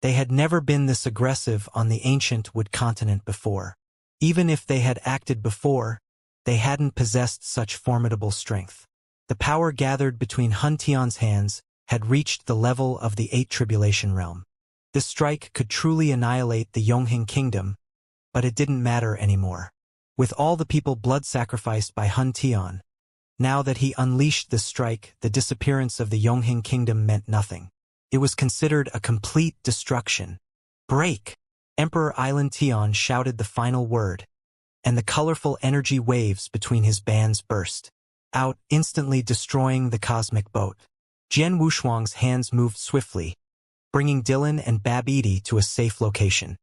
They had never been this aggressive on the ancient Wood continent before. Even if they had acted before, they hadn't possessed such formidable strength. The power gathered between Hun Tian's hands had reached the level of the 8 Tribulation Realm. This strike could truly annihilate the Yongheng kingdom, but it didn't matter anymore. With all the people blood sacrificed by Hun Tian, now that he unleashed this strike, the disappearance of the Yongheng kingdom meant nothing. It was considered a complete destruction. Break! Emperor Island Tian shouted the final word, and the colorful energy waves between his bands burst out, instantly destroying the cosmic boat. Jian Wushuang's hands moved swiftly, bringing Dylan and Babidi to a safe location.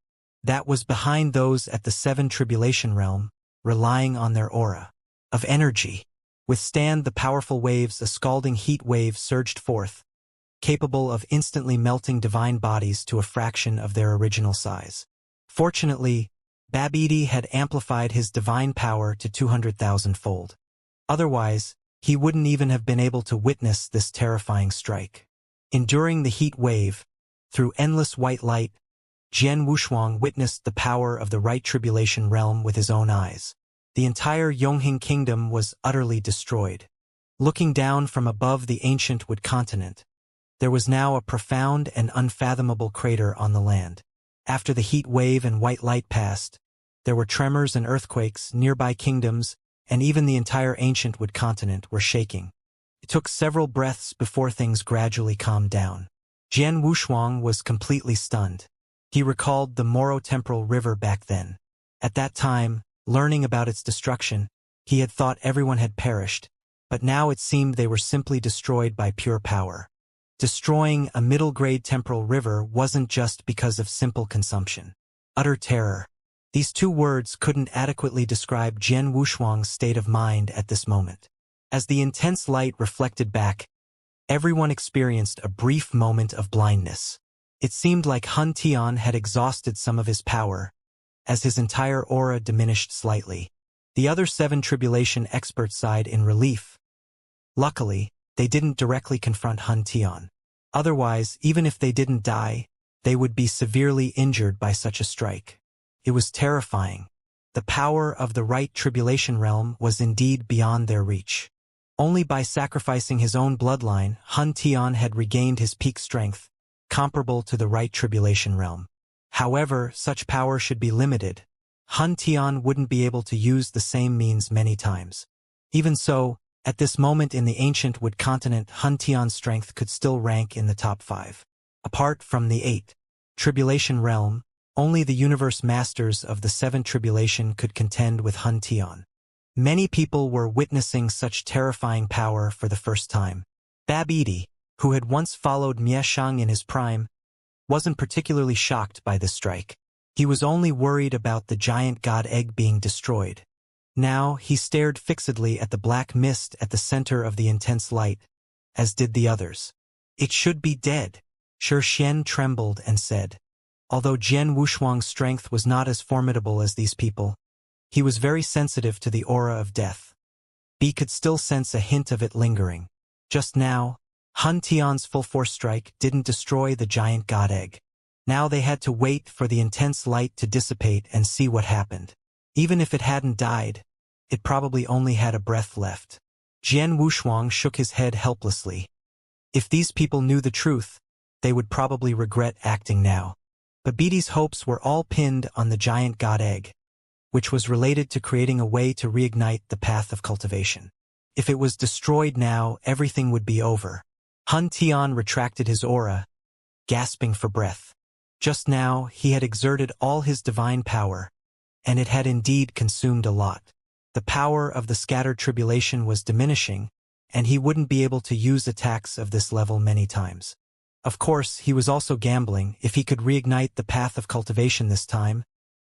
That was behind those at the 7 Tribulation Realm, relying on their aura of energy. Withstand the powerful waves. A scalding heat wave surged forth, capable of instantly melting divine bodies to a fraction of their original size. Fortunately, Babidi had amplified his divine power to 200,000-fold. Otherwise, he wouldn't even have been able to witness this terrifying strike. Enduring the heat wave, through endless white light, Jian Wushuang witnessed the power of the right tribulation realm with his own eyes. The entire Yongheng kingdom was utterly destroyed. Looking down from above the ancient Wood continent, there was now a profound and unfathomable crater on the land. After the heat wave and white light passed, there were tremors and earthquakes. Nearby kingdoms, and even the entire ancient Wood continent, were shaking. It took several breaths before things gradually calmed down. Jian Wushuang was completely stunned. He recalled the Moro-Temporal River back then. At that time, learning about its destruction, he had thought everyone had perished, but now it seemed they were simply destroyed by pure power. Destroying a middle-grade temporal river wasn't just because of simple consumption. Utter terror. These two words couldn't adequately describe Jian Wushuang's state of mind at this moment. As the intense light reflected back, everyone experienced a brief moment of blindness. It seemed like Hun Tian had exhausted some of his power, as his entire aura diminished slightly. The other 7 tribulation experts sighed in relief. Luckily, they didn't directly confront Hun Tian. Otherwise, even if they didn't die, they would be severely injured by such a strike. It was terrifying. The power of the right tribulation realm was indeed beyond their reach. Only by sacrificing his own bloodline, Hun Tian had regained his peak strength, comparable to the right tribulation realm. However, such power should be limited. Hun Tian wouldn't be able to use the same means many times. Even so, at this moment in the ancient Wood continent, Hun Tian's strength could still rank in the top 5. Apart from the 8 Tribulation realm, only the universe masters of the 7 Tribulation could contend with Hun Tian. Many people were witnessing such terrifying power for the first time. Babidi, who had once followed Mieshang in his prime, wasn't particularly shocked by this strike. He was only worried about the giant god egg being destroyed. Now he stared fixedly at the black mist at the center of the intense light, as did the others. It should be dead. Xian trembled and said. Although Jian Wushuang's strength was not as formidable as these people, he was very sensitive to the aura of death. B could still sense a hint of it lingering. Just now, Hun Tian's full-force strike didn't destroy the giant god egg. Now they had to wait for the intense light to dissipate and see what happened. Even if it hadn't died, it probably only had a breath left. Jian Wushuang shook his head helplessly. If these people knew the truth, they would probably regret acting now. Babidi's hopes were all pinned on the giant god egg, which was related to creating a way to reignite the path of cultivation. If it was destroyed now, everything would be over. Hun Tian retracted his aura, gasping for breath. Just now, he had exerted all his divine power, and it had indeed consumed a lot. The power of the scattered tribulation was diminishing, and he wouldn't be able to use attacks of this level many times. Of course, he was also gambling. If he could reignite the path of cultivation this time,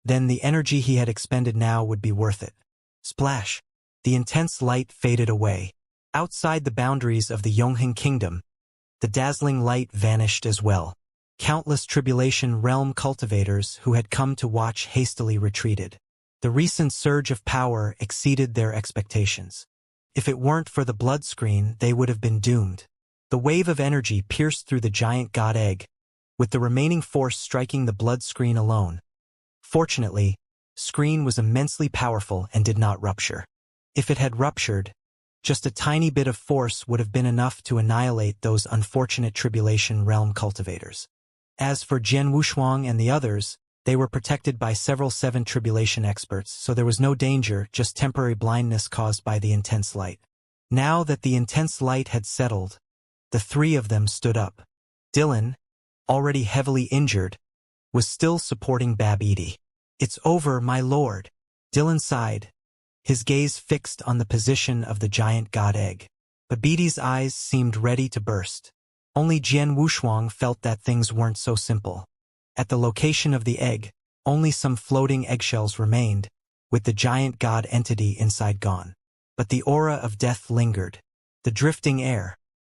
then the energy he had expended now would be worth it. Splash! The intense light faded away. Outside the boundaries of the Yongheng kingdom, the dazzling light vanished as well. Countless tribulation realm cultivators who had come to watch hastily retreated. The recent surge of power exceeded their expectations. If it weren't for the blood screen, they would have been doomed. The wave of energy pierced through the giant god egg, with the remaining force striking the blood screen alone. Fortunately, screen was immensely powerful and did not rupture. If it had ruptured, just a tiny bit of force would have been enough to annihilate those unfortunate Tribulation Realm cultivators. As for Jian Wushuang and the others, they were protected by several 7 Tribulation experts, so there was no danger, just temporary blindness caused by the intense light. Now that the intense light had settled, the 3 of them stood up. Dylan, already heavily injured, was still supporting Babidi. "It's over, my lord." Dylan sighed, his gaze fixed on the position of the giant god egg. Babidi's eyes seemed ready to burst. Only Jian Wushuang felt that things weren't so simple. At the location of the egg, only some floating eggshells remained, with the giant god entity inside gone. But the aura of death lingered. The drifting air.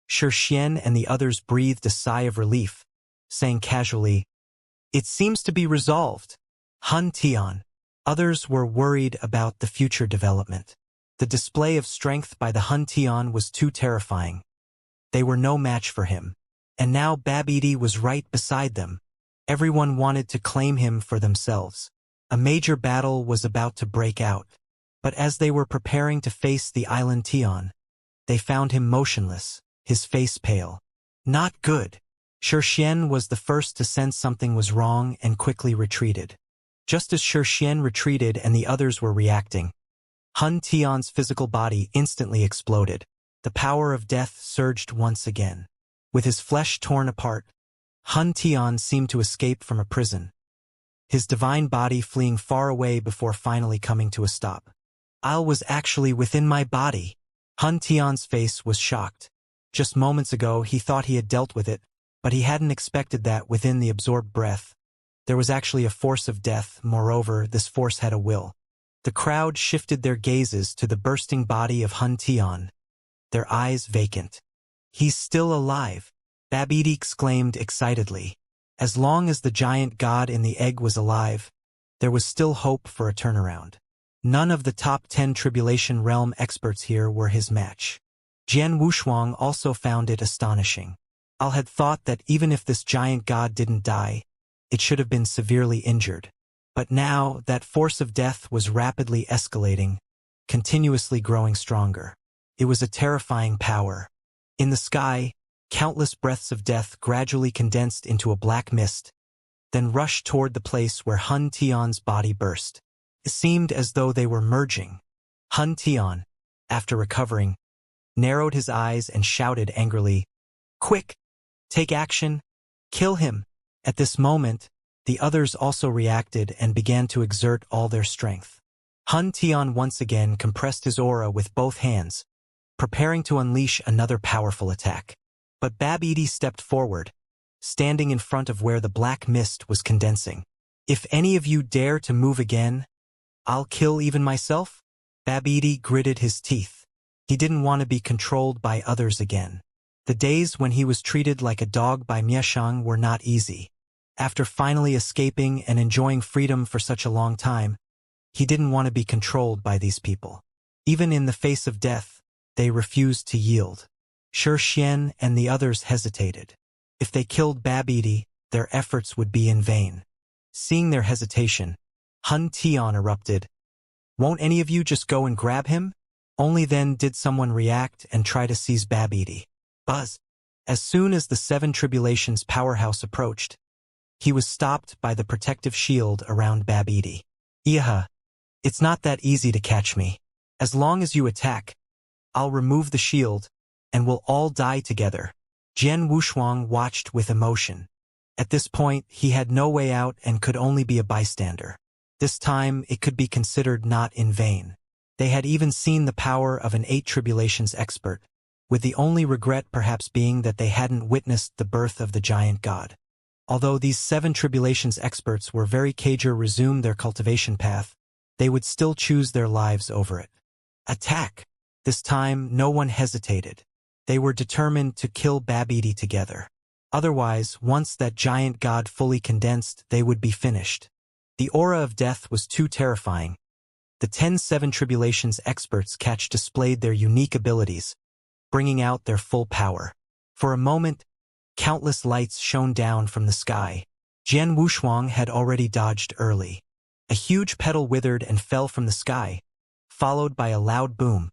Xianxia and the others breathed a sigh of relief, saying casually, "It seems to be resolved." Han Tian. Others were worried about the future development. The display of strength by the Han Tian was too terrifying. They were no match for him. And now Babidi was right beside them. Everyone wanted to claim him for themselves. A major battle was about to break out. But as they were preparing to face the island Tian, they found him motionless, his face pale. Not good. Xianxia was the first to sense something was wrong and quickly retreated. Just as Xianxia retreated and the others were reacting, Han Tian's physical body instantly exploded. The power of death surged once again. With his flesh torn apart, Han Tian seemed to escape from a prison, his divine body fleeing far away before finally coming to a stop. "I was actually within my body." Han Tian's face was shocked. Just moments ago he thought he had dealt with it, but he hadn't expected that within the absorbed breath. There was actually a force of death. Moreover, this force had a will. The crowd shifted their gazes to the bursting body of Han Tian, their eyes vacant. "He's still alive," Babidi exclaimed excitedly. As long as the giant god in the egg was alive, there was still hope for a turnaround. None of the top 10 Tribulation Realm experts here were his match. Jian Wushuang also found it astonishing. Al had thought that even if this giant god didn't die, it should have been severely injured. But now, that force of death was rapidly escalating, continuously growing stronger. It was a terrifying power. In the sky, countless breaths of death gradually condensed into a black mist, then rushed toward the place where Han Tian's body burst. It seemed as though they were merging. Han Tian, after recovering, narrowed his eyes and shouted angrily, "Quick! Take action! Kill him!" At this moment, the others also reacted and began to exert all their strength. Han Tian once again compressed his aura with both hands, preparing to unleash another powerful attack. But Babidi stepped forward, standing in front of where the black mist was condensing. "If any of you dare to move again, I'll kill even myself?" Babidi gritted his teeth. He didn't want to be controlled by others again. The days when he was treated like a dog by Mieshang were not easy. After finally escaping and enjoying freedom for such a long time, he didn't want to be controlled by these people. Even in the face of death, they refused to yield. Xianxia and the others hesitated. If they killed Babidi, their efforts would be in vain. Seeing their hesitation, Han Tian erupted, "Won't any of you just go and grab him?" Only then did someone react and try to seize Babidi. Buzz! As soon as the 7 Tribulations powerhouse approached, he was stopped by the protective shield around Babidi. "Iha, it's not that easy to catch me. As long as you attack, I'll remove the shield, and we'll all die together." Jian Wushuang watched with emotion. At this point, he had no way out and could only be a bystander. This time, it could be considered not in vain. They had even seen the power of an 8 Tribulations expert, with the only regret perhaps being that they hadn't witnessed the birth of the giant god. Although these 7 Tribulations experts were very eager to resume their cultivation path, they would still choose their lives over it. Attack! This time, no one hesitated. They were determined to kill Babidi together. Otherwise, once that giant god fully condensed, they would be finished. The aura of death was too terrifying. The 7 Tribulations experts displayed their unique abilities, bringing out their full power. For a moment, Countless lights shone down from the sky. Jian Wushuang had already dodged early. A huge petal withered and fell from the sky, followed by a loud boom,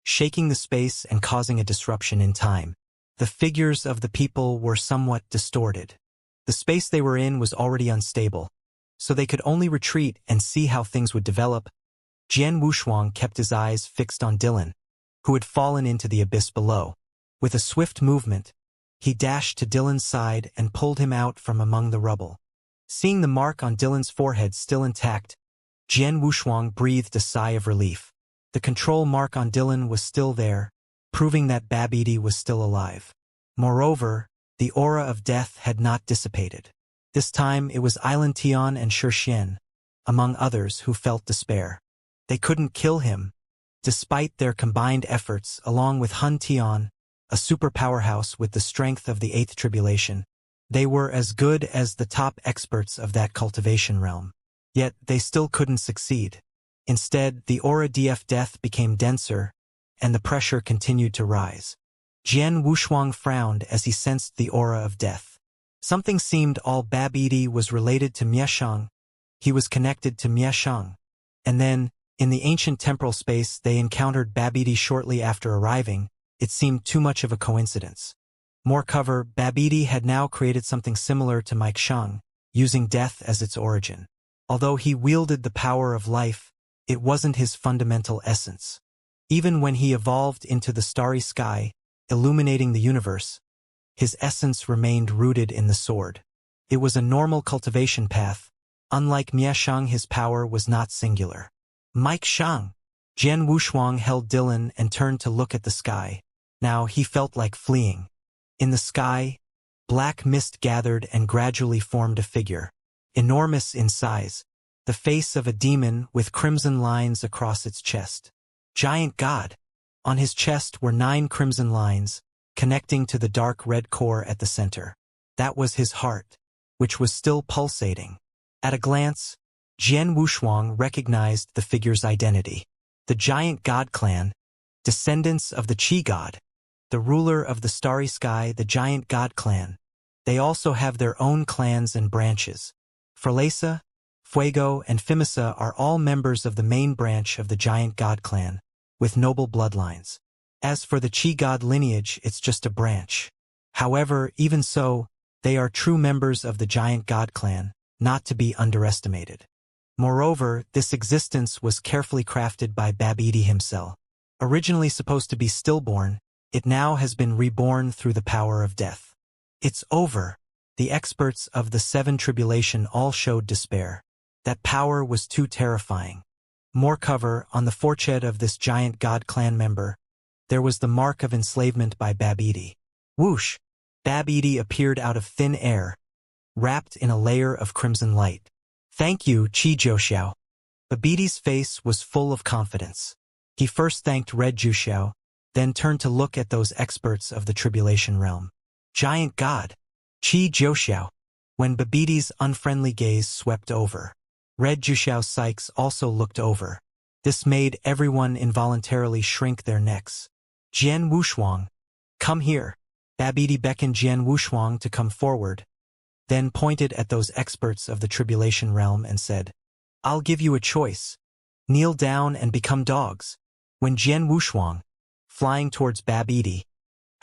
shaking the space and causing a disruption in time. The figures of the people were somewhat distorted. The space they were in was already unstable, so they could only retreat and see how things would develop. Jian Wushuang kept his eyes fixed on Dylan, who had fallen into the abyss below. With a swift movement, he dashed to Dylan's side and pulled him out from among the rubble. Seeing the mark on Dylan's forehead still intact, Jian Wushuang breathed a sigh of relief. The control mark on Dylan was still there, proving that Babidi was still alive. Moreover, the aura of death had not dissipated. This time it was Island Tian and Xianxia, among others, who felt despair. They couldn't kill him, despite their combined efforts, along with Hun Tian, a super powerhouse with the strength of the Eighth Tribulation. They were as good as the top experts of that cultivation realm. Yet they still couldn't succeed. Instead, the aura of death became denser, and the pressure continued to rise. Jian Wushuang frowned as he sensed the aura of death. Something seemed all Babidi was related to Mieshang. He was connected to Mieshang. And then, in the ancient temporal space they encountered Babidi shortly after arriving. It seemed too much of a coincidence. More cover, Babidi had now created something similar to Mike Shang, using death as its origin. Although he wielded the power of life, it wasn't his fundamental essence. Even when he evolved into the starry sky, illuminating the universe, his essence remained rooted in the sword. It was a normal cultivation path. Unlike Mieshang, his power was not singular. Mike Shang. Jian Wushuang held Dylan and turned to look at the sky. Now he felt like fleeing. In the sky, black mist gathered and gradually formed a figure. Enormous in size, the face of a demon with crimson lines across its chest. Giant God. On his chest were 9 crimson lines, connecting to the dark red core at the center. That was his heart, which was still pulsating. At a glance, Jian Wushuang recognized the figure's identity. The Giant God clan, descendants of the Qi God, the ruler of the starry sky, the Giant God clan. They also have their own clans and branches. Forlesa, Fuego, and Fimisa are all members of the main branch of the Giant God clan, with noble bloodlines. As for the Qi God lineage, it's just a branch. However, even so, they are true members of the Giant God clan, not to be underestimated. Moreover, this existence was carefully crafted by Babidi himself. Originally supposed to be stillborn, it now has been reborn through the power of death. It's over. The experts of the 7 Tribulation all showed despair. That power was too terrifying. More cover, on the forehead of this Giant God clan member, there was the mark of enslavement by Babidi. Whoosh! Babidi appeared out of thin air, wrapped in a layer of crimson light. Thank you, Qi Zhouxiao. Babidi's face was full of confidence. He first thanked Red Zhouxiao, then turned to look at those experts of the Tribulation realm. Giant God, Qi Zhouxiao. When Babidi's unfriendly gaze swept over, Red Zhouxiao's psyches also looked over. This made everyone involuntarily shrink their necks. Jian Wushuang, come here. Babidi beckoned Jian Wushuang to come forward, then pointed at those experts of the Tribulation realm and said, I'll give you a choice. Kneel down and become dogs. When Jian Wushuang, flying towards Babidi,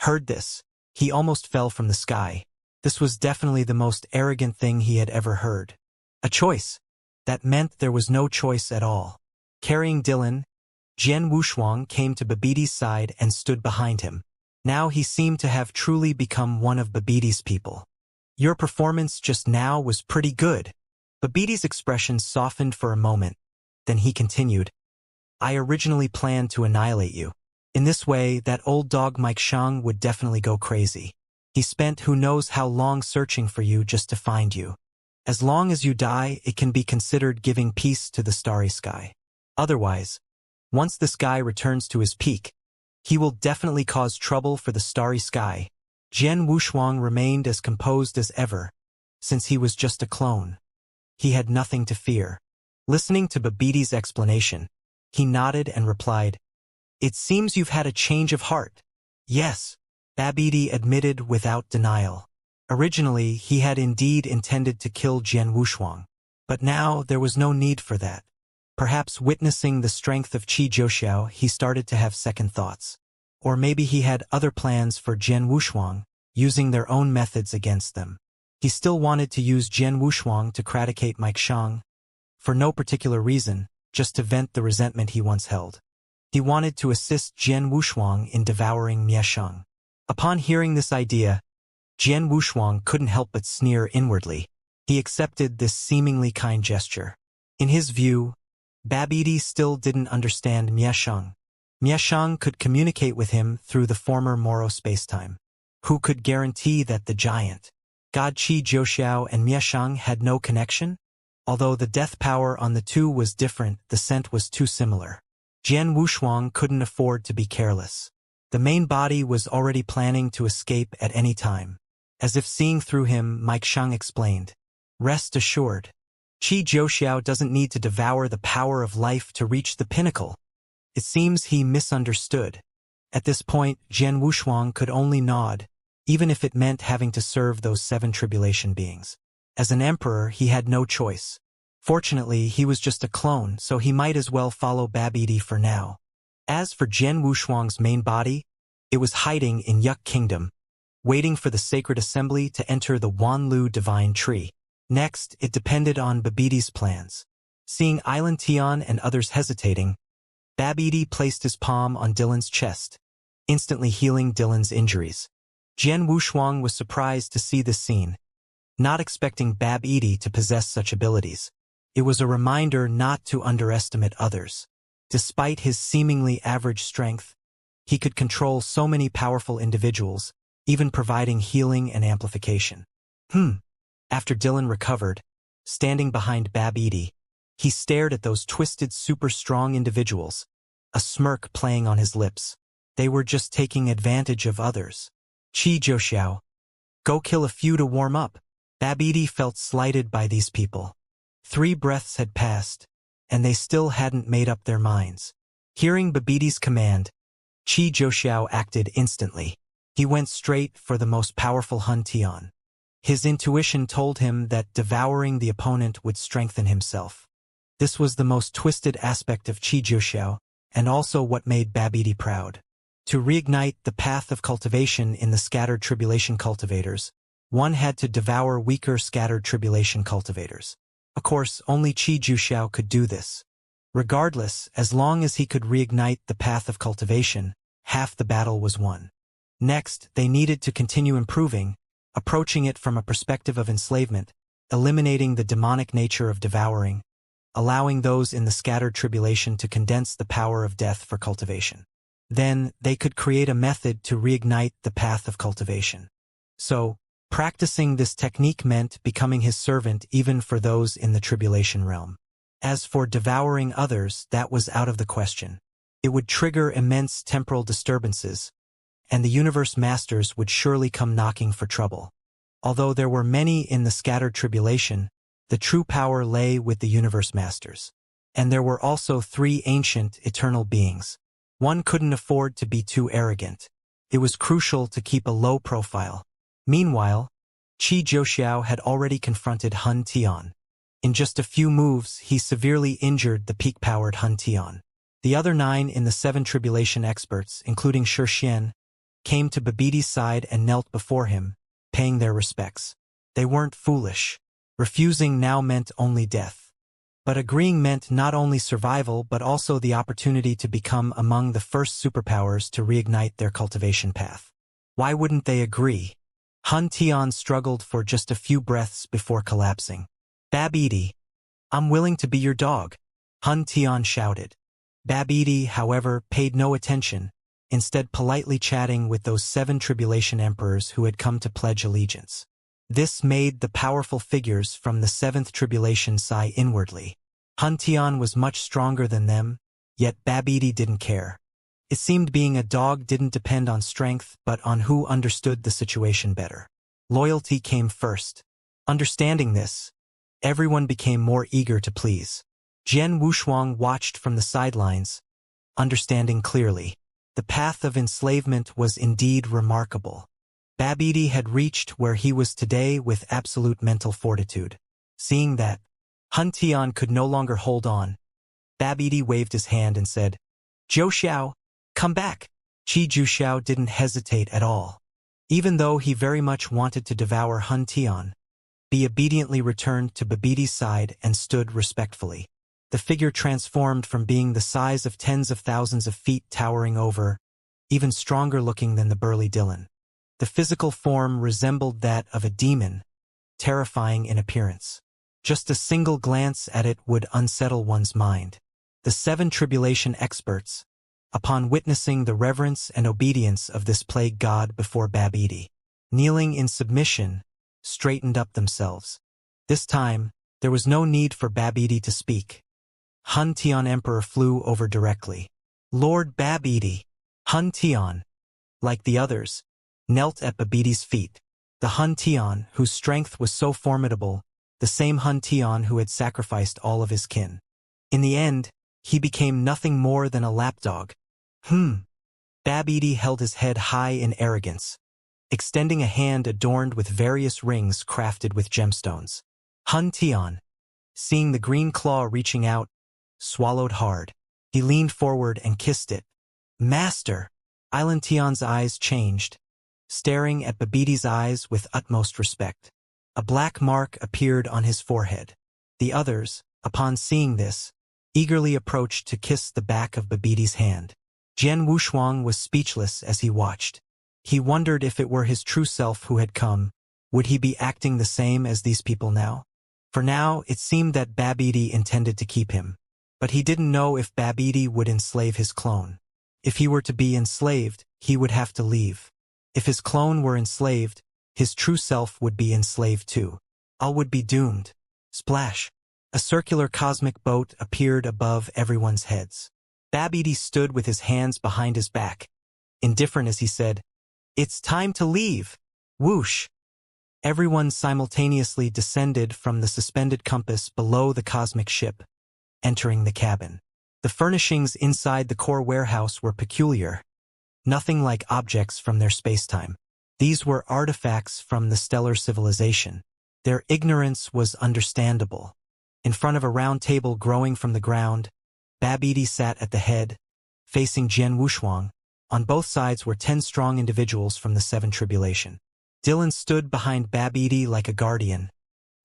heard this, he almost fell from the sky. This was definitely the most arrogant thing he had ever heard. A choice. That meant there was no choice at all. Carrying Dylan, Jian Wushuang came to Babidi's side and stood behind him. Now he seemed to have truly become one of Babidi's people. Your performance just now was pretty good. Babidi's expression softened for a moment. Then he continued, I originally planned to annihilate you. In this way, that old dog Mike Shang would definitely go crazy. He spent who knows how long searching for you just to find you. As long as you die, it can be considered giving peace to the starry sky. Otherwise, once the sky returns to his peak, he will definitely cause trouble for the starry sky. Jian Wushuang remained as composed as ever, since he was just a clone. He had nothing to fear. Listening to Babidi's explanation, he nodded and replied, It seems you've had a change of heart. Yes, Babidi admitted without denial. Originally, he had indeed intended to kill Jian Wushuang, but now there was no need for that. Perhaps witnessing the strength of Qi Zhouxiao, he started to have second thoughts. Or maybe he had other plans for Jian Wushuang, using their own methods against them. He still wanted to use Jian Wushuang to craticate Mike Shang, for no particular reason, just to vent the resentment he once held. He wanted to assist Jian Wushuang in devouring Mie Shang. Upon hearing this idea, Jian Wushuang couldn't help but sneer inwardly. He accepted this seemingly kind gesture. In his view, Babidi still didn't understand Mie Shang. Mie Shang could communicate with him through the former Moro spacetime. Who could guarantee that the giant God Qi Zhouxiao and Mie Shang had no connection? Although the death power on the two was different, the scent was too similar. Jian Wushuang couldn't afford to be careless. The main body was already planning to escape at any time. As if seeing through him, Mike Shang explained, "Rest assured, Qi Zhouxiao doesn't need to devour the power of life to reach the pinnacle." It seems he misunderstood. At this point, Jian Wushuang could only nod, even if it meant having to serve those 7 tribulation beings. As an emperor, he had no choice. Fortunately, he was just a clone, so he might as well follow Babidi for now. As for Jian Wushuang's main body, it was hiding in Yuk Kingdom, waiting for the sacred assembly to enter the Wanlu divine tree. Next, it depended on Babidi's plans. Seeing Island Tian and others hesitating, Babidi placed his palm on Dylan's chest, instantly healing Dylan's injuries. Jian Wushuang was surprised to see this scene, not expecting Babidi to possess such abilities. It was a reminder not to underestimate others. Despite his seemingly average strength, he could control so many powerful individuals, even providing healing and amplification. After Dylan recovered, standing behind Babidi, he stared at those twisted super strong individuals, a smirk playing on his lips. They were just taking advantage of others. Qi Zhouxiao, go kill a few to warm up. Babidi felt slighted by these people. 3 breaths had passed, and they still hadn't made up their minds. Hearing Babidi's command, Qi Zhouxiao acted instantly. He went straight for the most powerful Hun Tian. His intuition told him that devouring the opponent would strengthen himself. This was the most twisted aspect of Qi Zhouxiao, and also what made Babidi proud. To reignite the path of cultivation in the scattered tribulation cultivators, one had to devour weaker scattered tribulation cultivators. Of course, only Qi Zhouxiao could do this. Regardless, as long as he could reignite the path of cultivation, half the battle was won. Next, they needed to continue improving, approaching it from a perspective of enslavement, eliminating the demonic nature of devouring, allowing those in the scattered tribulation to condense the power of death for cultivation. Then, they could create a method to reignite the path of cultivation. So, practicing this technique meant becoming his servant even for those in the tribulation realm. As for devouring others, that was out of the question. It would trigger immense temporal disturbances, and the universe masters would surely come knocking for trouble. Although there were many in the scattered tribulation, the true power lay with the universe masters. And there were also 3 ancient, eternal beings. One couldn't afford to be too arrogant. It was crucial to keep a low profile. Meanwhile, Qi Zhouxiao had already confronted Hun Tian. In just a few moves, he severely injured the peak-powered Hun Tian. The other 9 in the 7 tribulation experts, including Xian, came to Babidi's side and knelt before him, paying their respects. They weren't foolish. Refusing now meant only death. But agreeing meant not only survival but also the opportunity to become among the first superpowers to reignite their cultivation path. Why wouldn't they agree? Hun Tian struggled for just a few breaths before collapsing. Babidi, I'm willing to be your dog, Hun Tian shouted. Babidi, however, paid no attention, instead politely chatting with those 7 tribulation emperors who had come to pledge allegiance. This made the powerful figures from the 7th tribulation sigh inwardly. Hun Tian was much stronger than them, yet Babidi didn't care. It seemed being a dog didn't depend on strength but on who understood the situation better. Loyalty came first. Understanding this, everyone became more eager to please. Jian Wushuang watched from the sidelines, understanding clearly. The path of enslavement was indeed remarkable. Babidi had reached where he was today with absolute mental fortitude. Seeing that Hun Tian could no longer hold on, Babidi waved his hand and said, "Zhou Xiao, come back." Qi Zhuxiao didn't hesitate at all. Even though he very much wanted to devour Hun Tian, he obediently returned to Babidi's side and stood respectfully. The figure transformed from being the size of tens of thousands of feet towering over, even stronger looking than the burly Dylan. The physical form resembled that of a demon, terrifying in appearance. Just a single glance at it would unsettle one's mind. The 7 tribulation experts, upon witnessing the reverence and obedience of this plague god before Babidi, kneeling in submission, straightened up themselves. This time, there was no need for Babidi to speak. Hun Tian Emperor flew over directly. Lord Babidi. Hun Tian, like the others, knelt at Babidi's feet. The Hun Tian, whose strength was so formidable, the same Hun Tian who had sacrificed all of his kin. In the end, he became nothing more than a lapdog. Babidi held his head high in arrogance, extending a hand adorned with various rings crafted with gemstones. Hun Tian, seeing the green claw reaching out, swallowed hard. He leaned forward and kissed it. "Master!" Island Tian's eyes changed, staring at Babidi's eyes with utmost respect. A black mark appeared on his forehead. The others, upon seeing this, eagerly approached to kiss the back of Babidi's hand. Jian Wushuang was speechless as he watched. He wondered if it were his true self who had come, would he be acting the same as these people now? For now, it seemed that Babidi intended to keep him. But he didn't know if Babidi would enslave his clone. If he were to be enslaved, he would have to leave. If his clone were enslaved, his true self would be enslaved too. All would be doomed. Splash! A circular cosmic boat appeared above everyone's heads. Babidi stood with his hands behind his back, indifferent as he said, "It's time to leave." Whoosh! Everyone simultaneously descended from the suspended compass below the cosmic ship, entering the cabin. The furnishings inside the core warehouse were peculiar, nothing like objects from their spacetime. These were artifacts from the stellar civilization. Their ignorance was understandable. In front of a round table growing from the ground, Babidi sat at the head, facing Jian Wushuang. On both sides were 10 strong individuals from the 7 tribulation. Dylan stood behind Babidi like a guardian,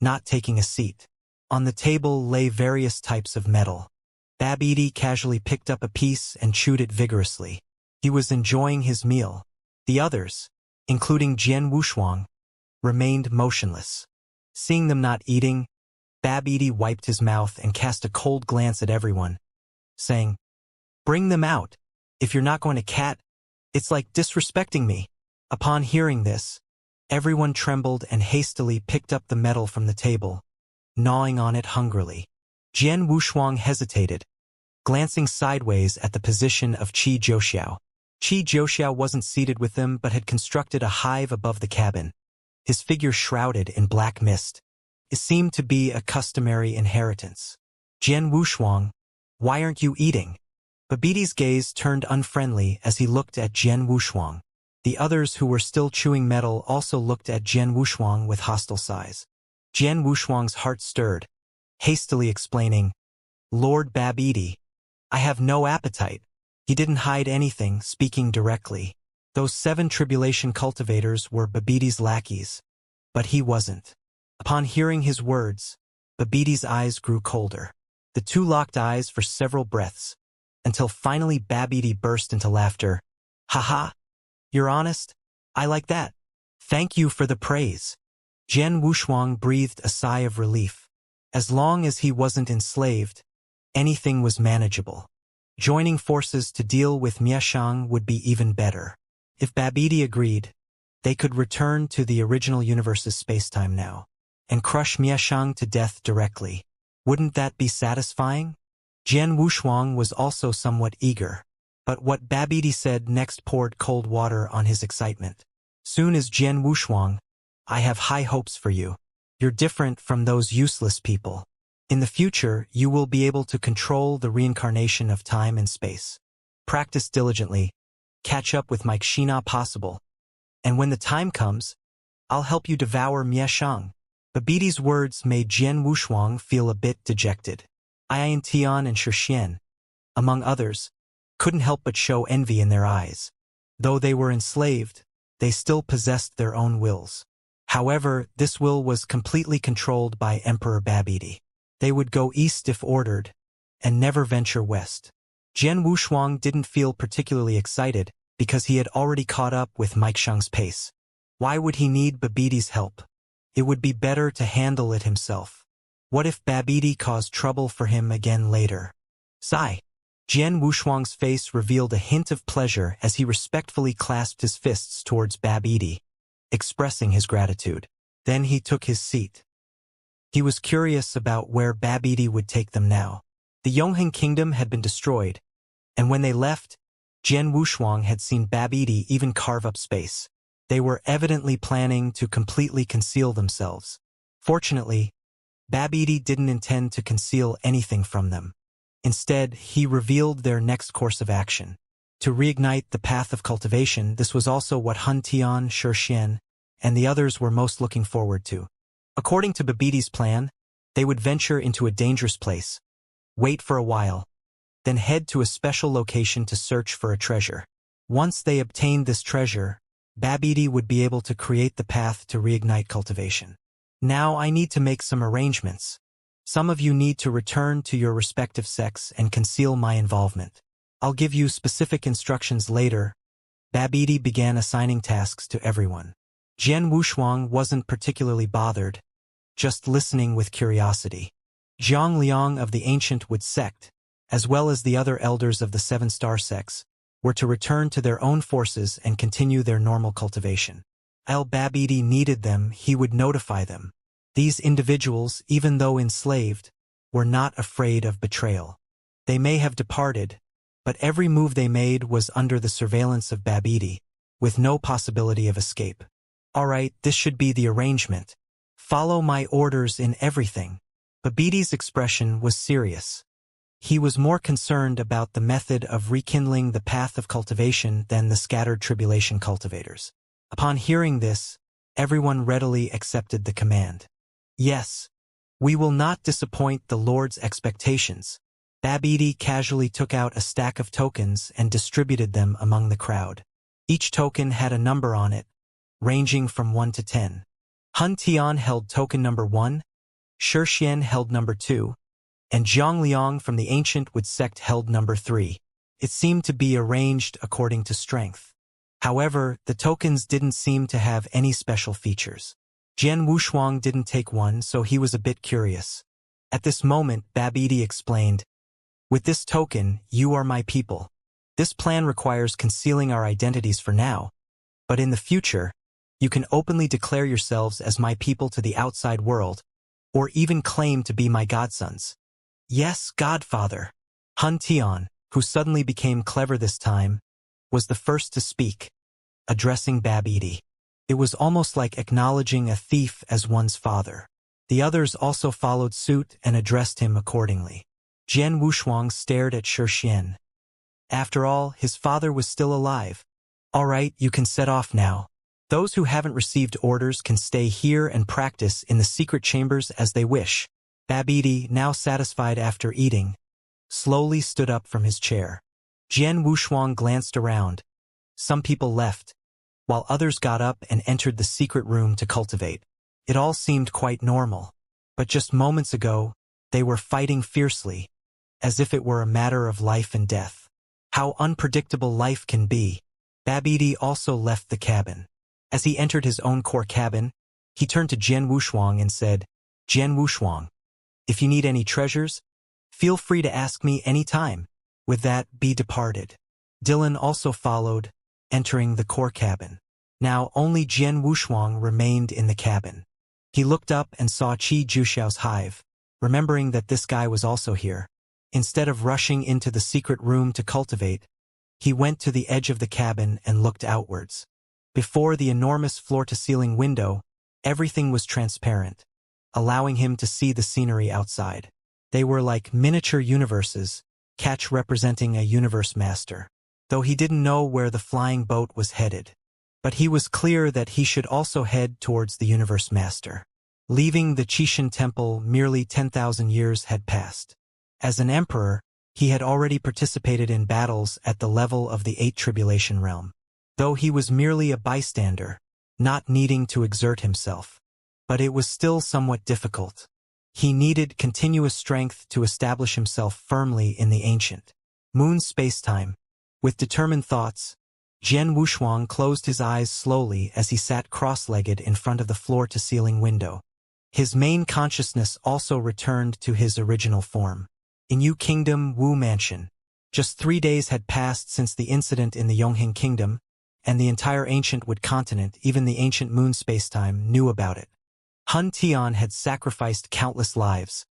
not taking a seat. On the table lay various types of metal. Babidi casually picked up a piece and chewed it vigorously. He was enjoying his meal. The others, including Jian Wushuang, remained motionless. Seeing them not eating, Babidi wiped his mouth and cast a cold glance at everyone, saying, "Bring them out. If you're not going to cat, it's like disrespecting me." Upon hearing this, everyone trembled and hastily picked up the metal from the table, gnawing on it hungrily. Jian Wushuang hesitated, glancing sideways at the position of Qi Zhuxiao. Qi Zhuxiao wasn't seated with them but had constructed a hive above the cabin, his figure shrouded in black mist. It seemed to be a customary inheritance. "Jian Wushuang, why aren't you eating?" Babidi's gaze turned unfriendly as he looked at Jian Wushuang. The others who were still chewing metal also looked at Jian Wushuang with hostile sighs. Jian Wushuang's heart stirred, hastily explaining, "Lord Babidi, I have no appetite." He didn't hide anything, speaking directly. Those 7 tribulation cultivators were Babidi's lackeys, but he wasn't. Upon hearing his words, Babidi's eyes grew colder. The 2 locked eyes for several breaths, until finally Babidi burst into laughter. "Haha! You're honest? I like that. Thank you for the praise." Jian Wushuang breathed a sigh of relief. As long as he wasn't enslaved, anything was manageable. Joining forces to deal with Miashang would be even better. If Babidi agreed, they could return to the original universe's spacetime now, and crush Miashang to death directly. Wouldn't that be satisfying? Jian Wushuang was also somewhat eager, but what Babidi said next poured cold water on his excitement. Soon as Jian Wushuang, I have high hopes for you. You're different from those useless people. In the future, you will be able to control the reincarnation of time and space. Practice diligently. Catch up with Mike Shina possible. And when the time comes, I'll help you devour Mieshang. Babiti's words made Jian Wushuang feel a bit dejected. Iantian and Shixian, among others, couldn't help but show envy in their eyes. Though they were enslaved, they still possessed their own wills. However, this will was completely controlled by Emperor Babiti. They would go east if ordered, and never venture west. Jian Wushuang didn't feel particularly excited because he had already caught up with Meixang's pace. Why would he need Babiti's help? It would be better to handle it himself. What if Babiti caused trouble for him again later? Sigh. Jian Wushuang's face revealed a hint of pleasure as he respectfully clasped his fists towards Babiti, expressing his gratitude. Then he took his seat. He was curious about where Babiti would take them now. The Yongheng kingdom had been destroyed, and when they left, Jian Wushuang had seen Babiti even carve up space. They were evidently planning to completely conceal themselves. Fortunately, Babiti didn't intend to conceal anything from them. Instead, he revealed their next course of action. To reignite the path of cultivation, this was also what Han Tian, Shixian, and the others were most looking forward to. According to Babiti's plan, they would venture into a dangerous place, wait for a while, then head to a special location to search for a treasure. Once they obtained this treasure, Babiti would be able to create the path to reignite cultivation. Now I need to make some arrangements. Some of you need to return to your respective sects and conceal my involvement. I'll give you specific instructions later. Babiti began assigning tasks to everyone. Jian Wushuang wasn't particularly bothered, just listening with curiosity. Zhang Liang of the Ancient Wood sect, as well as the other elders of the Seven-Star sects, were to return to their own forces and continue their normal cultivation. Babiti needed them, he would notify them. These individuals, even though enslaved, were not afraid of betrayal. They may have departed, but every move they made was under the surveillance of Babiti, with no possibility of escape. All right, this should be the arrangement. Follow my orders in everything. Babiti's expression was serious. He was more concerned about the method of rekindling the path of cultivation than the scattered tribulation cultivators. Upon hearing this, everyone readily accepted the command. Yes, we will not disappoint the Lord's expectations. Babiti casually took out a stack of tokens and distributed them among the crowd. Each token had a number on it, ranging from 1 to 10. Han Tian held token number 1, Shixian held number 2, and Zhang Liang from the Ancient Wood sect held number 3. It seemed to be arranged according to strength. However, the tokens didn't seem to have any special features. Jian Wushuang didn't take one, so he was a bit curious. At this moment, Babiti explained, "With this token, you are my people. This plan requires concealing our identities for now, but in the future, you can openly declare yourselves as my people to the outside world, or even claim to be my godsons." "Yes, Godfather." Han Tian, who suddenly became clever this time, was the first to speak, addressing Babiti. It was almost like acknowledging a thief as one's father. The others also followed suit and addressed him accordingly. Jian Wushuang stared at Shixian. After all, his father was still alive. "All right, you can set off now. Those who haven't received orders can stay here and practice in the secret chambers as they wish." Babiti, now satisfied after eating, slowly stood up from his chair. Jian Wushuang glanced around. Some people left, while others got up and entered the secret room to cultivate. It all seemed quite normal, but just moments ago, they were fighting fiercely, as if it were a matter of life and death. How unpredictable life can be. Babiti also left the cabin. As he entered his own core cabin, he turned to Jian Wushuang and said, "Jian Wushuang, if you need any treasures, feel free to ask me any time." With that, he departed. Dylan also followed, entering the core cabin. Now only Jian Wushuang remained in the cabin. He looked up and saw Qi Juxiao's hive, remembering that this guy was also here. Instead of rushing into the secret room to cultivate, he went to the edge of the cabin and looked outwards. Before the enormous floor-to-ceiling window, everything was transparent, allowing him to see the scenery outside. They were like miniature universes, Catch representing a universe master, though he didn't know where the flying boat was headed. But he was clear that he should also head towards the Universe Master. Leaving the Qixin Temple, merely 10,000 years had passed. As an emperor, he had already participated in battles at the level of the 8 Tribulation Realm. Though he was merely a bystander, not needing to exert himself. But it was still somewhat difficult. He needed continuous strength to establish himself firmly in the ancient moon spacetime. With determined thoughts, Jian Wushuang closed his eyes slowly as he sat cross-legged in front of the floor-to-ceiling window. His main consciousness also returned to his original form. In Yu Kingdom, Wu Mansion. Just 3 days had passed since the incident in the Yongheng Kingdom, and the entire ancient Wood continent, even the ancient moon spacetime, knew about it. Hun Tian had sacrificed countless lives,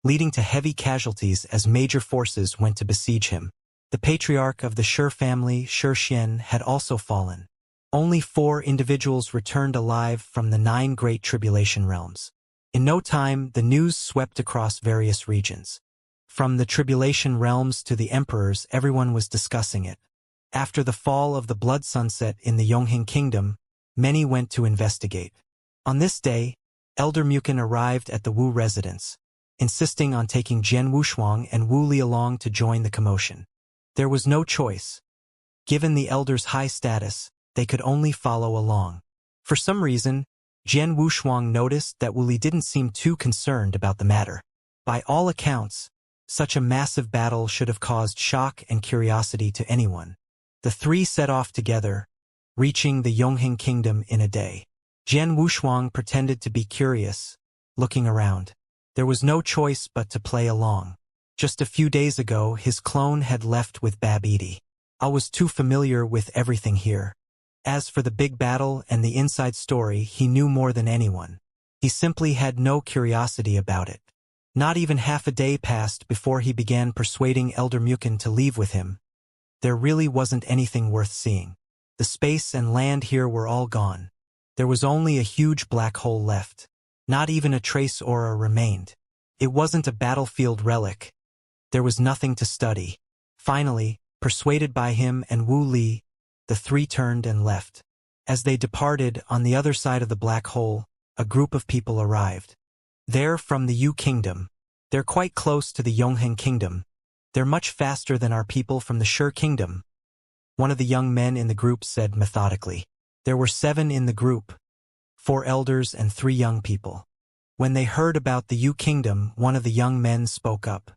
leading to heavy casualties as major forces went to besiege him. The patriarch of the Shi family, Shi Xian, had also fallen. Only 4 individuals returned alive from the 9 great tribulation realms. In no time, the news swept across various regions. From the tribulation realms to the emperors, everyone was discussing it. After the fall of the blood sunset in the Yongheng Kingdom, many went to investigate. On this day, Elder Mukin arrived at the Wu residence, insisting on taking Jian Wushuang and Wu Li along to join the commotion. There was no choice. Given the elder's high status, they could only follow along. For some reason, Jian Wushuang noticed that Wu Li didn't seem too concerned about the matter. By all accounts, such a massive battle should have caused shock and curiosity to anyone. The 3 set off together, reaching the Yongheng Kingdom in a day. Jian Wushuang pretended to be curious, looking around. There was no choice but to play along. Just a few days ago, his clone had left with Babidi. I was too familiar with everything here. As for the big battle and the inside story, he knew more than anyone. He simply had no curiosity about it. Not even half a day passed before he began persuading Elder Mukin to leave with him. There really wasn't anything worth seeing. The space and land here were all gone. There was only a huge black hole left. Not even a trace aura remained. It wasn't a battlefield relic. There was nothing to study. Finally, persuaded by him and Wu Li, the 3 turned and left. As they departed, on the other side of the black hole, a group of people arrived. They're from the Yu Kingdom. They're quite close to the Yongheng Kingdom. They're much faster than our people from the Shi Kingdom. One of the young men in the group said methodically. There were 7 in the group, 4 elders and 3 young people. When they heard about the Yu Kingdom, one of the young men spoke up.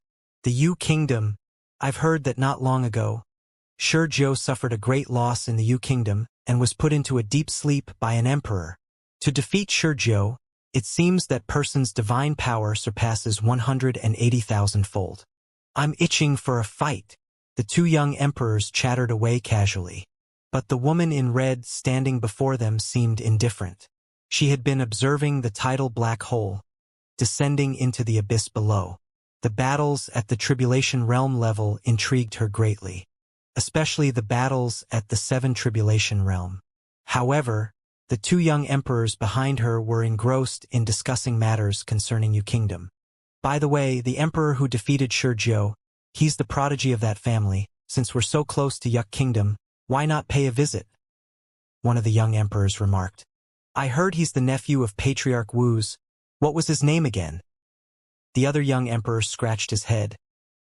The Yu Kingdom, I've heard that not long ago, Shi Jiu suffered a great loss in the Yu Kingdom and was put into a deep sleep by an emperor. To defeat Shi Jiu, it seems that person's divine power surpasses 180,000-fold. I'm itching for a fight. The 2 young emperors chattered away casually. But the woman in red standing before them seemed indifferent. She had been observing the tidal black hole, descending into the abyss below. The battles at the Tribulation Realm level intrigued her greatly, especially the battles at the 7 Tribulation Realm. However, the 2 young emperors behind her were engrossed in discussing matters concerning Yu Kingdom. By the way, the emperor who defeated Shi Jiu, he's the prodigy of that family. Since we're so close to Yuk Kingdom, why not pay a visit? One of the young emperors remarked. I heard he's the nephew of Patriarch Wu's. What was his name again? The other young emperor scratched his head,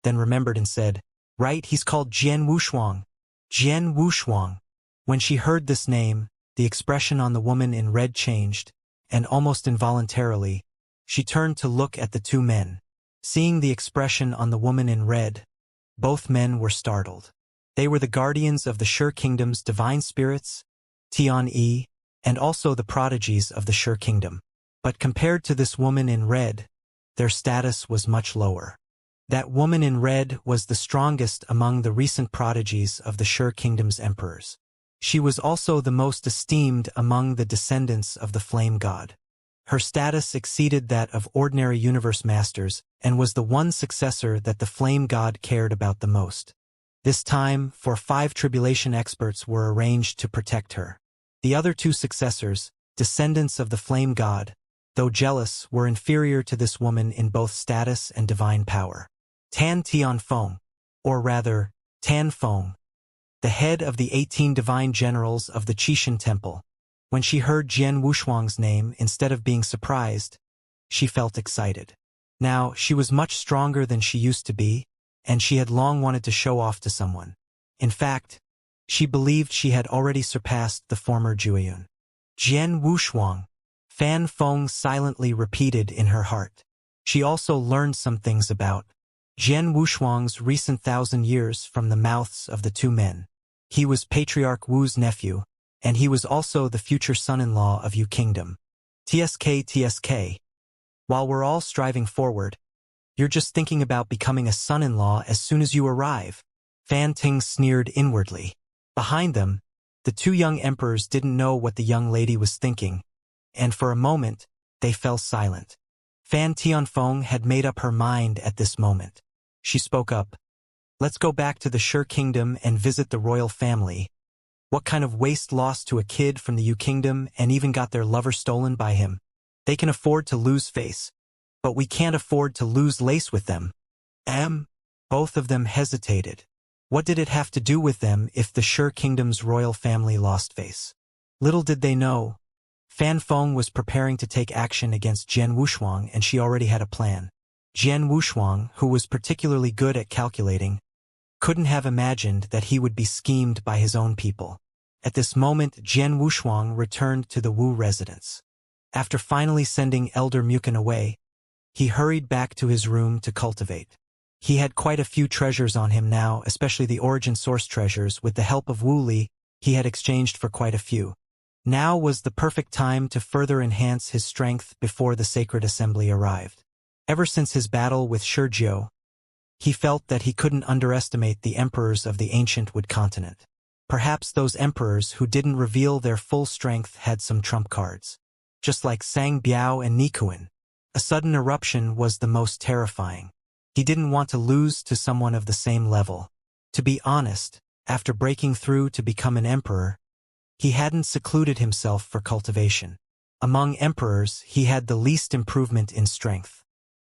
then remembered and said, Right, he's called Jian Wushuang. Jian Wushuang. When she heard this name, the expression on the woman in red changed, and almost involuntarily, she turned to look at the 2 men. Seeing the expression on the woman in red, both men were startled. They were the guardians of the Shi Kingdom's divine spirits, Tian-Yi, and also the prodigies of the Shi Kingdom. But compared to this woman in red, their status was much lower. That woman in red was the strongest among the recent prodigies of the Shi Kingdom's emperors. She was also the most esteemed among the descendants of the Flame God. Her status exceeded that of ordinary universe masters and was the one successor that the Flame God cared about the most. This time, 5 tribulation experts were arranged to protect her. The other 2 successors, descendants of the Flame God, though jealous, were inferior to this woman in both status and divine power. Tan Tianfeng, or rather, Tan Feng. the head of the 18 divine generals of the Qixin Temple. When she heard Jian Wushuang's name, instead of being surprised, she felt excited. Now, she was much stronger than she used to be, and she had long wanted to show off to someone. In fact, she believed she had already surpassed the former Jueyun. Jian Wushuang, Fan Feng silently repeated in her heart. She also learned some things about Jian Wushuang's recent 1,000 years from the mouths of the two men. He was Patriarch Wu's nephew, and he was also the future son-in-law of Yu Kingdom. TSK. While we're all striving forward, you're just thinking about becoming a son-in-law as soon as you arrive. Fan Ting sneered inwardly. Behind them, the two young emperors didn't know what the young lady was thinking, and for a moment, they fell silent. Fan Tianfeng had made up her mind at this moment. She spoke up. Let's go back to the Shi Kingdom and visit the royal family. What kind of waste lost to a kid from the Yu Kingdom and even got their lover stolen by him? They can afford to lose face, but we can't afford to lose lace with them. Both of them hesitated. What did it have to do with them if the Shi Kingdom's royal family lost face? Little did they know. Fan Feng was preparing to take action against Jian Wushuang, and she already had a plan. Jian Wushuang, who was particularly good at calculating, couldn't have imagined that he would be schemed by his own people. At this moment, Jian Wushuang returned to the Wu residence. After finally sending Elder Mukin away, he hurried back to his room to cultivate. He had quite a few treasures on him now, especially the origin source treasures. With the help of Wu Li, he had exchanged for quite a few. Now was the perfect time to further enhance his strength before the sacred assembly arrived. Ever since his battle with Shurjiu, he felt that he couldn't underestimate the emperors of the ancient Wood continent. Perhaps those emperors who didn't reveal their full strength had some trump cards. Just like Sang Biao and Nikuan, a sudden eruption was the most terrifying. He didn't want to lose to someone of the same level. To be honest, after breaking through to become an emperor, he hadn't secluded himself for cultivation. Among emperors, he had the least improvement in strength.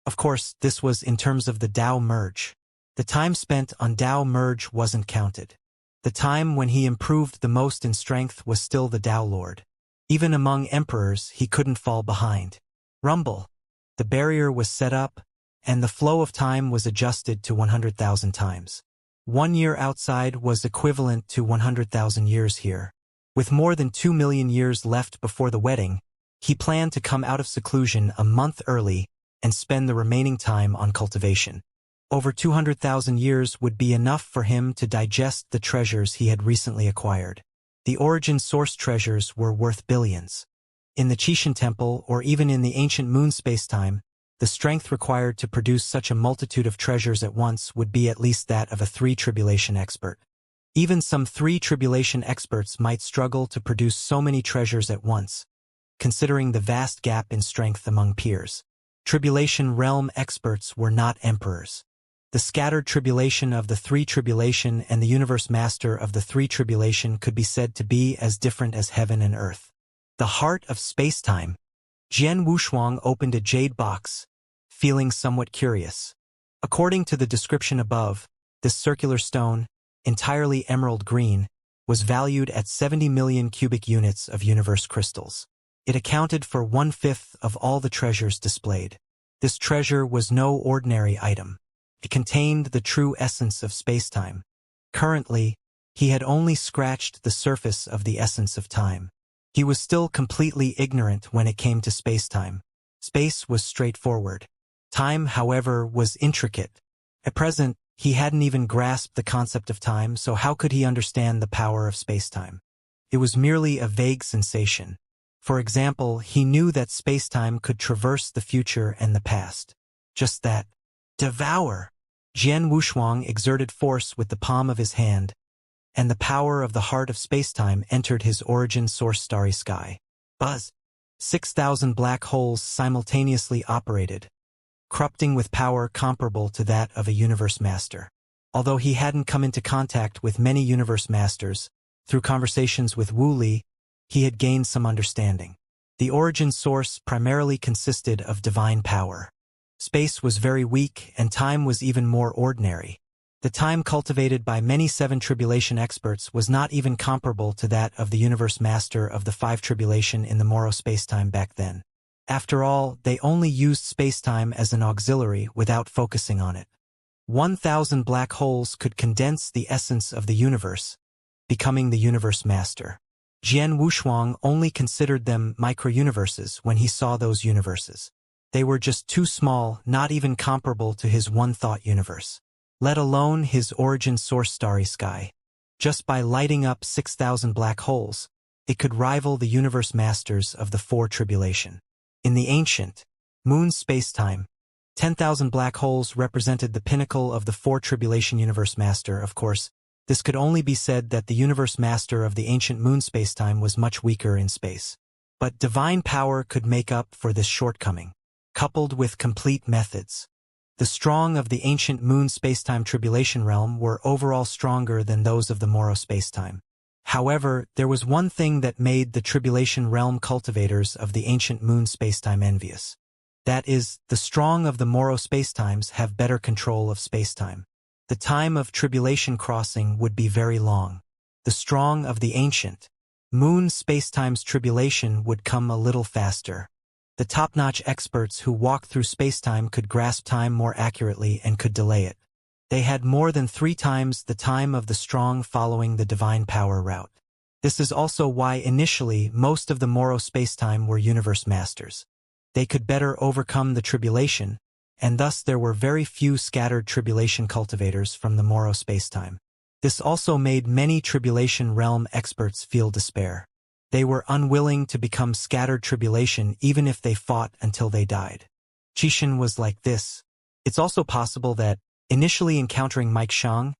Of course, this was in terms of the Dao merge. The time spent on Dao merge wasn't counted. The time when he improved the most in strength was still the Dao Lord. Even among emperors, he couldn't fall behind. Rumble. The barrier was set up, and the flow of time was adjusted to 100,000 times. 1 year outside was equivalent to 100,000 years here. With more than 2 million years left before the wedding, he planned to come out of seclusion a month early and spend the remaining time on cultivation. Over 200,000 years would be enough for him to digest the treasures he had recently acquired. The origin source treasures were worth billions. In the Qixin Temple, or even in the ancient moon spacetime, the strength required to produce such a multitude of treasures at once would be at least that of a 3 tribulation expert. Even some 3 tribulation experts might struggle to produce so many treasures at once, considering the vast gap in strength among peers. Tribulation realm experts were not emperors. The scattered tribulation of the 3 tribulation and the universe master of the 3 tribulation could be said to be as different as heaven and earth. The heart of spacetime. Jian Wushuang opened a jade box, feeling somewhat curious. According to the description above, this circular stone, entirely emerald green, was valued at 70 million cubic units of universe crystals. It accounted for 1/5 of all the treasures displayed. This treasure was no ordinary item. It contained the true essence of spacetime. Currently, he had only scratched the surface of the essence of time. He was still completely ignorant when it came to spacetime. Space was straightforward. Time, however, was intricate. At present, he hadn't even grasped the concept of time, so how could he understand the power of spacetime? It was merely a vague sensation. For example, he knew that spacetime could traverse the future and the past. Just that. Devour! Jian Wushuang exerted force with the palm of his hand, and the power of the heart of spacetime entered his origin source starry sky. Buzz! 6,000 black holes simultaneously operated, corrupting with power comparable to that of a universe master. Although he hadn't come into contact with many universe masters, through conversations with Wu Li, he had gained some understanding. The origin source primarily consisted of divine power. Space was very weak, and time was even more ordinary. The time cultivated by many seven tribulation experts was not even comparable to that of the universe master of the five tribulation in the Moro spacetime back then. After all, they only used spacetime as an auxiliary without focusing on it. 1,000 black holes could condense the essence of the universe, becoming the universe master. Jian Wushuang only considered them micro-universes when he saw those universes. They were just too small, not even comparable to his one-thought universe, let alone his origin source starry sky. Just by lighting up 6,000 black holes, it could rival the universe masters of the four tribulation. In the ancient moon spacetime, 10,000 black holes represented the pinnacle of the four tribulation universe master. Of course, this could only be said that the universe master of the ancient moon spacetime was much weaker in space. But divine power could make up for this shortcoming, coupled with complete methods. The strong of the ancient moon spacetime tribulation realm were overall stronger than those of the Moro spacetime. However, there was one thing that made the tribulation realm cultivators of the ancient moon spacetime envious. That is, the strong of the Moro spacetimes have better control of spacetime. The time of tribulation crossing would be very long. The strong of the ancient moon spacetime's tribulation would come a little faster. The top-notch experts who walked through spacetime could grasp time more accurately and could delay it. They had more than 3 times the time of the strong following the divine power route. This is also why initially most of the Moro spacetime were universe masters. They could better overcome the tribulation, and thus there were very few scattered tribulation cultivators from the Moro spacetime. This also made many tribulation realm experts feel despair. They were unwilling to become scattered tribulation even if they fought until they died. Qixin was like this. It's also possible that, initially encountering Mike Xiang,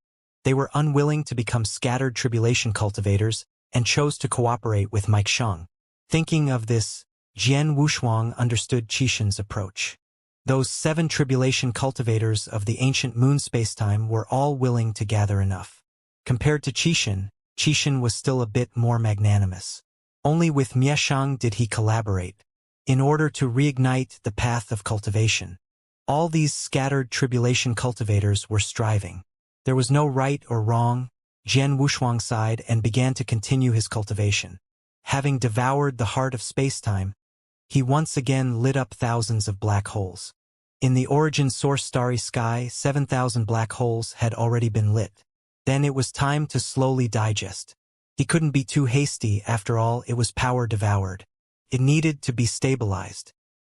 they were unwilling to become scattered tribulation cultivators and chose to cooperate with Mike Xiang. Thinking of this, Jian Wushuang understood Qixin's approach. Those 7 tribulation cultivators of the ancient moon spacetime were all willing to gather enough. Compared to Qixin, Qixin was still a bit more magnanimous. Only with Mieshang did he collaborate, in order to reignite the path of cultivation. All these scattered tribulation cultivators were striving. There was no right or wrong. Jian Wushuang sighed and began to continue his cultivation. Having devoured the heart of spacetime, he once again lit up thousands of black holes. In the origin source starry sky, 7,000 black holes had already been lit. Then it was time to slowly digest. He couldn't be too hasty, after all, it was power devoured. It needed to be stabilized.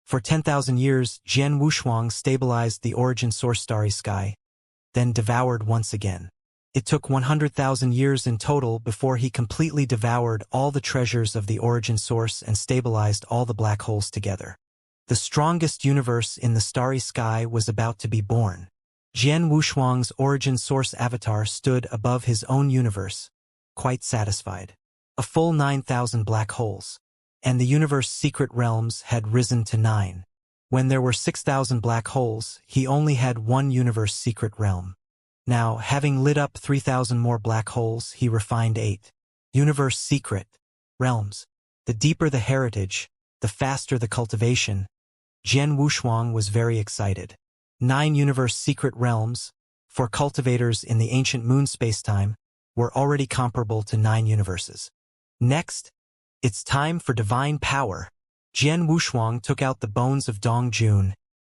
For 10,000 years, Jian Wushuang stabilized the origin source starry sky, then devoured once again. It took 100,000 years in total before he completely devoured all the treasures of the origin source and stabilized all the black holes together. The strongest universe in the starry sky was about to be born. Jian Wushuang's origin source avatar stood above his own universe, quite satisfied. A full 9,000 black holes, and the universe's secret realms had risen to 9. When there were 6,000 black holes, he only had one universe secret realm. Now, having lit up 3,000 more black holes, he refined 8 universe secret realms. The deeper the heritage, the faster the cultivation. Jian Wushuang was very excited. 9 universe secret realms, for cultivators in the ancient moon spacetime, were already comparable to 9 universes. Next, it's time for divine power. Jian Wushuang took out the bones of Dong Jun,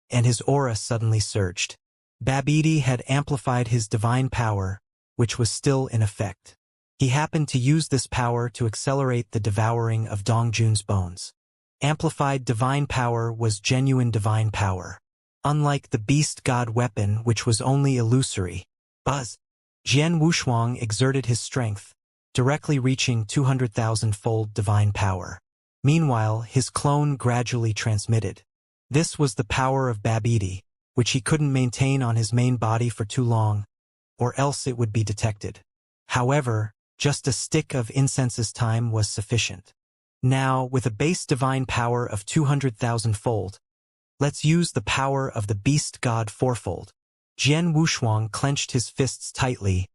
and his aura suddenly surged. Babidi had amplified his divine power, which was still in effect. He happened to use this power to accelerate the devouring of Dong Jun's bones. Amplified divine power was genuine divine power. Unlike the beast god weapon, which was only illusory. Buzz. Jian Wushuang exerted his strength, directly reaching 200,000-fold divine power. Meanwhile, his clone gradually transmitted. This was the power of Babidi, which he couldn't maintain on his main body for too long, or else it would be detected. However, just a stick of incense's time was sufficient. Now, with a base divine power of 200,000-fold, let's use the power of the beast god fourfold. Jian Wushuang clenched his fists tightly,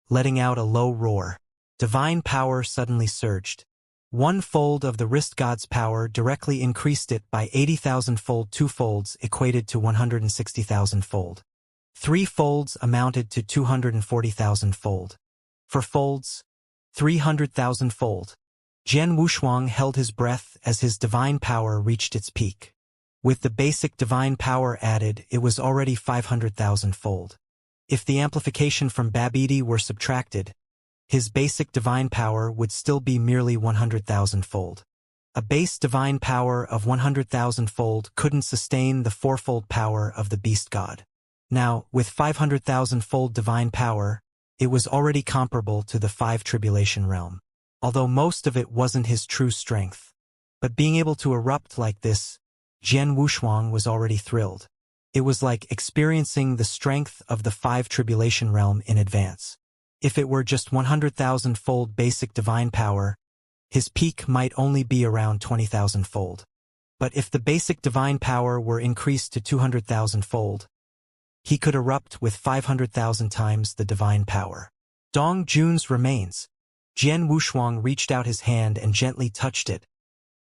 letting out a low roar. Divine power suddenly surged. 1 fold of the wrist god's power directly increased it by 80,000-fold. 2 folds equated to 160,000-fold. 3 folds amounted to 240,000-fold. 4 folds, 300,000-fold. Jian Wushuang held his breath as his divine power reached its peak. With the basic divine power added, it was already 500,000-fold. If the amplification from Babidi were subtracted, his basic divine power would still be merely 100,000-fold. A base divine power of 100,000-fold couldn't sustain the 4-fold power of the beast god. Now, with 500,000-fold divine power, it was already comparable to the 5 tribulation realm, although most of it wasn't his true strength. But being able to erupt like this, Jian Wushuang was already thrilled. It was like experiencing the strength of the 5 tribulation realm in advance. If it were just 100,000-fold basic divine power, his peak might only be around 20,000-fold. But if the basic divine power were increased to 200,000-fold, he could erupt with 500,000 times the divine power. Dong Jun's remains. Jian Wushuang reached out his hand and gently touched it,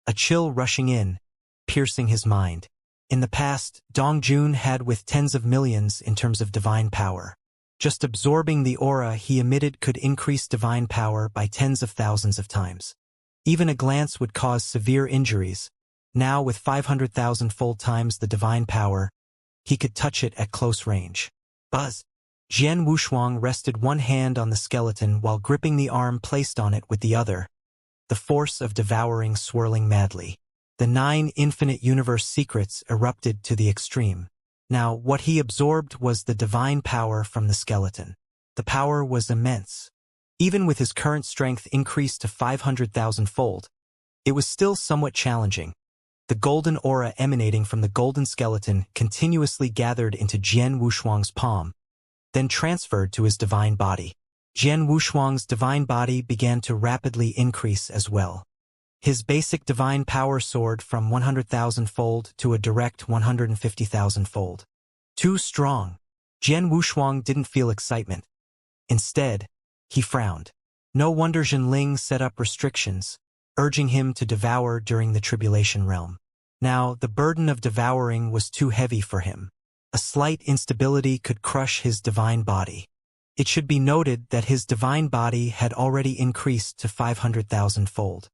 a chill rushing in, piercing his mind. In the past, Dong Jun had with tens of millions in terms of divine power. Just absorbing the aura he emitted could increase divine power by tens of thousands of times. Even a glance would cause severe injuries. Now with 500,000-fold times the divine power, he could touch it at close range. Buzz! Jian Wushuang rested one hand on the skeleton while gripping the arm placed on it with the other, the force of devouring swirling madly. The 9 infinite universe secrets erupted to the extreme. Now, what he absorbed was the divine power from the skeleton. The power was immense. Even with his current strength increased to 500,000-fold, it was still somewhat challenging. The golden aura emanating from the golden skeleton continuously gathered into Jian Wushuang's palm, then transferred to his divine body. Jian Wushuang's divine body began to rapidly increase as well. His basic divine power soared from 100,000-fold to a direct 150,000-fold. Too strong. Jian Wushuang didn't feel excitement. Instead, he frowned. No wonder Zhenling set up restrictions, urging him to devour during the tribulation realm. Now, the burden of devouring was too heavy for him. A slight instability could crush his divine body. It should be noted that his divine body had already increased to 500,000-fold.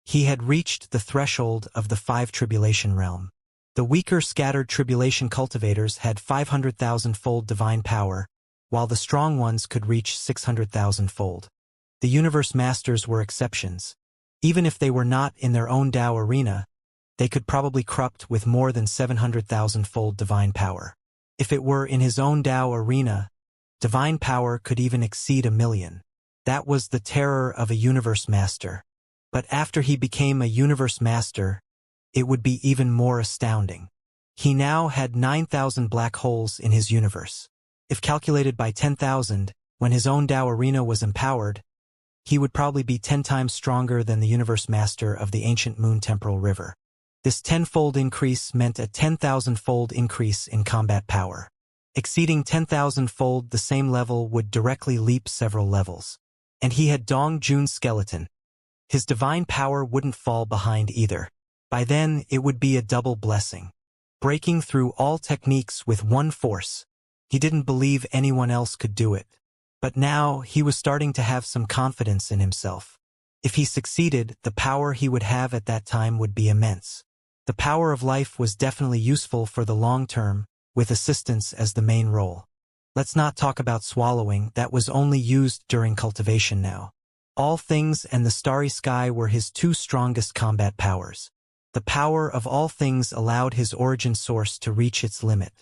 He had reached the threshold of the 5 tribulation realm. The weaker scattered tribulation cultivators had 500,000-fold divine power, while the strong ones could reach 600,000-fold. The universe masters were exceptions. Even if they were not in their own Tao arena, they could probably corrupt with more than 700,000-fold divine power. If it were in his own Tao arena, divine power could even exceed 1,000,000. That was the terror of a universe master. But after he became a universe master, it would be even more astounding. He now had 9,000 black holes in his universe. If calculated by 10,000, when his own Tao arena was empowered, he would probably be 10 times stronger than the universe master of the ancient moon temporal river. This 10-fold increase meant a 10,000-fold increase in combat power. Exceeding 10,000-fold the same level would directly leap several levels. And he had Dong Jun's skeleton. His divine power wouldn't fall behind either. By then, it would be a double blessing. Breaking through all techniques with one force. He didn't believe anyone else could do it. But now, he was starting to have some confidence in himself. If he succeeded, the power he would have at that time would be immense. The power of life was definitely useful for the long term, with assistance as the main role. Let's not talk about swallowing, that was only used during cultivation now. All things and the starry sky were his 2 strongest combat powers. The power of all things allowed his origin source to reach its limit,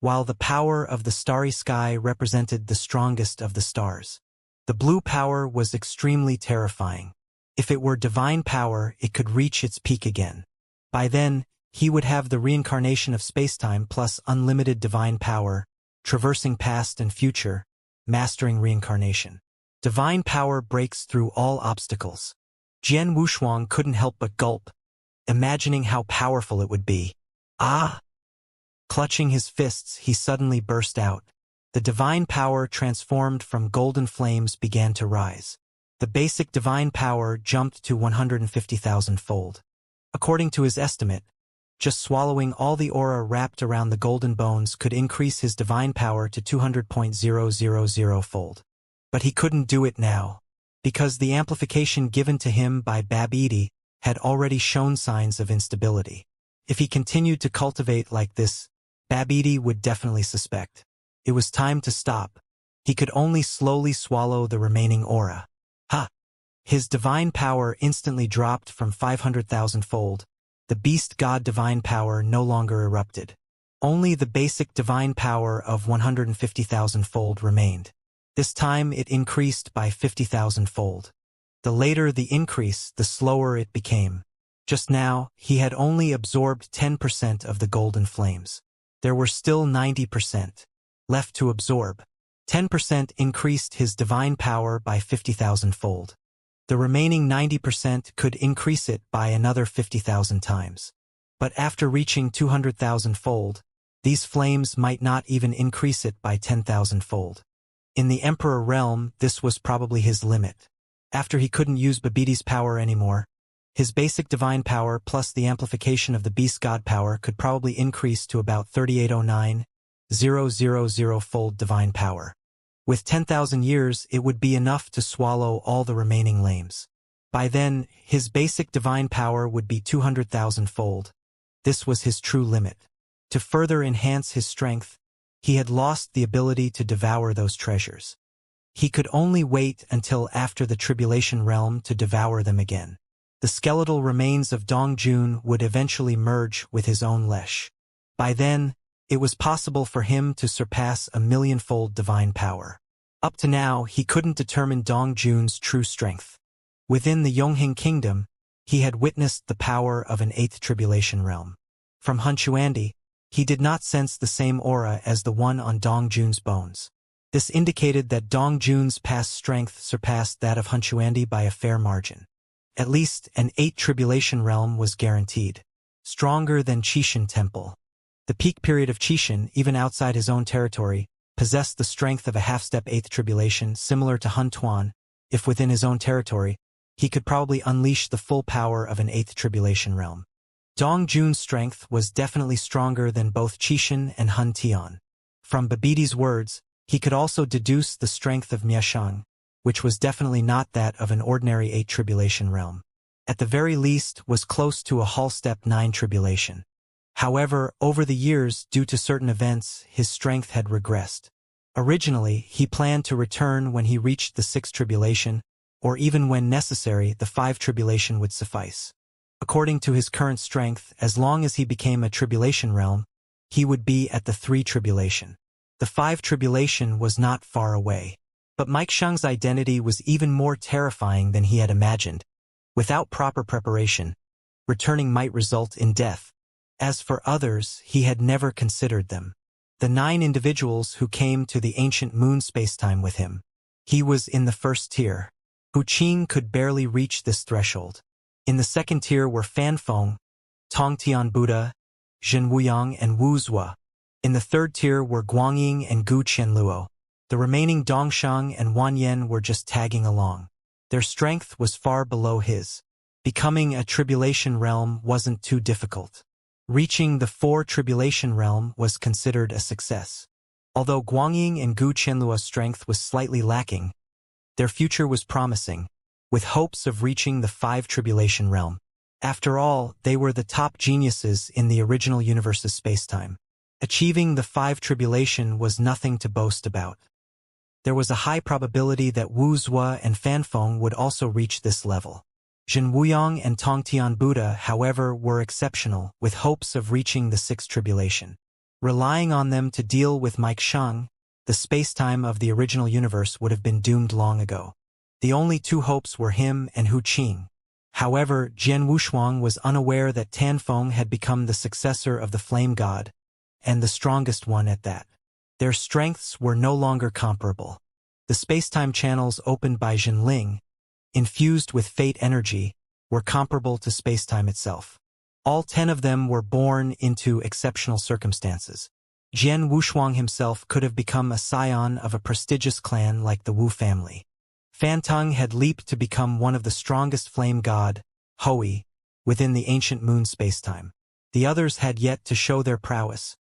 while the power of the starry sky represented the strongest of the stars. The blue power was extremely terrifying. If it were divine power, it could reach its peak again. By then, he would have the reincarnation of spacetime plus unlimited divine power, traversing past and future, mastering reincarnation. Divine power breaks through all obstacles. Jian Wushuang couldn't help but gulp, imagining how powerful it would be. Ah! Clutching his fists, he suddenly burst out. The divine power transformed from golden flames began to rise. The basic divine power jumped to 150,000-fold. According to his estimate, Just swallowing all the aura wrapped around the golden bones could increase his divine power to 200,000-fold. But he couldn't do it now, because the amplification given to him by Babidi had already shown signs of instability. If he continued to cultivate like this, Babidi would definitely suspect. It was time to stop. He could only slowly swallow the remaining aura. Ha! His divine power instantly dropped from 500,000-fold. The beast god divine power no longer erupted. Only the basic divine power of 150,000-fold remained. This time it increased by 50,000-fold. The later the increase, the slower it became. Just now, he had only absorbed 10% of the golden flames. There were still 90% left to absorb. 10% increased his divine power by 50,000-fold. The remaining 90% could increase it by another 50,000 times. But after reaching 200,000-fold, these flames might not even increase it by 10,000-fold. In the Emperor realm, this was probably his limit. After he couldn't use Babidi's power anymore, his basic divine power plus the amplification of the beast god power could probably increase to about 3809,000-fold divine power. With 10,000 years, it would be enough to swallow all the remaining lames. By then, his basic divine power would be 200,000-fold. This was his true limit. To further enhance his strength, he had lost the ability to devour those treasures. He could only wait until after the Tribulation realm to devour them again. The skeletal remains of Dongjun would eventually merge with his own Lesh. By then, it was possible for him to surpass 1,000,000-fold divine power. Up to now, he couldn't determine Dongjun's true strength. Within the Yongheng kingdom, he had witnessed the power of an 8th Tribulation realm. From Hunchuandi, he did not sense the same aura as the one on Dongjun's bones. This indicated that Dongjun's past strength surpassed that of Hunchuandi by a fair margin. At least an 8th Tribulation realm was guaranteed. Stronger than Qishan Temple. The peak period of Qishan, even outside his own territory, possessed the strength of a half-step 8th Tribulation similar to Hun Tuan. If within his own territory, he could probably unleash the full power of an 8th Tribulation realm. Dongjun's strength was definitely stronger than both Qishan and Hun Tian. From Babidi's words, he could also deduce the strength of Mieshang, which was definitely not that of an ordinary 8th Tribulation realm. At the very least, was close to a Hall-step 9 Tribulation. However, over the years, due to certain events, his strength had regressed. Originally, he planned to return when he reached the 6th Tribulation, or even when necessary, the 5th Tribulation would suffice. According to his current strength, as long as he became a Tribulation realm, he would be at the 3 Tribulation. The 5 Tribulation was not far away. But Mike Shang's identity was even more terrifying than he had imagined. Without proper preparation, returning might result in death. As for others, he had never considered them. The 9 individuals who came to the ancient moon spacetime with him. He was in the first tier. Hu Qing could barely reach this threshold. In the second tier were Fanfeng, Tongtian Buddha, Zhen Wuyang and Wu Zua. In the third tier were Guangying and Gu Qianluo. The remaining Dongshang and Wanyan were just tagging along. Their strength was far below his. Becoming a Tribulation realm wasn't too difficult. Reaching the 4 Tribulation realm was considered a success. Although Guangying and Gu Qianluo's strength was slightly lacking, their future was promising, with hopes of reaching the 5 Tribulation realm. After all, they were the top geniuses in the original universe's spacetime. Achieving the 5 Tribulation was nothing to boast about. There was a high probability that Wu Zua and Fanfeng would also reach this level. Zhen Wuyang and Tongtian Buddha, however, were exceptional, with hopes of reaching the 6th Tribulation. Relying on them to deal with Mike Shang, the spacetime of the original universe would have been doomed long ago. The only 2 hopes were him and Hu Qing. However, Jian Wushuang was unaware that Tanfeng had become the successor of the Flame God, and the strongest one at that. Their strengths were no longer comparable. The spacetime channels opened by Jinling, infused with fate energy, were comparable to spacetime itself. All 10 of them were born into exceptional circumstances. Jian Wushuang himself could have become a scion of a prestigious clan like the Wu family. Fanteng had leaped to become one of the strongest flame god, Hui, within the ancient moon spacetime. The others had yet to show their prowess,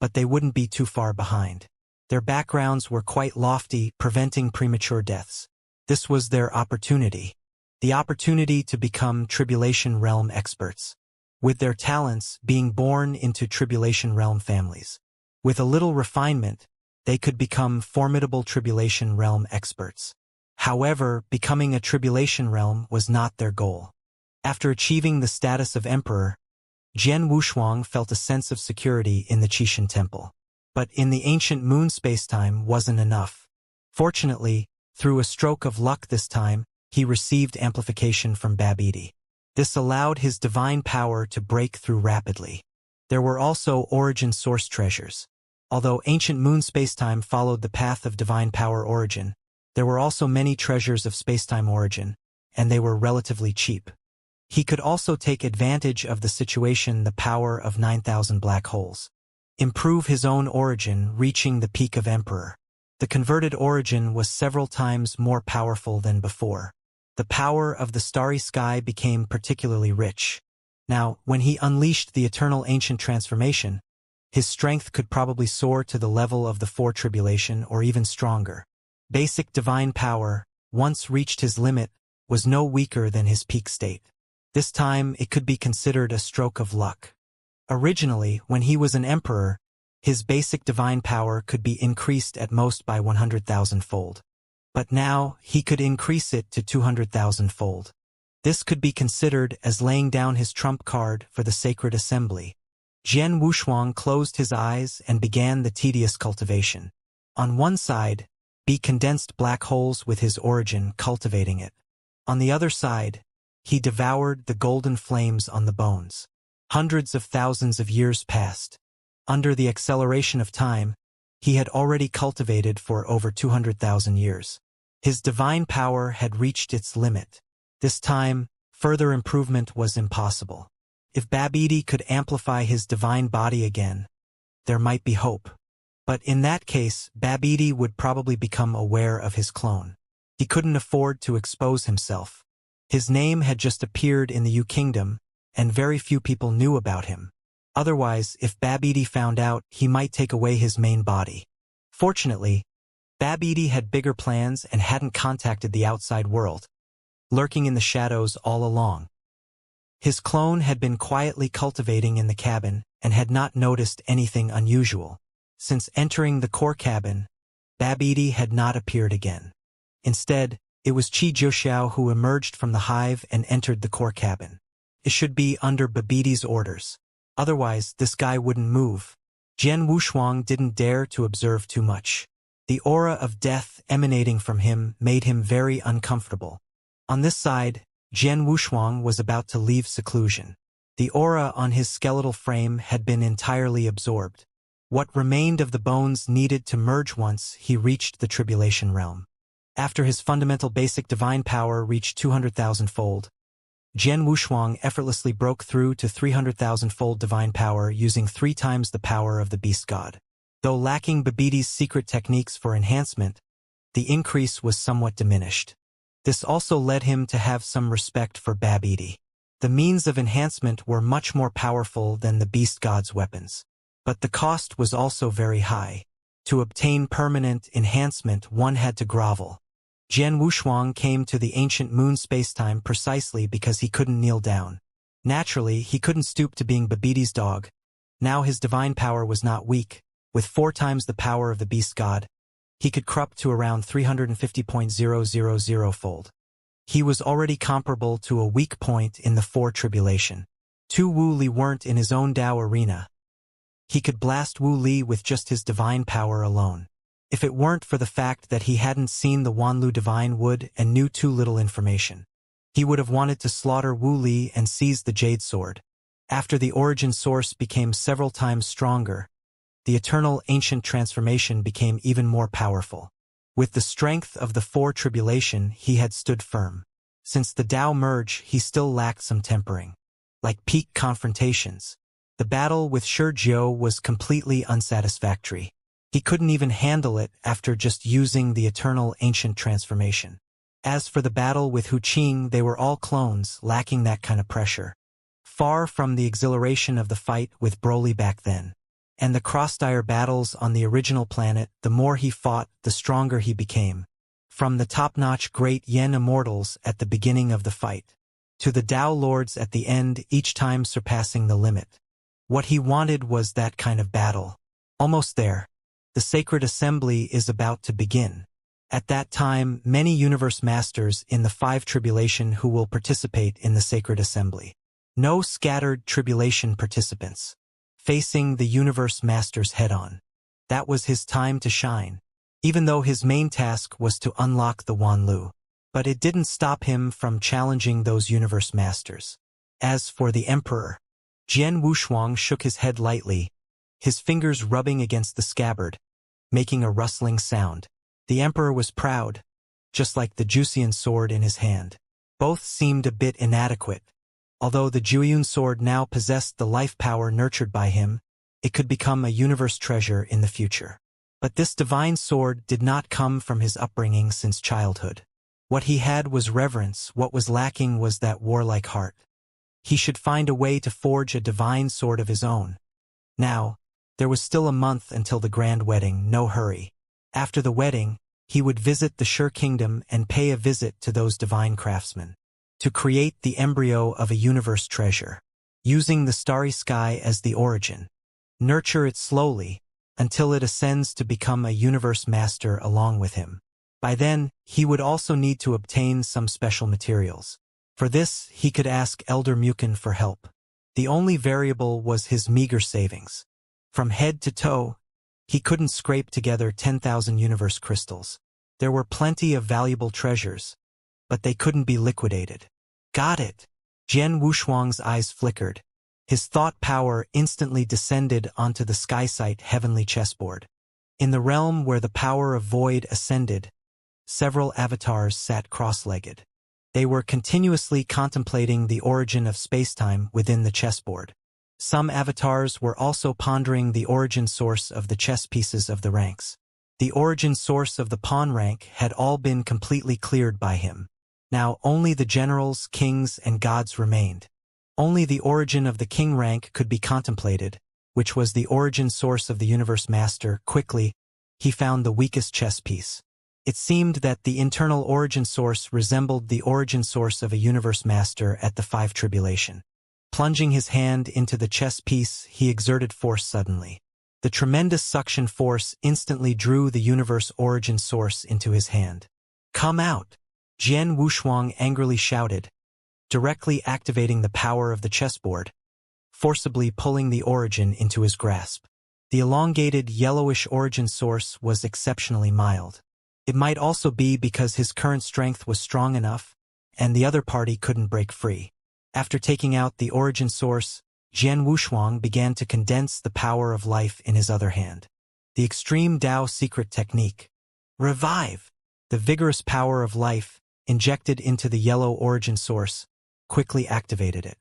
but they wouldn't be too far behind. Their backgrounds were quite lofty, preventing premature deaths. This was their opportunity. The opportunity to become Tribulation Realm experts, with their talents being born into Tribulation Realm families. With a little refinement, they could become formidable Tribulation Realm experts. However, becoming a Tribulation Realm was not their goal. After achieving the status of Emperor, Jian Wushuang felt a sense of security in the Qixin Temple. But in the ancient moon spacetime wasn't enough. Fortunately, through a stroke of luck this time, he received amplification from Babidi. This allowed his divine power to break through rapidly. There were also origin source treasures. Although ancient moon spacetime followed the path of divine power origin, there were also many treasures of spacetime origin, and they were relatively cheap. He could also take advantage of the situation, the power of 9,000 black holes. Improve his own origin, reaching the peak of Emperor. The converted origin was several times more powerful than before. The power of the starry sky became particularly rich. Now, when he unleashed the eternal ancient transformation, his strength could probably soar to the level of the Four Tribulation or even stronger. Basic divine power, once reached his limit, was no weaker than his peak state. This time it could be considered a stroke of luck. Originally, when he was an emperor, his basic divine power could be increased at most by 100,000-fold. But now, he could increase it to 200,000-fold. This could be considered as laying down his trump card for the sacred assembly. Jian Wushuang closed his eyes and began the tedious cultivation. On one side, be condensed black holes with his origin cultivating it. On the other side, he devoured the golden flames on the bones. Hundreds of thousands of years passed. Under the acceleration of time, he had already cultivated for over 200,000 years. His divine power had reached its limit. This time, further improvement was impossible. If Babidi could amplify his divine body again, there might be hope. But in that case, Babidi would probably become aware of his clone. He couldn't afford to expose himself. His name had just appeared in the Yu Kingdom, and very few people knew about him. Otherwise, if Babidi found out, he might take away his main body. Fortunately, Babidi had bigger plans and hadn't contacted the outside world, lurking in the shadows all along. His clone had been quietly cultivating in the cabin and had not noticed anything unusual. Since entering the core cabin, Babidi had not appeared again. Instead, it was Qi Jiuxiao who emerged from the hive and entered the core cabin. It should be under Babidi's orders. Otherwise, this guy wouldn't move. Jian Wushuang didn't dare to observe too much. The aura of death emanating from him made him very uncomfortable. On this side, Jian Wushuang was about to leave seclusion. The aura on his skeletal frame had been entirely absorbed. What remained of the bones needed to merge once he reached the Tribulation Realm. After his fundamental basic divine power reached 200,000-fold, Jian Wushuang effortlessly broke through to 300,000-fold divine power using 3 times the power of the beast god. Though lacking Babidi's secret techniques for enhancement, the increase was somewhat diminished. This also led him to have some respect for Babidi. The means of enhancement were much more powerful than the beast god's weapons. But the cost was also very high. To obtain permanent enhancement, one had to grovel. Jian Wushuang came to the ancient moon spacetime precisely because he couldn't kneel down. Naturally, he couldn't stoop to being Babidi's dog. Now his divine power was not weak. With 4 times the power of the beast god, he could crup to around 350,000-fold. He was already comparable to a weak point in the Four Tribulation. 2 Wu Li weren't in his own Dao arena. He could blast Wu Li with just his divine power alone. If it weren't for the fact that he hadn't seen the Wanlu Divine Wood and knew too little information, he would have wanted to slaughter Wu Li and seize the Jade Sword. After the origin source became several times stronger, the eternal ancient transformation became even more powerful. With the strength of the Four Tribulation, he had stood firm. Since the Dao merge, he still lacked some tempering. Like peak confrontations, the battle with Shi Jiao was completely unsatisfactory. He couldn't even handle it after just using the eternal ancient transformation. As for the battle with Hu Qing, they were all clones, lacking that kind of pressure. far from the exhilaration of the fight with Broly back then. And the cross-dire battles on the original planet, the more he fought, the stronger he became. From the top-notch great Yen Immortals at the beginning of the fight, to the Dao Lords at the end, each time surpassing the limit. What he wanted was that kind of battle. Almost there. The sacred assembly is about to begin. At that time, many universe masters in the 5 tribulation who will participate in the sacred assembly. No scattered tribulation participants. Facing the universe masters head-on. That was his time to shine. Even though his main task was to unlock the Wanlu. But it didn't stop him from challenging those universe masters. As for the emperor, Jian Wushuang shook his head lightly, his fingers rubbing against the scabbard, making a rustling sound. The emperor was proud, just like the Juxian sword in his hand. Both seemed a bit inadequate. Although the Jueyun sword now possessed the life power nurtured by him, it could become a universe treasure in the future. But this divine sword did not come from his upbringing since childhood. What he had was reverence, what was lacking was that warlike heart. He should find a way to forge a divine sword of his own. Now, there was still a month until the grand wedding, no hurry. After the wedding, he would visit the Sure Kingdom and pay a visit to those divine craftsmen. To create the embryo of a universe treasure, using the starry sky as the origin. Nurture it slowly, until it ascends to become a universe master along with him. By then, he would also need to obtain some special materials. For this, he could ask Elder Mukin for help. The only variable was his meager savings. From head to toe, he couldn't scrape together 10,000 universe crystals. There were plenty of valuable treasures, but they couldn't be liquidated. Got it. Jian Wushuang's eyes flickered. His thought power instantly descended onto the sky-sight heavenly chessboard. In the realm where the power of void ascended, several avatars sat cross-legged. They were continuously contemplating the origin of spacetime within the chessboard. Some avatars were also pondering the origin source of the chess pieces of the ranks. The origin source of the pawn rank had all been completely cleared by him. Now only the generals, kings, and gods remained. Only the origin of the king rank could be contemplated, which was the origin source of the universe master. Quickly, he found the weakest chess piece. It seemed that the internal origin source resembled the origin source of a universe master at the 5 tribulation. Plunging his hand into the chess piece, he exerted force suddenly. The tremendous suction force instantly drew the universe origin source into his hand. Come out! Jian Wushuang angrily shouted, directly activating the power of the chessboard, forcibly pulling the origin into his grasp. The elongated yellowish origin source was exceptionally mild. It might also be because his current strength was strong enough, and the other party couldn't break free. After taking out the origin source, Jian Wushuang began to condense the power of life in his other hand. The extreme Dao secret technique. Revive! The vigorous power of life, injected into the yellow origin source, quickly activated it.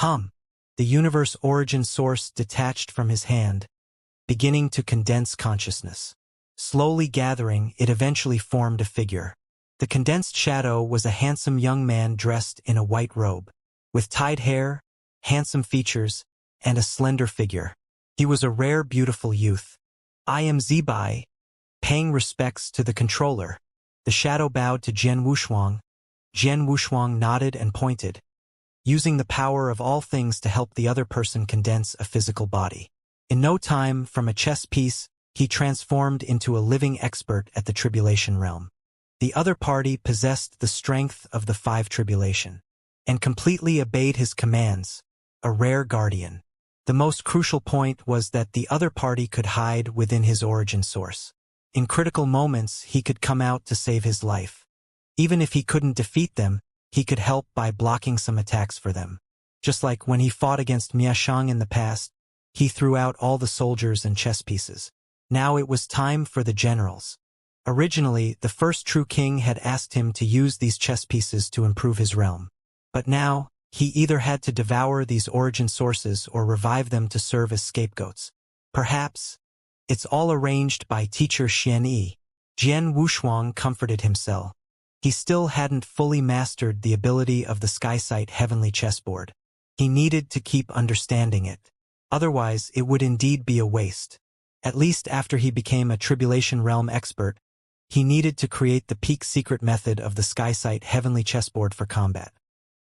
The universe origin source detached from his hand, beginning to condense consciousness. Slowly gathering, it eventually formed a figure. The condensed shadow was a handsome young man dressed in a white robe, with tied hair, handsome features, and a slender figure. He was a rare, beautiful youth. I am Zibai, paying respects to the controller. The shadow bowed to Jian Wushuang. Jian Wushuang nodded and pointed, using the power of all things to help the other person condense a physical body. In no time, from a chess piece, he transformed into a living expert at the tribulation realm. The other party possessed the strength of the 5 tribulation, and completely obeyed his commands, a rare guardian. The most crucial point was that the other party could hide within his origin source. In critical moments, he could come out to save his life. Even if he couldn't defeat them, he could help by blocking some attacks for them. Just like when he fought against Miashang in the past, he threw out all the soldiers and chess pieces. Now it was time for the generals. Originally, the first true king had asked him to use these chess pieces to improve his realm. But now, he either had to devour these origin sources or revive them to serve as scapegoats. Perhaps, it's all arranged by teacher Xianxia. Jian Wushuang comforted himself. He still hadn't fully mastered the ability of the sky-sight heavenly chessboard. He needed to keep understanding it. Otherwise, it would indeed be a waste. At least after he became a Tribulation Realm expert, he needed to create the peak secret method of the Skysite Heavenly Chessboard for combat.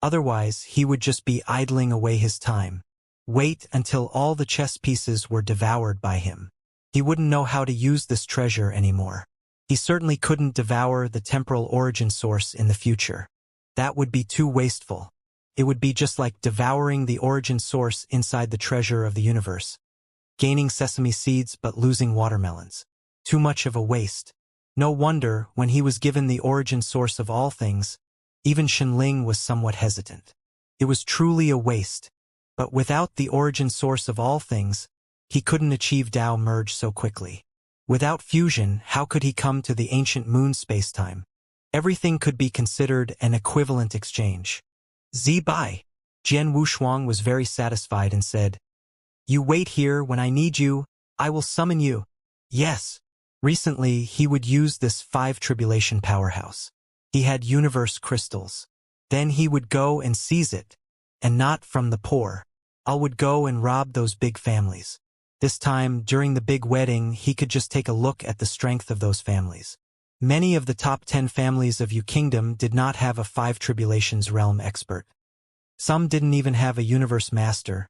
Otherwise, he would just be idling away his time. Wait until all the chess pieces were devoured by him. He wouldn't know how to use this treasure anymore. He certainly couldn't devour the temporal origin source in the future. That would be too wasteful. It would be just like devouring the origin source inside the treasure of the universe. Gaining sesame seeds but losing watermelons. Too much of a waste. No wonder, when he was given the origin source of all things, even Shenling was somewhat hesitant. It was truly a waste. But without the origin source of all things, he couldn't achieve Tao merge so quickly. Without fusion, how could he come to the ancient moon spacetime? Everything could be considered an equivalent exchange. Zibai. Jian Wushuang was very satisfied and said, "You wait here. When I need you, I will summon you." Yes. Recently, he would use this 5 tribulation powerhouse. He had universe crystals. Then he would go and seize it. And not from the poor. I would go and rob those big families. This time, during the big wedding, he could just take a look at the strength of those families. Many of the top 10 families of Yu Kingdom did not have a 5 tribulations realm expert. Some didn't even have a universe master.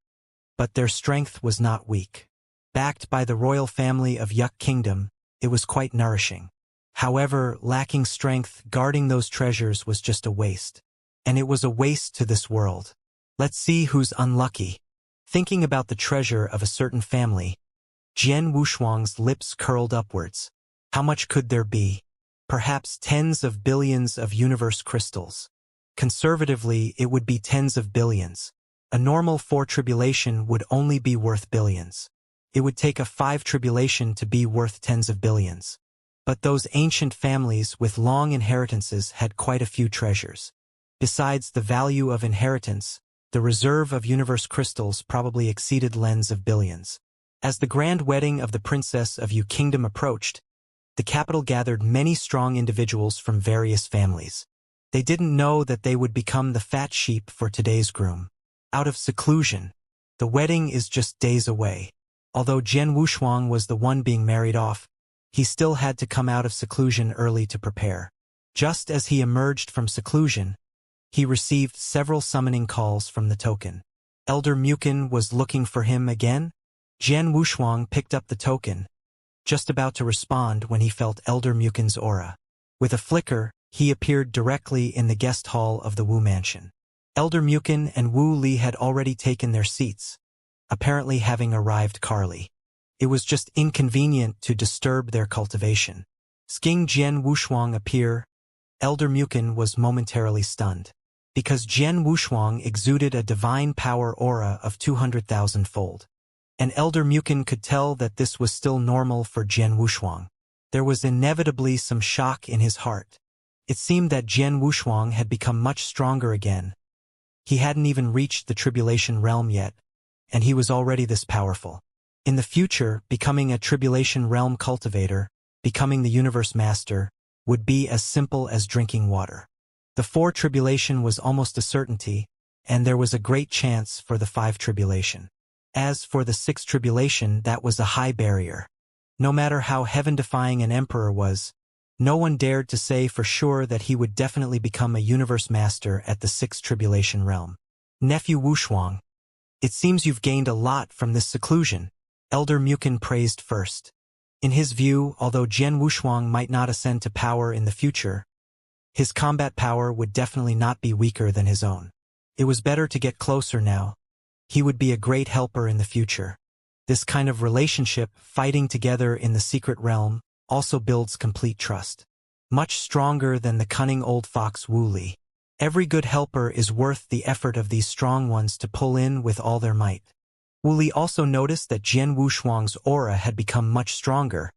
But their strength was not weak. Backed by the royal family of Yuk Kingdom, it was quite nourishing. However, lacking strength, guarding those treasures was just a waste. And it was a waste to this world. Let's see who's unlucky. Thinking about the treasure of a certain family, Jian Wushuang's lips curled upwards. How much could there be? Perhaps tens of billions of universe crystals. Conservatively, it would be tens of billions. A normal 4 tribulation would only be worth billions. It would take a 5 tribulation to be worth tens of billions. But those ancient families with long inheritances had quite a few treasures. Besides the value of inheritance, the reserve of universe crystals probably exceeded tens of billions. As the grand wedding of the princess of Yu Kingdom approached, the capital gathered many strong individuals from various families. They didn't know that they would become the fat sheep for today's groom. Out of seclusion. The wedding is just days away. Although Jian Wushuang was the one being married off, he still had to come out of seclusion early to prepare. Just as he emerged from seclusion, he received several summoning calls from the token. Elder Mukin was looking for him again? Jian Wushuang picked up the token, just about to respond when he felt Elder Mukin's aura. With a flicker, he appeared directly in the guest hall of the Wu Mansion. Elder Mukin and Wu Li had already taken their seats, apparently having arrived early. It was just inconvenient to disturb their cultivation. Seeing Jian Wushuang appear, Elder Mukin was momentarily stunned. Because Jian Wushuang exuded a divine power aura of 200,000-fold. And Elder Mukin could tell that this was still normal for Jian Wushuang. There was inevitably some shock in his heart. It seemed that Jian Wushuang had become much stronger again. He hadn't even reached the tribulation realm yet, and he was already this powerful. In the future, becoming a tribulation realm cultivator, becoming the universe master, would be as simple as drinking water. The 4 tribulation was almost a certainty, and there was a great chance for the 5 tribulation. As for the 6 tribulation, that was a high barrier. No matter how heaven-defying an emperor was, no one dared to say for sure that he would definitely become a universe master at the 6th tribulation realm. Nephew Wushuang, it seems you've gained a lot from this seclusion, Elder Mukin praised first. In his view, although Jian Wushuang might not ascend to power in the future, his combat power would definitely not be weaker than his own. It was better to get closer now. He would be a great helper in the future. This kind of relationship, fighting together in the secret realm, also builds complete trust. Much stronger than the cunning old fox Wu Li. Every good helper is worth the effort of these strong ones to pull in with all their might. Wu Li also noticed that Jian Wushuang's aura had become much stronger,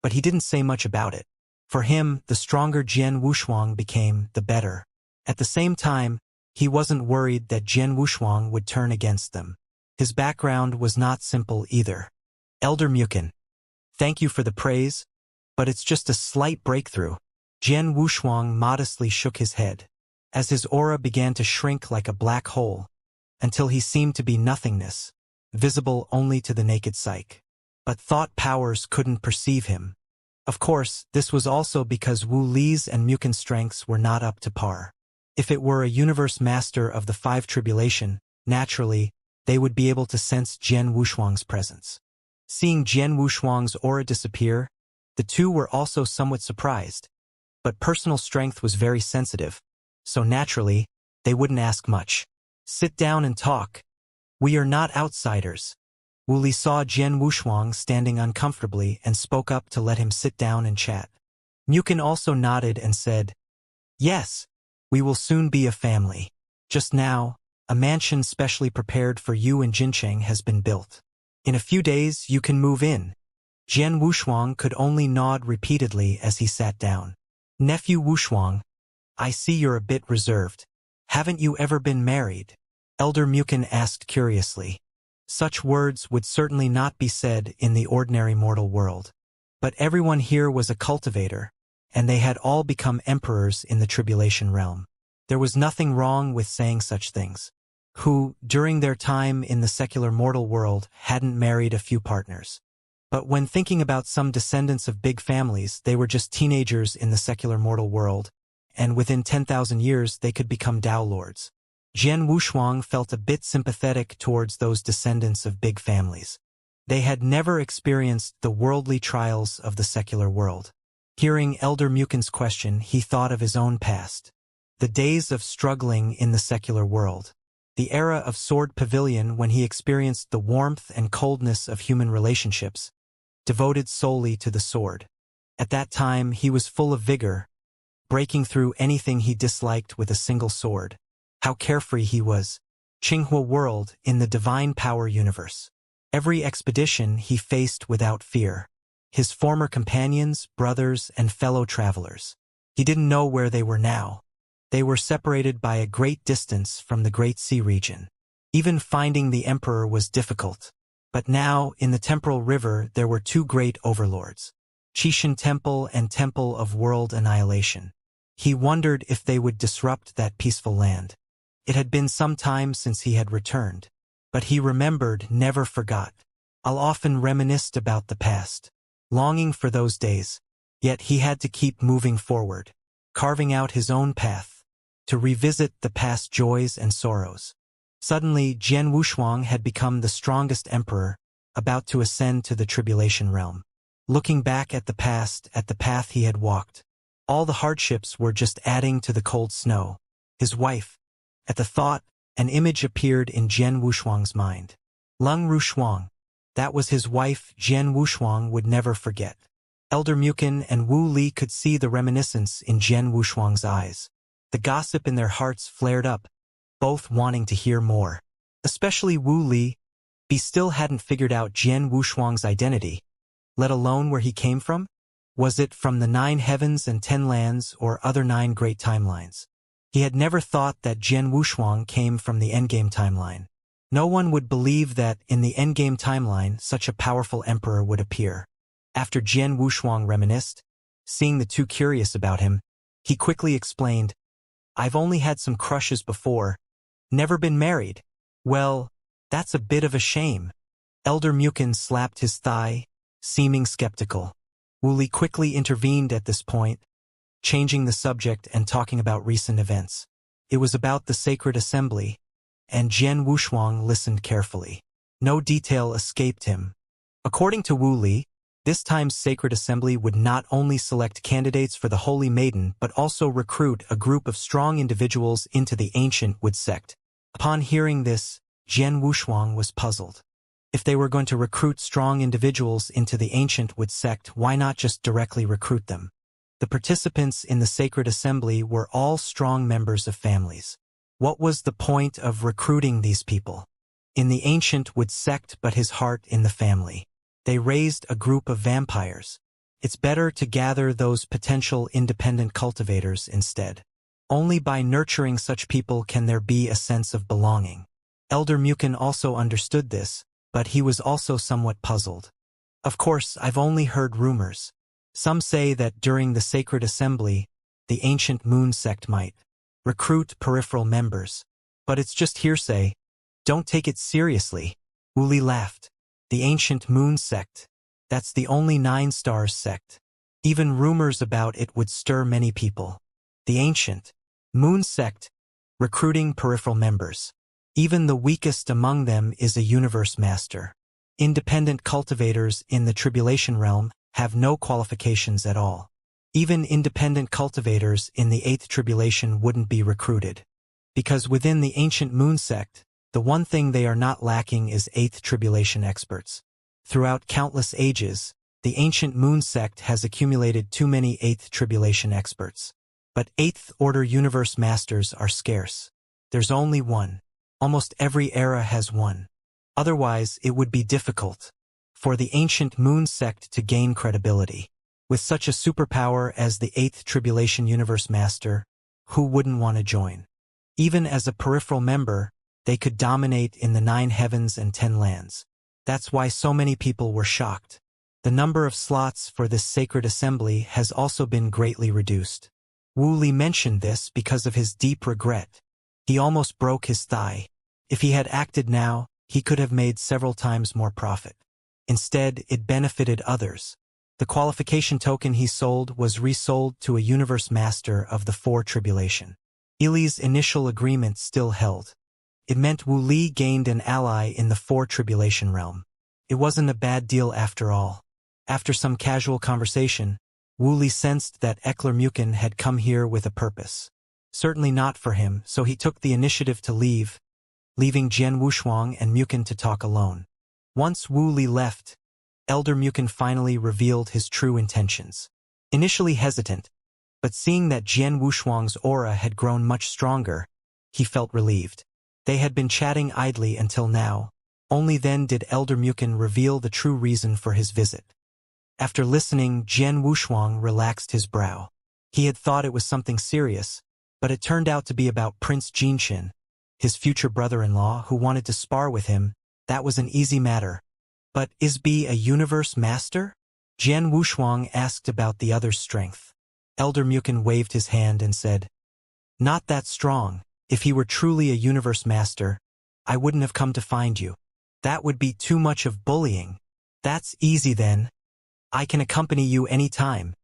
but he didn't say much about it. For him, the stronger Jian Wushuang became, the better. At the same time, he wasn't worried that Jian Wushuang would turn against them. His background was not simple either. Elder Mukin, thank you for the praise, but it's just a slight breakthrough. Jian Wushuang modestly shook his head. As his aura began to shrink like a black hole, until he seemed to be nothingness, visible only to the naked psyche. But thought powers couldn't perceive him. Of course, this was also because Wu Li's and Mukin's strengths were not up to par. If it were a universe master of the five tribulation, naturally, they would be able to sense Jian Wushuang's presence. Seeing Jian Wushuang's aura disappear, the two were also somewhat surprised. But personal strength was very sensitive, so naturally, they wouldn't ask much. Sit down and talk. We are not outsiders. Wu Li saw Jian Wushuang standing uncomfortably and spoke up to let him sit down and chat. Mukin also nodded and said, "Yes, we will soon be a family. Just now, a mansion specially prepared for you and Jincheng has been built. In a few days you can move in." Jian Wushuang could only nod repeatedly as he sat down. "Nephew Wushuang, I see you're a bit reserved. Haven't you ever been married?" Elder Mukin asked curiously. Such words would certainly not be said in the ordinary mortal world. But everyone here was a cultivator, and they had all become emperors in the tribulation realm. There was nothing wrong with saying such things. Who, during their time in the secular mortal world, hadn't married a few partners. But when thinking about some descendants of big families, they were just teenagers in the secular mortal world, and within 10,000 years they could become Tao Lords. Jian Wushuang felt a bit sympathetic towards those descendants of big families. They had never experienced the worldly trials of the secular world. Hearing Elder Mukin's question, he thought of his own past. The days of struggling in the secular world. The era of Sword Pavilion when he experienced the warmth and coldness of human relationships, devoted solely to the sword. At that time he was full of vigor, breaking through anything he disliked with a single sword. How carefree he was. Qinghua world in the divine power universe. Every expedition he faced without fear. His former companions, brothers, and fellow travelers. He didn't know where they were now. They were separated by a great distance from the Great Sea region. Even finding the emperor was difficult. But now, in the temporal river, there were two great overlords. Qishan Temple and Temple of World Annihilation. He wondered if they would disrupt that peaceful land. It had been some time since he had returned. But he remembered, never forgot. I'll often reminisce about the past, longing for those days. Yet he had to keep moving forward, carving out his own path, to revisit the past joys and sorrows. Suddenly, Jian Wushuang had become the strongest emperor, about to ascend to the tribulation realm. Looking back at the past, at the path he had walked, all the hardships were just adding to the cold snow. His wife. At the thought, an image appeared in Jian Wushuang's mind. Lung Rushuang. That was his wife. Jian Wushuang would never forget. Elder Mukin and Wu Li could see the reminiscence in Jian Wushuang's eyes. The gossip in their hearts flared up, both wanting to hear more. Especially Wu Li. He still hadn't figured out Jian Wushuang's identity, let alone where he came from. Was it from the 9 heavens and 10 lands or other 9 great timelines? He had never thought that Jian Wushuang came from the endgame timeline. No one would believe that in the endgame timeline such a powerful emperor would appear. After Jian Wushuang reminisced, seeing the two curious about him, he quickly explained, "I've only had some crushes before, never been married." "Well, that's a bit of a shame." Elder Mukin slapped his thigh, seeming skeptical. Wu Li quickly intervened at this point, changing the subject and talking about recent events. It was about the sacred assembly, and Jian Wushuang listened carefully. No detail escaped him. According to Wu Li, this time's sacred assembly would not only select candidates for the Holy Maiden but also recruit a group of strong individuals into the ancient Wood sect. Upon hearing this, Jian Wushuang was puzzled. If they were going to recruit strong individuals into the ancient Wood sect, why not just directly recruit them? The participants in the sacred assembly were all strong members of families. What was the point of recruiting these people? In the ancient Wood sect but his heart in the family. They raised a group of vampires. It's better to gather those potential independent cultivators instead. Only by nurturing such people can there be a sense of belonging. Elder Mukin also understood this, but he was also somewhat puzzled. Of course, I've only heard rumors. Some say that during the sacred assembly, the ancient moon sect might recruit peripheral members. But it's just hearsay. Don't take it seriously. Wu Li laughed. The ancient moon sect. That's the only 9 stars sect. Even rumors about it would stir many people. The ancient moon sect, recruiting peripheral members. Even the weakest among them is a universe master. Independent cultivators in the tribulation realm have no qualifications at all. Even independent cultivators in the 8th tribulation wouldn't be recruited. Because within the ancient moon sect, the one thing they are not lacking is 8th tribulation experts. Throughout countless ages, the ancient moon sect has accumulated too many 8th tribulation experts. But 8th order universe masters are scarce. There's only one. Almost every era has one. Otherwise, it would be difficult for the ancient moon sect to gain credibility. With such a superpower as the 8th tribulation universe master, who wouldn't want to join? Even as a peripheral member, they could dominate in the 9 heavens and 10 lands. That's why so many people were shocked. The number of slots for this sacred assembly has also been greatly reduced. Wu Li mentioned this because of his deep regret. He almost broke his thigh. If he had acted now, he could have made several times more profit. Instead, it benefited others. The qualification token he sold was resold to a universe master of the 4 tribulation. Ili's initial agreement still held. It meant Wu Li gained an ally in the 4 tribulation realm. It wasn't a bad deal after all. After some casual conversation, Wu Li sensed that Ekler had come here with a purpose. Certainly not for him, so he took the initiative to leave, leaving Jian Wushuang and Mukin to talk alone. Once Wu Li left, Elder Mukin finally revealed his true intentions. Initially hesitant, but seeing that Jian Wushuang's aura had grown much stronger, he felt relieved. They had been chatting idly until now. Only then did Elder Mukin reveal the true reason for his visit. After listening, Jian Wushuang relaxed his brow. He had thought it was something serious, but it turned out to be about Prince Jinxin, his future brother-in-law who wanted to spar with him. That was an easy matter. But is B a universe master? Jian Wushuang asked about the other's strength. Elder Mukin waved his hand and said, "Not that strong. If he were truly a universe master, I wouldn't have come to find you. That would be too much of bullying." "That's easy then. I can accompany you any time."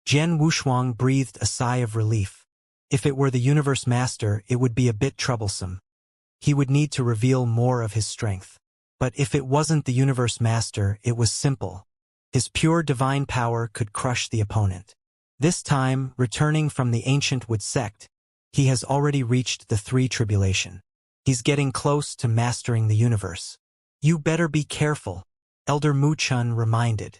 Jian Wushuang breathed a sigh of relief. If it were the universe master, it would be a bit troublesome. He would need to reveal more of his strength. But if it wasn't the universe master, it was simple. His pure divine power could crush the opponent. This time, returning from the ancient Wood sect, he has already reached the 3 tribulation. He's getting close to mastering the universe. "You better be careful," Elder Mu Chun reminded.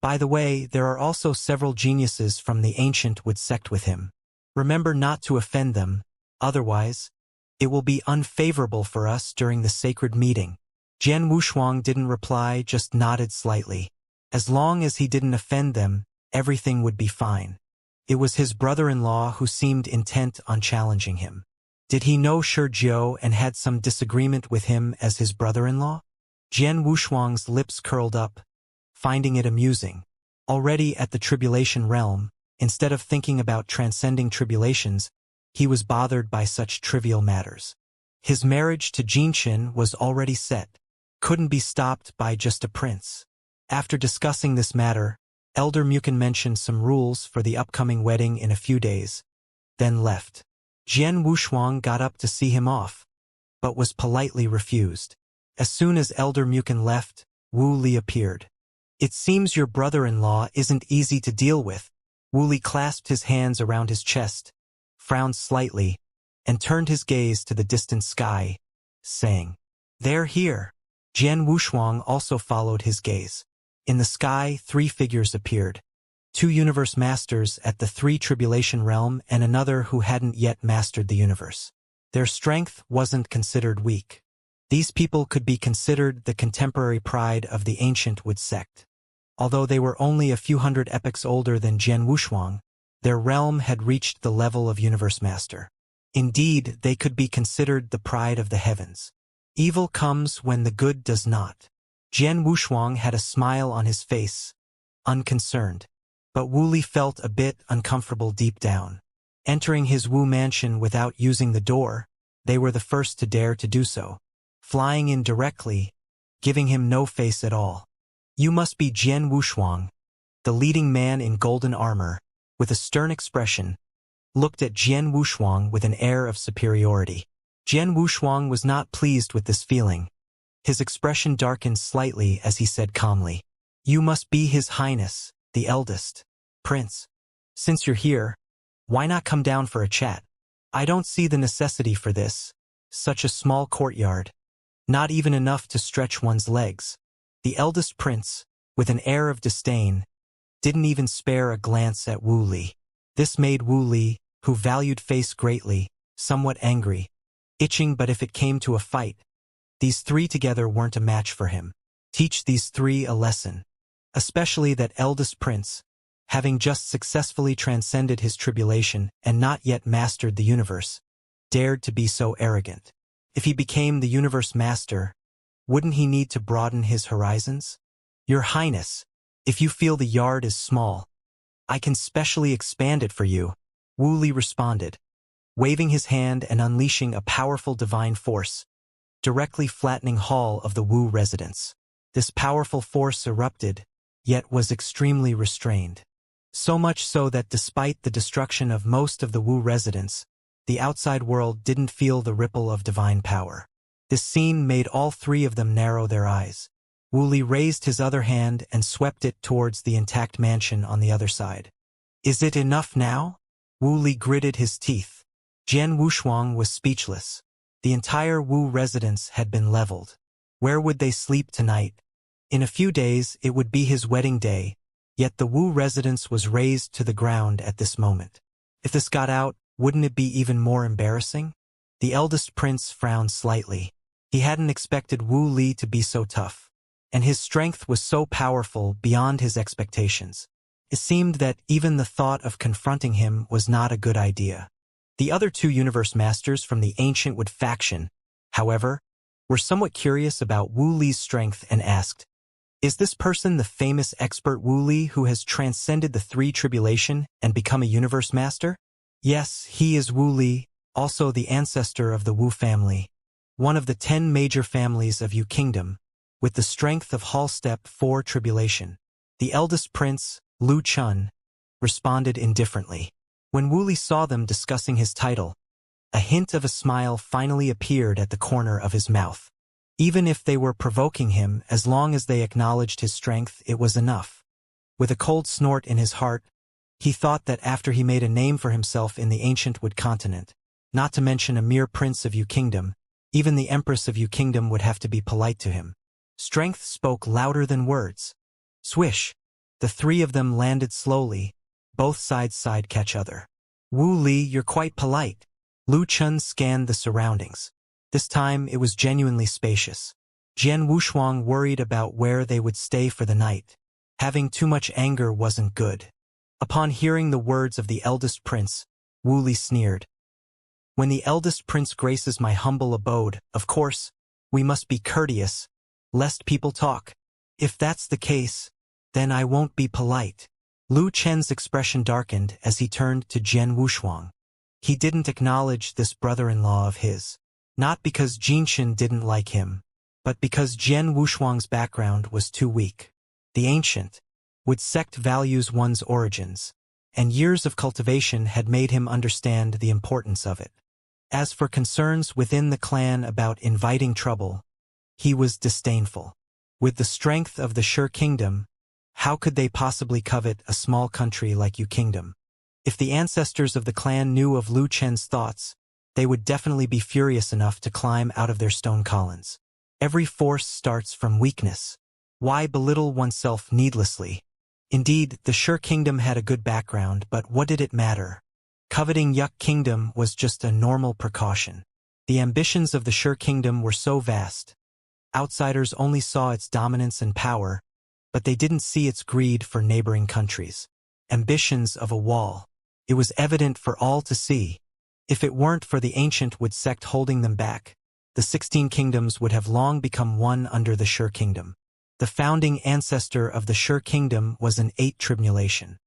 "By the way, there are also several geniuses from the ancient Wood sect with him. Remember not to offend them, otherwise, it will be unfavorable for us during the sacred meeting." Jian Wushuang didn't reply, just nodded slightly. As long as he didn't offend them, everything would be fine. It was his brother-in-law who seemed intent on challenging him. Did he know Shi Jiao and had some disagreement with him as his brother-in-law? Jian Wushuang's lips curled up, finding it amusing. Already at the tribulation realm, instead of thinking about transcending tribulations, he was bothered by such trivial matters. His marriage to Jinxin was already set. Couldn't be stopped by just a prince. After discussing this matter, Elder Mukin mentioned some rules for the upcoming wedding in a few days, then left. Jian Wushuang got up to see him off, but was politely refused. As soon as Elder Mukin left, Wu Li appeared. "It seems your brother-in-law isn't easy to deal with." Wu Li clasped his hands around his chest, frowned slightly, and turned his gaze to the distant sky, saying, "They're here." Jian Wushuang also followed his gaze. In the sky, 3 figures appeared. 2 universe masters at the 3 tribulation realm and another who hadn't yet mastered the universe. Their strength wasn't considered weak. These people could be considered the contemporary pride of the ancient Wood sect. Although they were only a few hundred epochs older than Jian Wushuang, their realm had reached the level of universe master. Indeed, they could be considered the pride of the heavens. Evil comes when the good does not. Jian Wushuang had a smile on his face, unconcerned. But Wu Li felt a bit uncomfortable deep down. Entering his Wu mansion without using the door, they were the first to dare to do so. flying in directly, giving him no face at all. You must be Jian Wushuang. The leading man in golden armor, with a stern expression, looked at Jian Wushuang with an air of superiority. Jian Wushuang was not pleased with this feeling. His expression darkened slightly as he said calmly, "You must be His Highness, the eldest prince. Since you're here, why not come down for a chat? I don't see the necessity for this. Such a small courtyard. Not even enough to stretch one's legs." The eldest prince, with an air of disdain, didn't even spare a glance at Wu Li. This made Wu Li, who valued face greatly, somewhat angry, itching. But if it came to a fight, these three together weren't a match for him. Teach these three a lesson. Especially that eldest prince, having just successfully transcended his tribulation and not yet mastered the universe, dared to be so arrogant. If he became the universe master, wouldn't he need to broaden his horizons? Your Highness, if you feel the yard is small, I can specially expand it for you, Wu Li responded, waving his hand and unleashing a powerful divine force, directly flattening hall of the Wu residence. This powerful force erupted, yet was extremely restrained. So much so that despite the destruction of most of the Wu residents, the outside world didn't feel the ripple of divine power. This scene made all three of them narrow their eyes. Wu Li raised his other hand and swept it towards the intact mansion on the other side. Is it enough now? Wu Li gritted his teeth. Jian Wushuang was speechless. The entire Wu residence had been leveled. Where would they sleep tonight? In a few days it would be his wedding day, yet the Wu residence was razed to the ground at this moment. If this got out, wouldn't it be even more embarrassing? The eldest prince frowned slightly. He hadn't expected Wu Li to be so tough, and his strength was so powerful beyond his expectations. It seemed that even the thought of confronting him was not a good idea. The other two universe masters from the Ancient Wood faction, however, were somewhat curious about Wu Li's strength and asked, "Is this person the famous expert Wu Li who has transcended the three tribulation and become a universe master?" Yes, he is Wu Li, also the ancestor of the Wu family, one of the 10 major families of Yu Kingdom, with the strength of Hall Step 4 tribulation. The eldest prince, Lu Chun, responded indifferently. When Wu Li saw them discussing his title, a hint of a smile finally appeared at the corner of his mouth. Even if they were provoking him, as long as they acknowledged his strength, it was enough. With a cold snort in his heart, he thought that after he made a name for himself in the Ancient Wood continent, not to mention a mere prince of Yu Kingdom, even the Empress of Yu Kingdom would have to be polite to him. Strength spoke louder than words. Swish! The three of them landed slowly, both sides side catch other. Wu Li, you're quite polite. Lu Chun scanned the surroundings. This time it was genuinely spacious. Jian Wushuang worried about where they would stay for the night. Having too much anger wasn't good. Upon hearing the words of the eldest prince, Wu Li sneered. When the eldest prince graces my humble abode, of course, we must be courteous, lest people talk. If that's the case, then I won't be polite. Lu Chen's expression darkened as he turned to Jian Wushuang. He didn't acknowledge this brother-in-law of his. Not because Jinshin didn't like him, but because Jian Wushuang's background was too weak. The Ancient Wood sect values one's origins, and years of cultivation had made him understand the importance of it. As for concerns within the clan about inviting trouble, he was disdainful. With the strength of the Sure Kingdom, how could they possibly covet a small country like Yu Kingdom? If the ancestors of the clan knew of Lu Chen's thoughts, they would definitely be furious enough to climb out of their stone columns. Every force starts from weakness. Why belittle oneself needlessly? Indeed, the Sure Kingdom had a good background, but what did it matter? Coveting Yu Kingdom was just a normal precaution. The ambitions of the Sure Kingdom were so vast. Outsiders only saw its dominance and power, but they didn't see its greed for neighboring countries. Ambitions of a wall. It was evident for all to see. If it weren't for the Ancient Wood sect holding them back, the 16 kingdoms would have long become one under the Sure Kingdom. The founding ancestor of the Sure Kingdom was an 8 tribulation.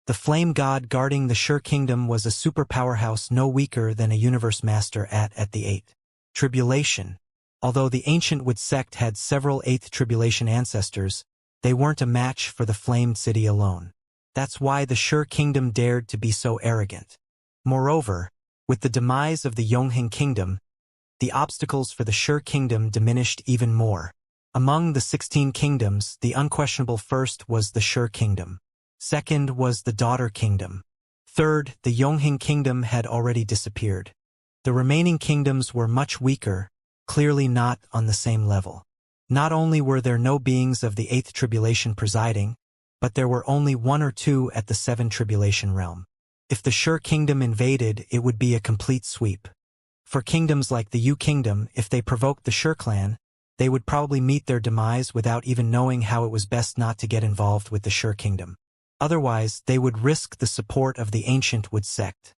The flame god guarding the Sure Kingdom was a super powerhouse no weaker than a universe master at the 8 tribulation. Although the ancient Wood sect had several 8th Tribulation ancestors, they weren't a match for the Flamed City alone. That's why the Sure Kingdom dared to be so arrogant. Moreover, with the demise of the Yongheng Kingdom, the obstacles for the Sure Kingdom diminished even more. Among the 16 kingdoms, the unquestionable first was the Sure Kingdom. Second was the Daughter Kingdom. Third, the Yongheng Kingdom had already disappeared. The remaining kingdoms were much weaker, clearly not on the same level. Not only were there no beings of the 8th Tribulation presiding, but there were only 1 or 2 at the 7th Tribulation realm. If the Sure Kingdom invaded, it would be a complete sweep. For kingdoms like the Yu Kingdom, if they provoked the Sure clan, they would probably meet their demise without even knowing how it was best not to get involved with the Sure Kingdom. Otherwise, they would risk the support of the ancient Wood sect.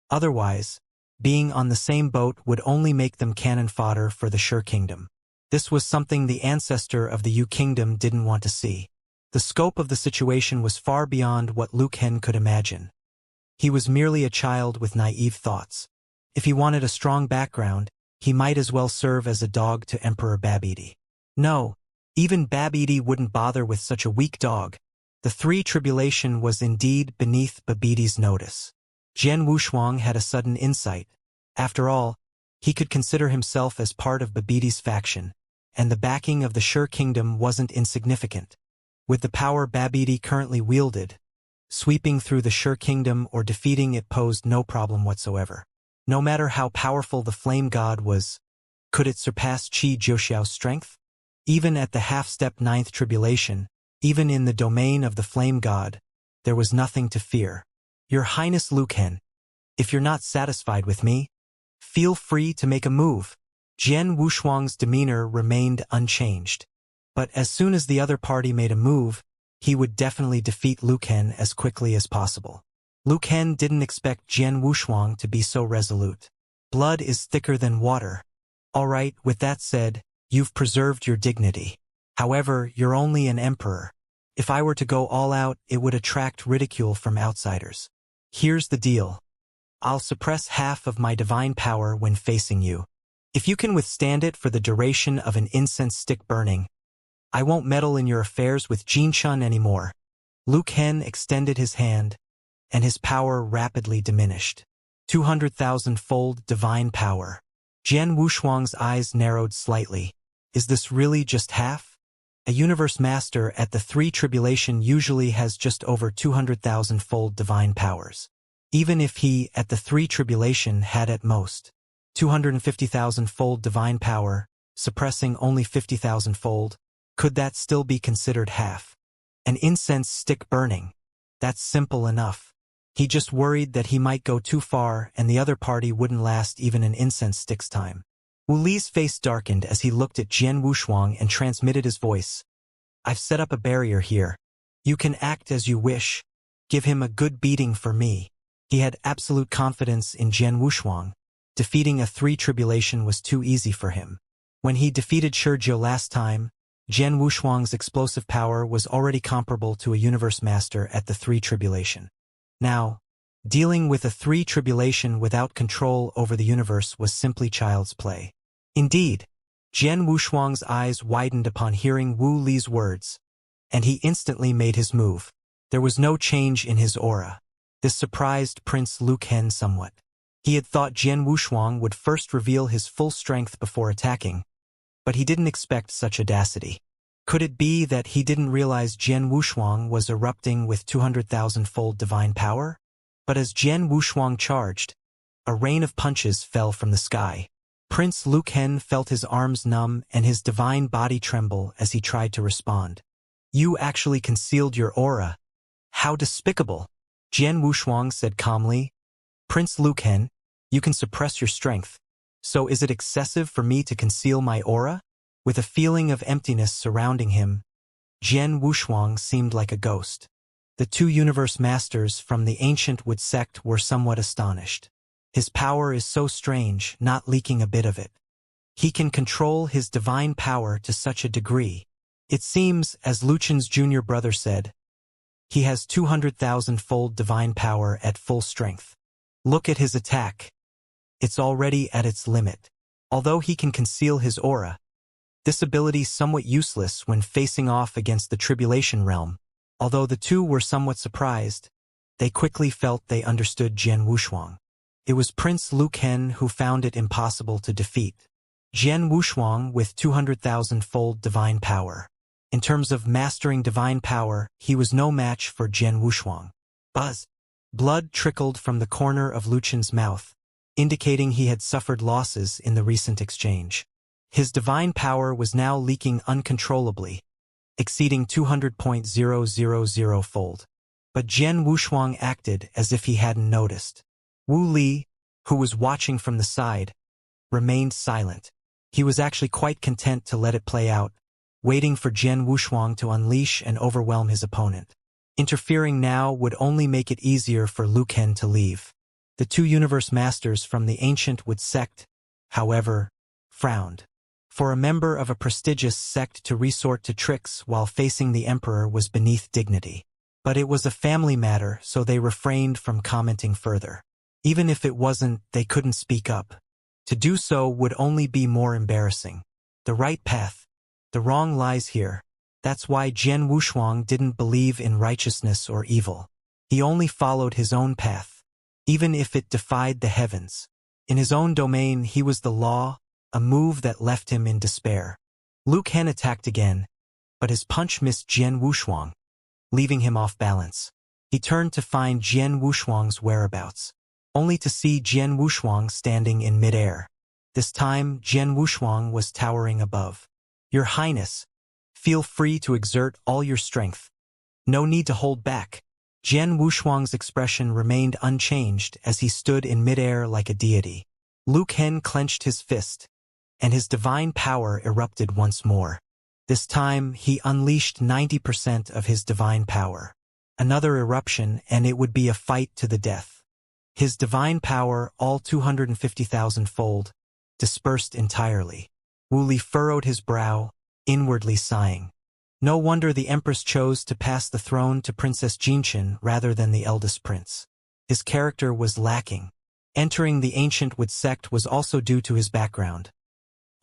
Otherwise, being on the same boat would only make them cannon fodder for the Sure Kingdom. This was something the ancestor of the Yu Kingdom didn't want to see. The scope of the situation was far beyond what Liu Ken could imagine. He was merely a child with naive thoughts. If he wanted a strong background, he might as well serve as a dog to Emperor Babidi. No, even Babidi wouldn't bother with such a weak dog. The 3 Tribulation was indeed beneath Babidi's notice. Jian Wushuang had a sudden insight. After all, he could consider himself as part of Babidi's faction, and the backing of the Sure Kingdom wasn't insignificant. With the power Babidi currently wielded, sweeping through the Sure Kingdom or defeating it posed no problem whatsoever. No matter how powerful the Flame God was, could it surpass Qi Jiuxiao's strength? Even at the half-step 9th Tribulation, even in the domain of the Flame God, there was nothing to fear. Your Highness Liu Ken, if you're not satisfied with me, feel free to make a move. Jian Wushuang's demeanor remained unchanged. But as soon as the other party made a move, he would definitely defeat Liu Ken as quickly as possible. Liu Ken didn't expect Jian Wushuang to be so resolute. Blood is thicker than water. All right, with that said, you've preserved your dignity. However, you're only an emperor. If I were to go all out, it would attract ridicule from outsiders. Here's the deal. I'll suppress half of my divine power when facing you. If you can withstand it for the duration of an incense stick burning, I won't meddle in your affairs with Jinshun anymore. Liu Ken extended his hand, and his power rapidly diminished. 200,000-fold divine power. Jian Wushuang's eyes narrowed slightly. Is this really just half? A universe master at the 3 Tribulation usually has just over 200,000-fold divine powers. Even if he, at the 3 Tribulation, had at most 250,000-fold divine power, suppressing only 50,000-fold, could that still be considered half? An incense stick burning. That's simple enough. He just worried that he might go too far and the other party wouldn't last even an incense stick's time. Wu Li's face darkened as he looked at Jian Wushuang and transmitted his voice. I've set up a barrier here. You can act as you wish. Give him a good beating for me. He had absolute confidence in Jian Wushuang. Defeating a 3 Tribulation was too easy for him. When he defeated Shurjiu last time, Jian Wushuang's explosive power was already comparable to a universe master at the 3 Tribulation. Now, dealing with a 3 Tribulation without control over the universe was simply child's play. Indeed, Jian Wushuang's eyes widened upon hearing Wu Li's words, and he instantly made his move. There was no change in his aura. This surprised Prince Liu Ken somewhat. He had thought Jian Wushuang would first reveal his full strength before attacking, but he didn't expect such audacity. Could it be that he didn't realize Jian Wushuang was erupting with 200,000-fold divine power? But as Jian Wushuang charged, a rain of punches fell from the sky. Prince Liu Ken felt his arms numb and his divine body tremble as he tried to respond. You actually concealed your aura. How despicable! Jian Wushuang said calmly. Prince Liu Ken, you can suppress your strength. So is it excessive for me to conceal my aura? With a feeling of emptiness surrounding him, Jian Wushuang seemed like a ghost. The 2 universe masters from the ancient Wood sect were somewhat astonished. His power is so strange, not leaking a bit of it. He can control his divine power to such a degree. It seems, as Luchen's junior brother said, he has 200,000-fold divine power at full strength. Look at his attack. It's already at its limit. Although he can conceal his aura, this ability somewhat useless when facing off against the Tribulation realm. Although the two were somewhat surprised, they quickly felt they understood Jian Wushuang. It was Prince Lu Ken who found it impossible to defeat Jian Wushuang with 200,000-fold divine power. In terms of mastering divine power, he was no match for Jian Wushuang. Buzz. Blood trickled from the corner of Lu Chen's mouth, indicating he had suffered losses in the recent exchange. His divine power was now leaking uncontrollably, exceeding 200,000-fold. But Jian Wushuang acted as if he hadn't noticed. Wu Li, who was watching from the side, remained silent. He was actually quite content to let it play out, waiting for Jian Wushuang to unleash and overwhelm his opponent. Interfering now would only make it easier for Lu Ken to leave. The two universe masters from the ancient Wood sect, however, frowned. For a member of a prestigious sect to resort to tricks while facing the emperor was beneath dignity. But it was a family matter, so they refrained from commenting further. Even if it wasn't, they couldn't speak up. To do so would only be more embarrassing. The right path. The wrong lies here. That's why Jian Wushuang didn't believe in righteousness or evil. He only followed his own path, even if it defied the heavens. In his own domain he was the law, a move that left him in despair. Lu Ken attacked again, but his punch missed Jian Wushuang, leaving him off balance. He turned to find Jian Wushuang's whereabouts, only to see Jian Wushuang standing in midair. This time, Jian Wushuang was towering above. "Your Highness, feel free to exert all your strength. No need to hold back." Jian Wushuang's expression remained unchanged as he stood in midair like a deity. Lu Ken clenched his fist, and his divine power erupted once more. This time, he unleashed 90% of his divine power. Another eruption, and it would be a fight to the death. His divine power, all 250,000-fold, dispersed entirely. Wu Li furrowed his brow, inwardly sighing. No wonder the Empress chose to pass the throne to Princess Jinchen rather than the eldest prince. His character was lacking. Entering the ancient Wood sect was also due to his background.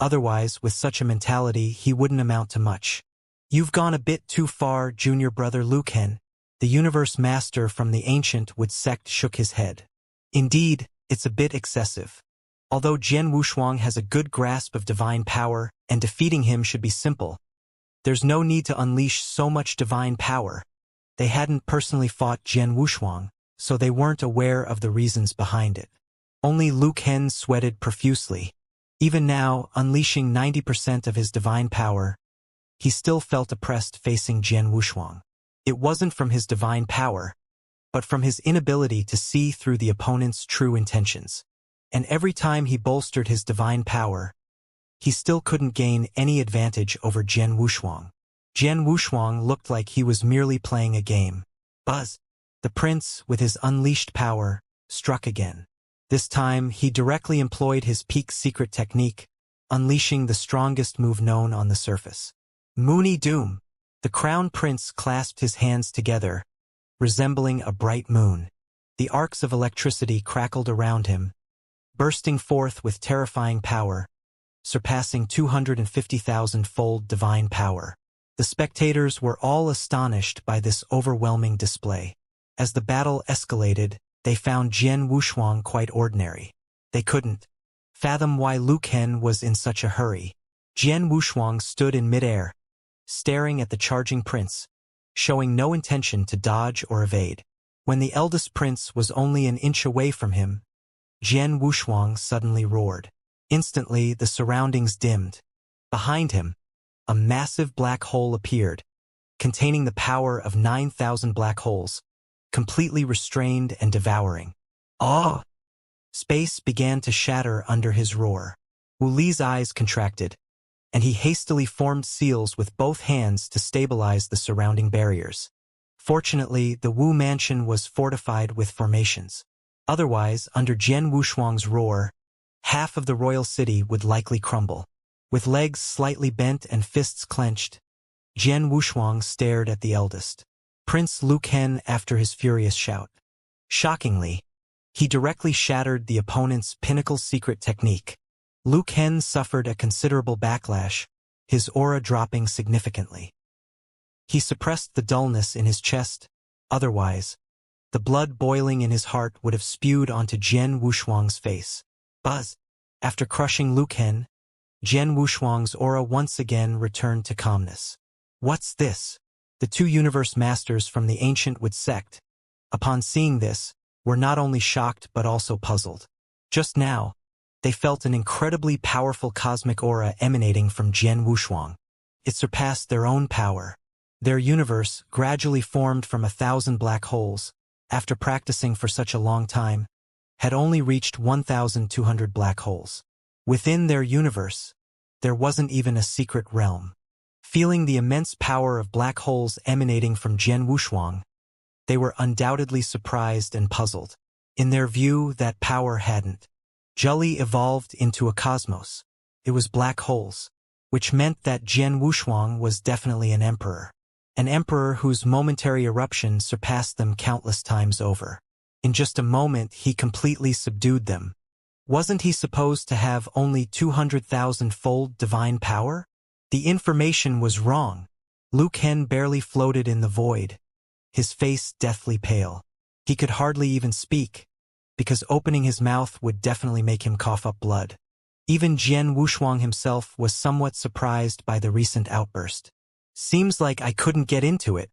Otherwise, with such a mentality, he wouldn't amount to much. "You've gone a bit too far, junior brother Lu Ken." The universe master from the ancient Wood sect shook his head. "Indeed, it's a bit excessive. Although Jian Wushuang has a good grasp of divine power, and defeating him should be simple, there's no need to unleash so much divine power." They hadn't personally fought Jian Wushuang, so they weren't aware of the reasons behind it. Only Lu Ken sweated profusely. Even now, unleashing 90% of his divine power, he still felt oppressed facing Jian Wushuang. It wasn't from his divine power, but from his inability to see through the opponent's true intentions. And every time he bolstered his divine power, he still couldn't gain any advantage over Jian Wushuang. Jian Wushuang looked like he was merely playing a game. Buzz. The prince, with his unleashed power, struck again. This time, he directly employed his peak secret technique, unleashing the strongest move known on the surface. Moony Doom. The crown prince clasped his hands together, resembling a bright moon. The arcs of electricity crackled around him, bursting forth with terrifying power, surpassing 250,000-fold divine power. The spectators were all astonished by this overwhelming display. As the battle escalated, they found Jian Wushuang quite ordinary. They couldn't fathom why Lu Ken was in such a hurry. Jian Wushuang stood in midair, staring at the charging prince, showing no intention to dodge or evade. When the eldest prince was only an inch away from him, Jian Wushuang suddenly roared. Instantly, the surroundings dimmed. Behind him, a massive black hole appeared, containing the power of 9,000 black holes, completely restrained and devouring. "Ah!" Space began to shatter under his roar. Wu Li's eyes contracted, and he hastily formed seals with both hands to stabilize the surrounding barriers. Fortunately, the Wu mansion was fortified with formations. Otherwise, under Jian Wushuang's roar, half of the royal city would likely crumble. With legs slightly bent and fists clenched, Jian Wushuang stared at the eldest Prince Lu Ken after his furious shout. Shockingly, he directly shattered the opponent's pinnacle secret technique. Lu Ken suffered a considerable backlash, his aura dropping significantly. He suppressed the dullness in his chest, otherwise, the blood boiling in his heart would have spewed onto Jian Wushuang's face. Buzz. After crushing Lu Ken, Jian Wushuang's aura once again returned to calmness. What's this? The two universe masters from the ancient Wood sect, upon seeing this, were not only shocked but also puzzled. Just now, they felt an incredibly powerful cosmic aura emanating from Jian Wushuang. It surpassed their own power. Their universe, gradually formed from 1,000 black holes, after practicing for such a long time, had only reached 1,200 black holes. Within their universe, there wasn't even a secret realm. Feeling the immense power of black holes emanating from Jian Wushuang, they were undoubtedly surprised and puzzled. In their view, that power hadn't Jolly evolved into a cosmos. It was black holes, which meant that Jian Wushuang was definitely an emperor whose momentary eruption surpassed them countless times over. In just a moment he completely subdued them. Wasn't he supposed to have only 200,000-fold divine power? The information was wrong. Lu Ken barely floated in the void, his face deathly pale. He could hardly even speak, because opening his mouth would definitely make him cough up blood. Even Jian Wushuang himself was somewhat surprised by the recent outburst. Seems like I couldn't get into it.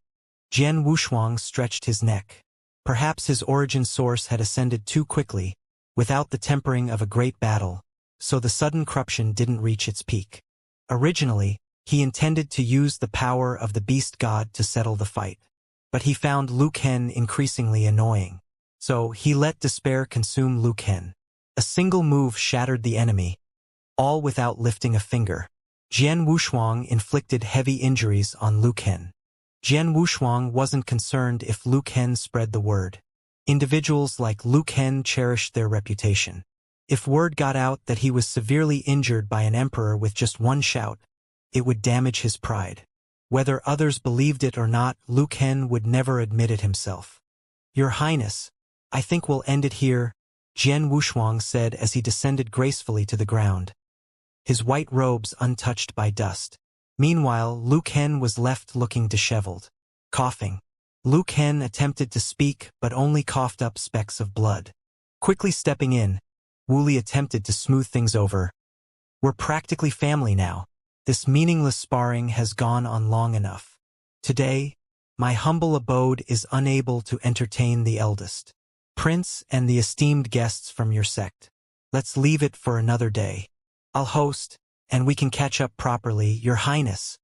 Jian Wushuang stretched his neck. Perhaps his origin source had ascended too quickly, without the tempering of a great battle, so the sudden corruption didn't reach its peak. Originally, he intended to use the power of the beast god to settle the fight. But he found Lu Ken increasingly annoying. So he let despair consume Lu Ken. A single move shattered the enemy, all without lifting a finger. Jian Wushuang inflicted heavy injuries on Lu Ken. Jian Wushuang wasn't concerned if Lu Ken spread the word. Individuals like Lu Ken cherished their reputation. If word got out that he was severely injured by an emperor with just one shout, it would damage his pride. Whether others believed it or not, Lu Ken would never admit it himself. Your Highness, I think we'll end it here, Jian Wushuang said as he descended gracefully to the ground, his white robes untouched by dust. Meanwhile, Lu Ken was left looking disheveled. Coughing. Lu Ken attempted to speak but only coughed up specks of blood. Quickly stepping in, Wu Li attempted to smooth things over. We're practically family now. This meaningless sparring has gone on long enough. Today, my humble abode is unable to entertain the eldest prince and the esteemed guests from your sect. Let's leave it for another day. I'll host, and we can catch up properly, Your Highness.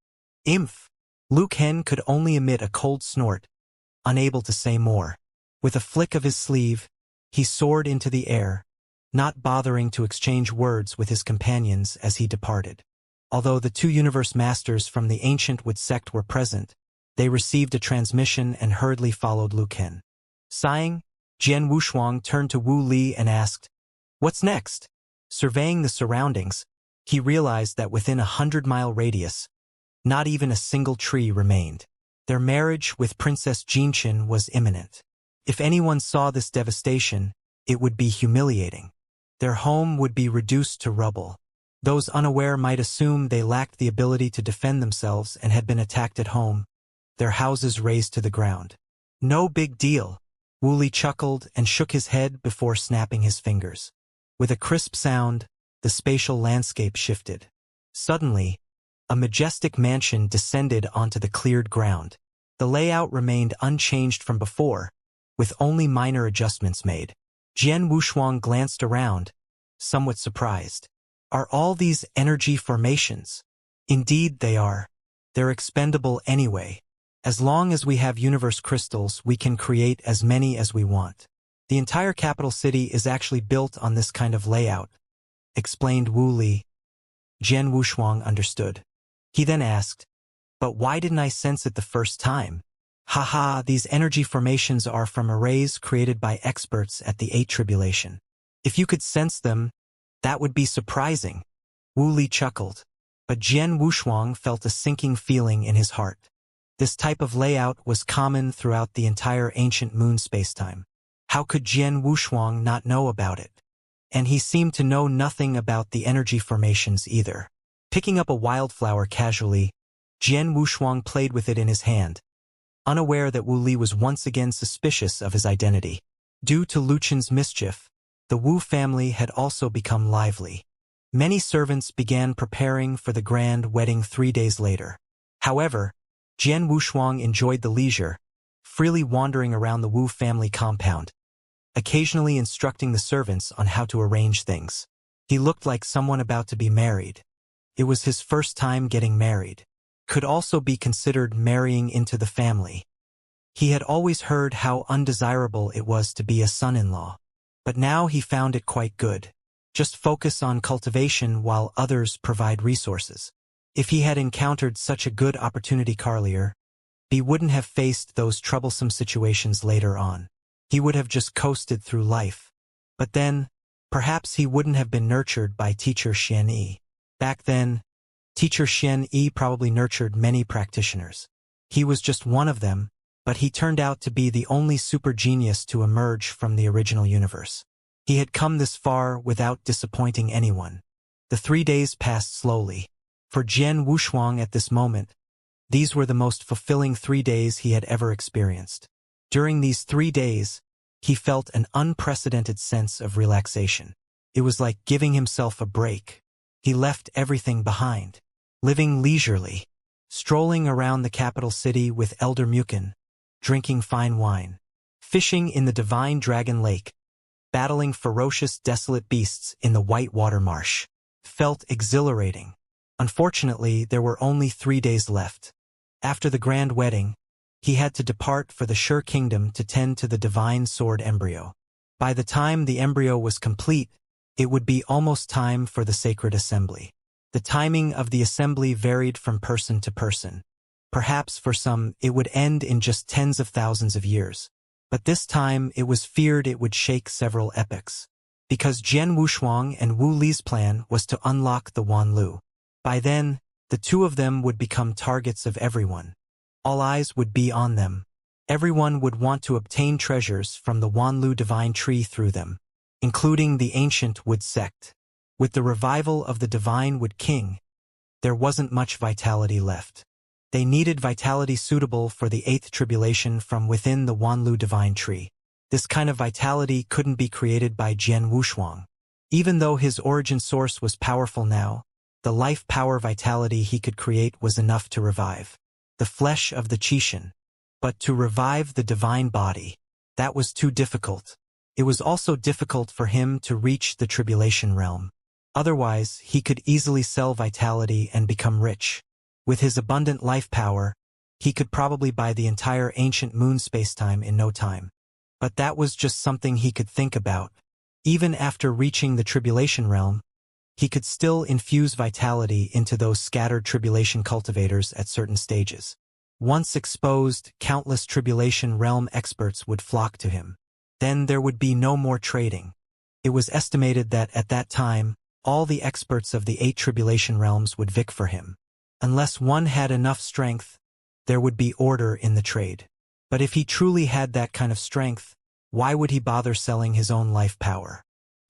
Imph. Lu Ken could only emit a cold snort, unable to say more. With a flick of his sleeve, he soared into the air, not bothering to exchange words with his companions as he departed. Although the two universe masters from the ancient Wood sect were present, they received a transmission and hurriedly followed Lu Ken. Sighing, Jian Wushuang turned to Wu Li and asked, "What's next?" Surveying the surroundings, he realized that within a 100-mile radius, not even a single tree remained. Their marriage with Princess Jinqin was imminent. If anyone saw this devastation, it would be humiliating. Their home would be reduced to rubble. Those unaware might assume they lacked the ability to defend themselves and had been attacked at home, their houses razed to the ground. No big deal. Wu Li chuckled and shook his head before snapping his fingers. With a crisp sound, the spatial landscape shifted. Suddenly, a majestic mansion descended onto the cleared ground. The layout remained unchanged from before, with only minor adjustments made. Jian Wushuang glanced around, somewhat surprised. Are all these energy formations? Indeed they are. They're expendable anyway. As long as we have universe crystals, we can create as many as we want. The entire capital city is actually built on this kind of layout, explained Wu Li. Jian Wushuang understood. He then asked, "But why didn't I sense it the first time?" Haha, these energy formations are from arrays created by experts at the Eight Tribulation. If you could sense them, that would be surprising. Wu Li chuckled, but Jian Wushuang felt a sinking feeling in his heart. This type of layout was common throughout the entire ancient moon spacetime. How could Jian Wushuang not know about it? and he seemed to know nothing about the energy formations either. Picking up a wildflower casually, Jian Wushuang played with it in his hand, unaware that Wu Li was once again suspicious of his identity. Due to Lu Chen's mischief, the Wu family had also become lively. Many servants began preparing for the grand wedding 3 days later. However, Jian Wushuang enjoyed the leisure, freely wandering around the Wu family compound, occasionally instructing the servants on how to arrange things. He looked like someone about to be married. It was his first time getting married. Could also be considered marrying into the family. He had always heard how undesirable it was to be a son-in-law, but now he found it quite good. Just focus on cultivation while others provide resources. If he had encountered such a good opportunity earlier, he wouldn't have faced those troublesome situations later on. He would have just coasted through life. But then, perhaps he wouldn't have been nurtured by teacher Xianxia. Back then, teacher Xianxia probably nurtured many practitioners. He was just one of them, but he turned out to be the only super genius to emerge from the original universe. He had come this far without disappointing anyone. The 3 days passed slowly. For Jian Wushuang at this moment, these were the most fulfilling 3 days he had ever experienced. During these 3 days, he felt an unprecedented sense of relaxation. It was like giving himself a break. He left everything behind, living leisurely, strolling around the capital city with Elder Mukin, drinking fine wine, fishing in the divine dragon lake, battling ferocious desolate beasts in the white water marsh. Felt exhilarating. Unfortunately, there were only 3 days left. After the grand wedding, he had to depart for the Sure Kingdom to tend to the divine sword embryo. By the time the embryo was complete, it would be almost time for the sacred assembly. The timing of the assembly varied from person to person. Perhaps for some, it would end in just tens of thousands of years. But this time, it was feared it would shake several epochs. Because Jian Wushuang and Wu Li's plan was to unlock the Wanlu. By then, the two of them would become targets of everyone. All eyes would be on them. Everyone would want to obtain treasures from the Wanlu divine tree through them, including the ancient Wood sect. With the revival of the divine Wood King, there wasn't much vitality left. They needed vitality suitable for the 8th tribulation from within the Wanlu divine tree. This kind of vitality couldn't be created by Jian Wushuang. Even though his origin source was powerful now, the life power vitality he could create was enough to revive the flesh of the Qixin. But to revive the divine body, that was too difficult. It was also difficult for him to reach the tribulation realm. Otherwise, he could easily sell vitality and become rich. With his abundant life power, he could probably buy the entire ancient moon spacetime in no time. But that was just something he could think about. Even after reaching the tribulation realm, he could still infuse vitality into those scattered tribulation cultivators at certain stages. Once exposed, countless tribulation realm experts would flock to him. Then there would be no more trading. It was estimated that at that time, all the experts of the 8 tribulation realms would vic for him. Unless one had enough strength, there would be order in the trade. But if he truly had that kind of strength, why would he bother selling his own life power?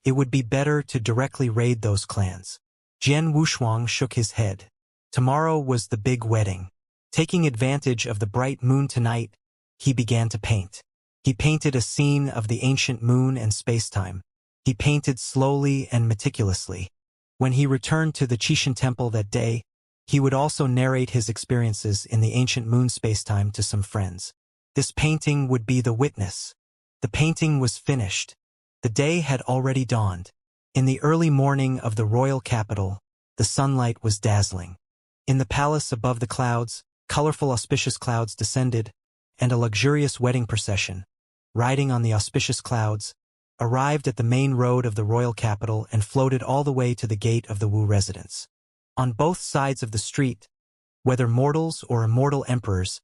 It would be better to directly raid those clans. Jian Wushuang shook his head. Tomorrow was the big wedding. Taking advantage of the bright moon tonight, he began to paint. He painted a scene of the ancient moon and spacetime. He painted slowly and meticulously. When he returned to the Qixin temple that day, he would also narrate his experiences in the ancient moon spacetime to some friends. This painting would be the witness. The painting was finished. The day had already dawned. In the early morning of the royal capital, the sunlight was dazzling. In the palace above the clouds, colorful auspicious clouds descended, and a luxurious wedding procession, riding on the auspicious clouds, arrived at the main road of the royal capital and floated all the way to the gate of the Wu residence. On both sides of the street, whether mortals or immortal emperors,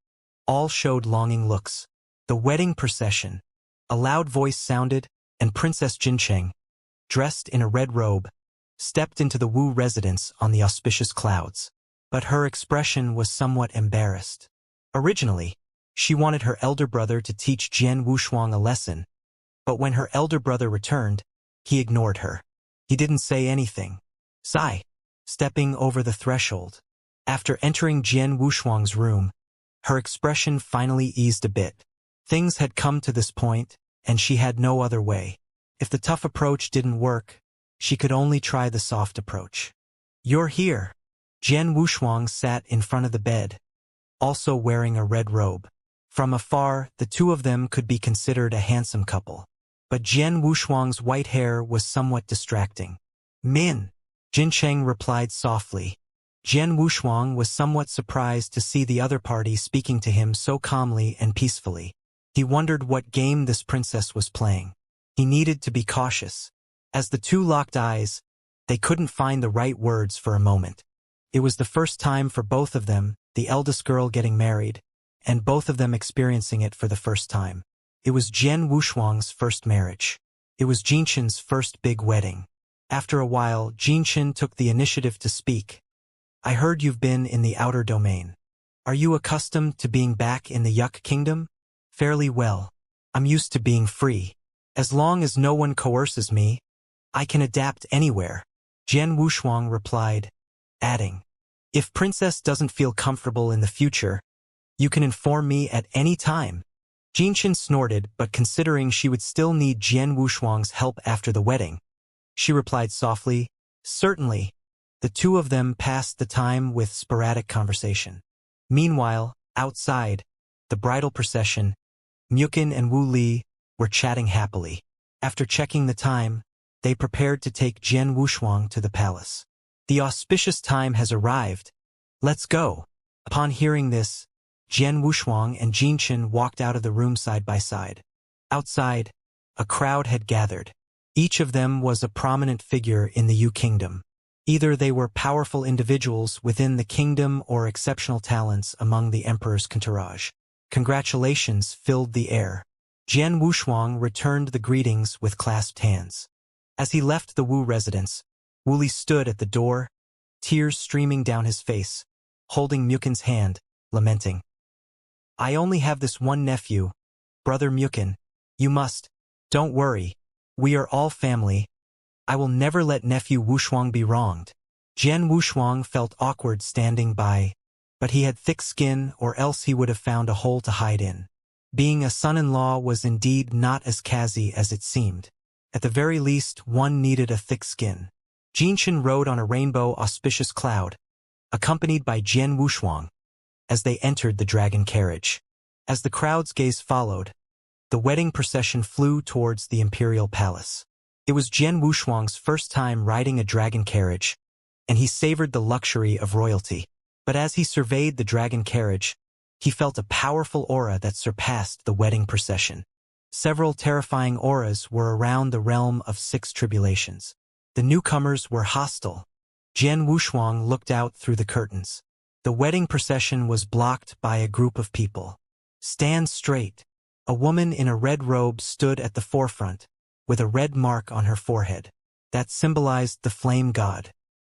all showed longing looks. The wedding procession, a loud voice sounded, and Princess Jincheng, dressed in a red robe, stepped into the Wu residence on the auspicious clouds. But her expression was somewhat embarrassed. Originally, she wanted her elder brother to teach Jian Wushuang a lesson, but when her elder brother returned, he ignored her. He didn't say anything. Sigh. Stepping over the threshold. After entering Jian Wushuang's room, her expression finally eased a bit. Things had come to this point, and she had no other way. If the tough approach didn't work, she could only try the soft approach. You're here. Jian Wushuang sat in front of the bed, also wearing a red robe. From afar, the two of them could be considered a handsome couple. But Jian Wushuang's white hair was somewhat distracting. Min. Jin Cheng replied softly. Jian Wushuang was somewhat surprised to see the other party speaking to him so calmly and peacefully. He wondered what game this princess was playing. He needed to be cautious. As the two locked eyes, they couldn't find the right words for a moment. It was the first time for both of them, the eldest girl getting married, and both of them experiencing it for the first time. It was Jian Wushuang's first marriage. It was Jinqian's first big wedding. After a while, Jinqian took the initiative to speak. I heard you've been in the outer domain. Are you accustomed to being back in the Yuck Kingdom? Fairly well. I'm used to being free. As long as no one coerces me, I can adapt anywhere. Jian Wushuang replied, adding, if Princess doesn't feel comfortable in the future, you can inform me at any time. Jinqian snorted, but considering she would still need Jian Wushuang's help after the wedding, she replied softly, certainly. The two of them passed the time with sporadic conversation. Meanwhile, outside, the bridal procession, Mukin and Wu Li were chatting happily. After checking the time, they prepared to take Jian Wushuang to the palace. The auspicious time has arrived. Let's go. Upon hearing this, Jian Wushuang and Jinqian walked out of the room side by side. Outside, a crowd had gathered. Each of them was a prominent figure in the Yu Kingdom. Either they were powerful individuals within the kingdom or exceptional talents among the emperor's entourage. Congratulations filled the air. Jian Wushuang returned the greetings with clasped hands. As he left the Wu residence, Wu Li stood at the door, tears streaming down his face, holding Mukin's hand, lamenting. I only have this one nephew, Brother Mukin. You must. Don't worry. We are all family. I will never let nephew Wushuang be wronged. Jian Wushuang felt awkward standing by, but he had thick skin or else he would have found a hole to hide in. Being a son-in-law was indeed not as casual as it seemed. At the very least, one needed a thick skin. Jinqian rode on a rainbow auspicious cloud, accompanied by Jian Wushuang, as they entered the dragon carriage. As the crowd's gaze followed, the wedding procession flew towards the imperial palace. It was Jian Wushuang's first time riding a dragon carriage, and he savored the luxury of royalty. But as he surveyed the dragon carriage, he felt a powerful aura that surpassed the wedding procession. Several terrifying auras were around the realm of 6 tribulations. The newcomers were hostile. Jian Wushuang looked out through the curtains. The wedding procession was blocked by a group of people. Stand straight. A woman in a red robe stood at the forefront, with a red mark on her forehead. That symbolized the flame god.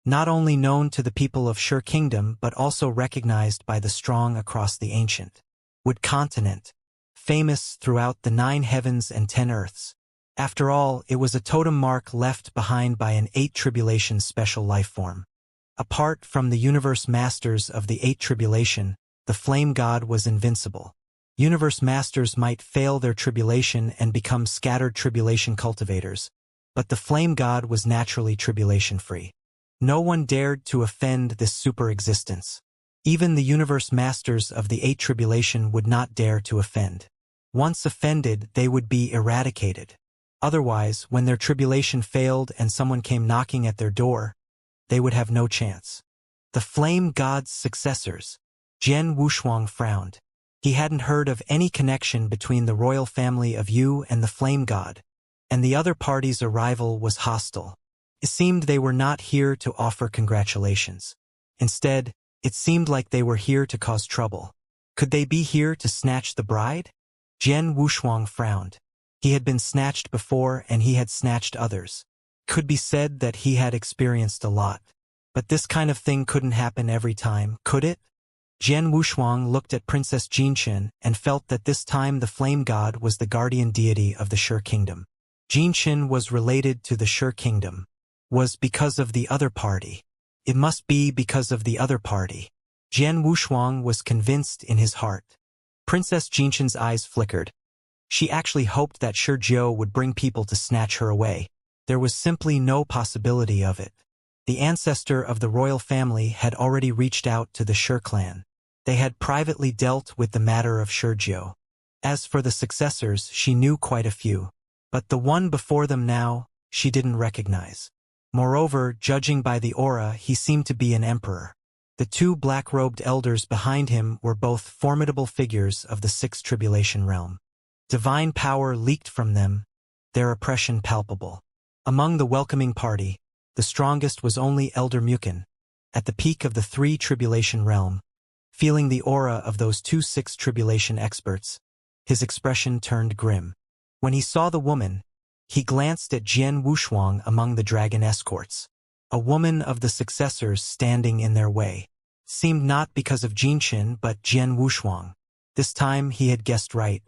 Not only known to the people of Shi Kingdom but also recognized by the strong across the ancient Wood continent, famous throughout the 9 heavens and 10 earths. After all, it was a totem mark left behind by an 8 tribulation special life form. Apart from the universe masters of the 8 tribulation, the flame god was invincible. Universe masters might fail their tribulation and become scattered tribulation cultivators, but the flame god was naturally tribulation-free. No one dared to offend this super-existence. Even the universe masters of the 8 tribulation would not dare to offend. Once offended, they would be eradicated. Otherwise, when their tribulation failed and someone came knocking at their door, they would have no chance. The flame god's successors. Jian Wushuang frowned. He hadn't heard of any connection between the royal family of Yu and the flame god, and the other party's arrival was hostile. It seemed they were not here to offer congratulations. Instead, it seemed like they were here to cause trouble. Could they be here to snatch the bride? Jian Wushuang frowned. He had been snatched before and he had snatched others. Could be said that he had experienced a lot. But this kind of thing couldn't happen every time, could it? Jian Wushuang looked at Princess Jinqian and felt that this time the flame god was the guardian deity of the Shi Kingdom. Jinqian was related to the Shi Kingdom. was because of the other party. It must be because of the other party. Jian Wushuang was convinced in his heart. Princess Jinqian's eyes flickered. She actually hoped that Shi Jiao would bring people to snatch her away. There was simply no possibility of it. The ancestor of the royal family had already reached out to the Shi clan. They had privately dealt with the matter of Shi Jiao. As for the successors, she knew quite a few. But the one before them now, she didn't recognize. Moreover, judging by the aura, he seemed to be an emperor. The two black-robed elders behind him were both formidable figures of the Sixth Tribulation realm. Divine power leaked from them, their oppression palpable. Among the welcoming party, the strongest was only Elder Mukin. At the peak of the Three Tribulation realm, feeling the aura of those two Sixth Tribulation experts, his expression turned grim. When he saw the woman, he glanced at Jian Wushuang among the dragon escorts. A woman of the successors standing in their way. Seemed not because of Jinqian but Jian Wushuang. This time he had guessed right.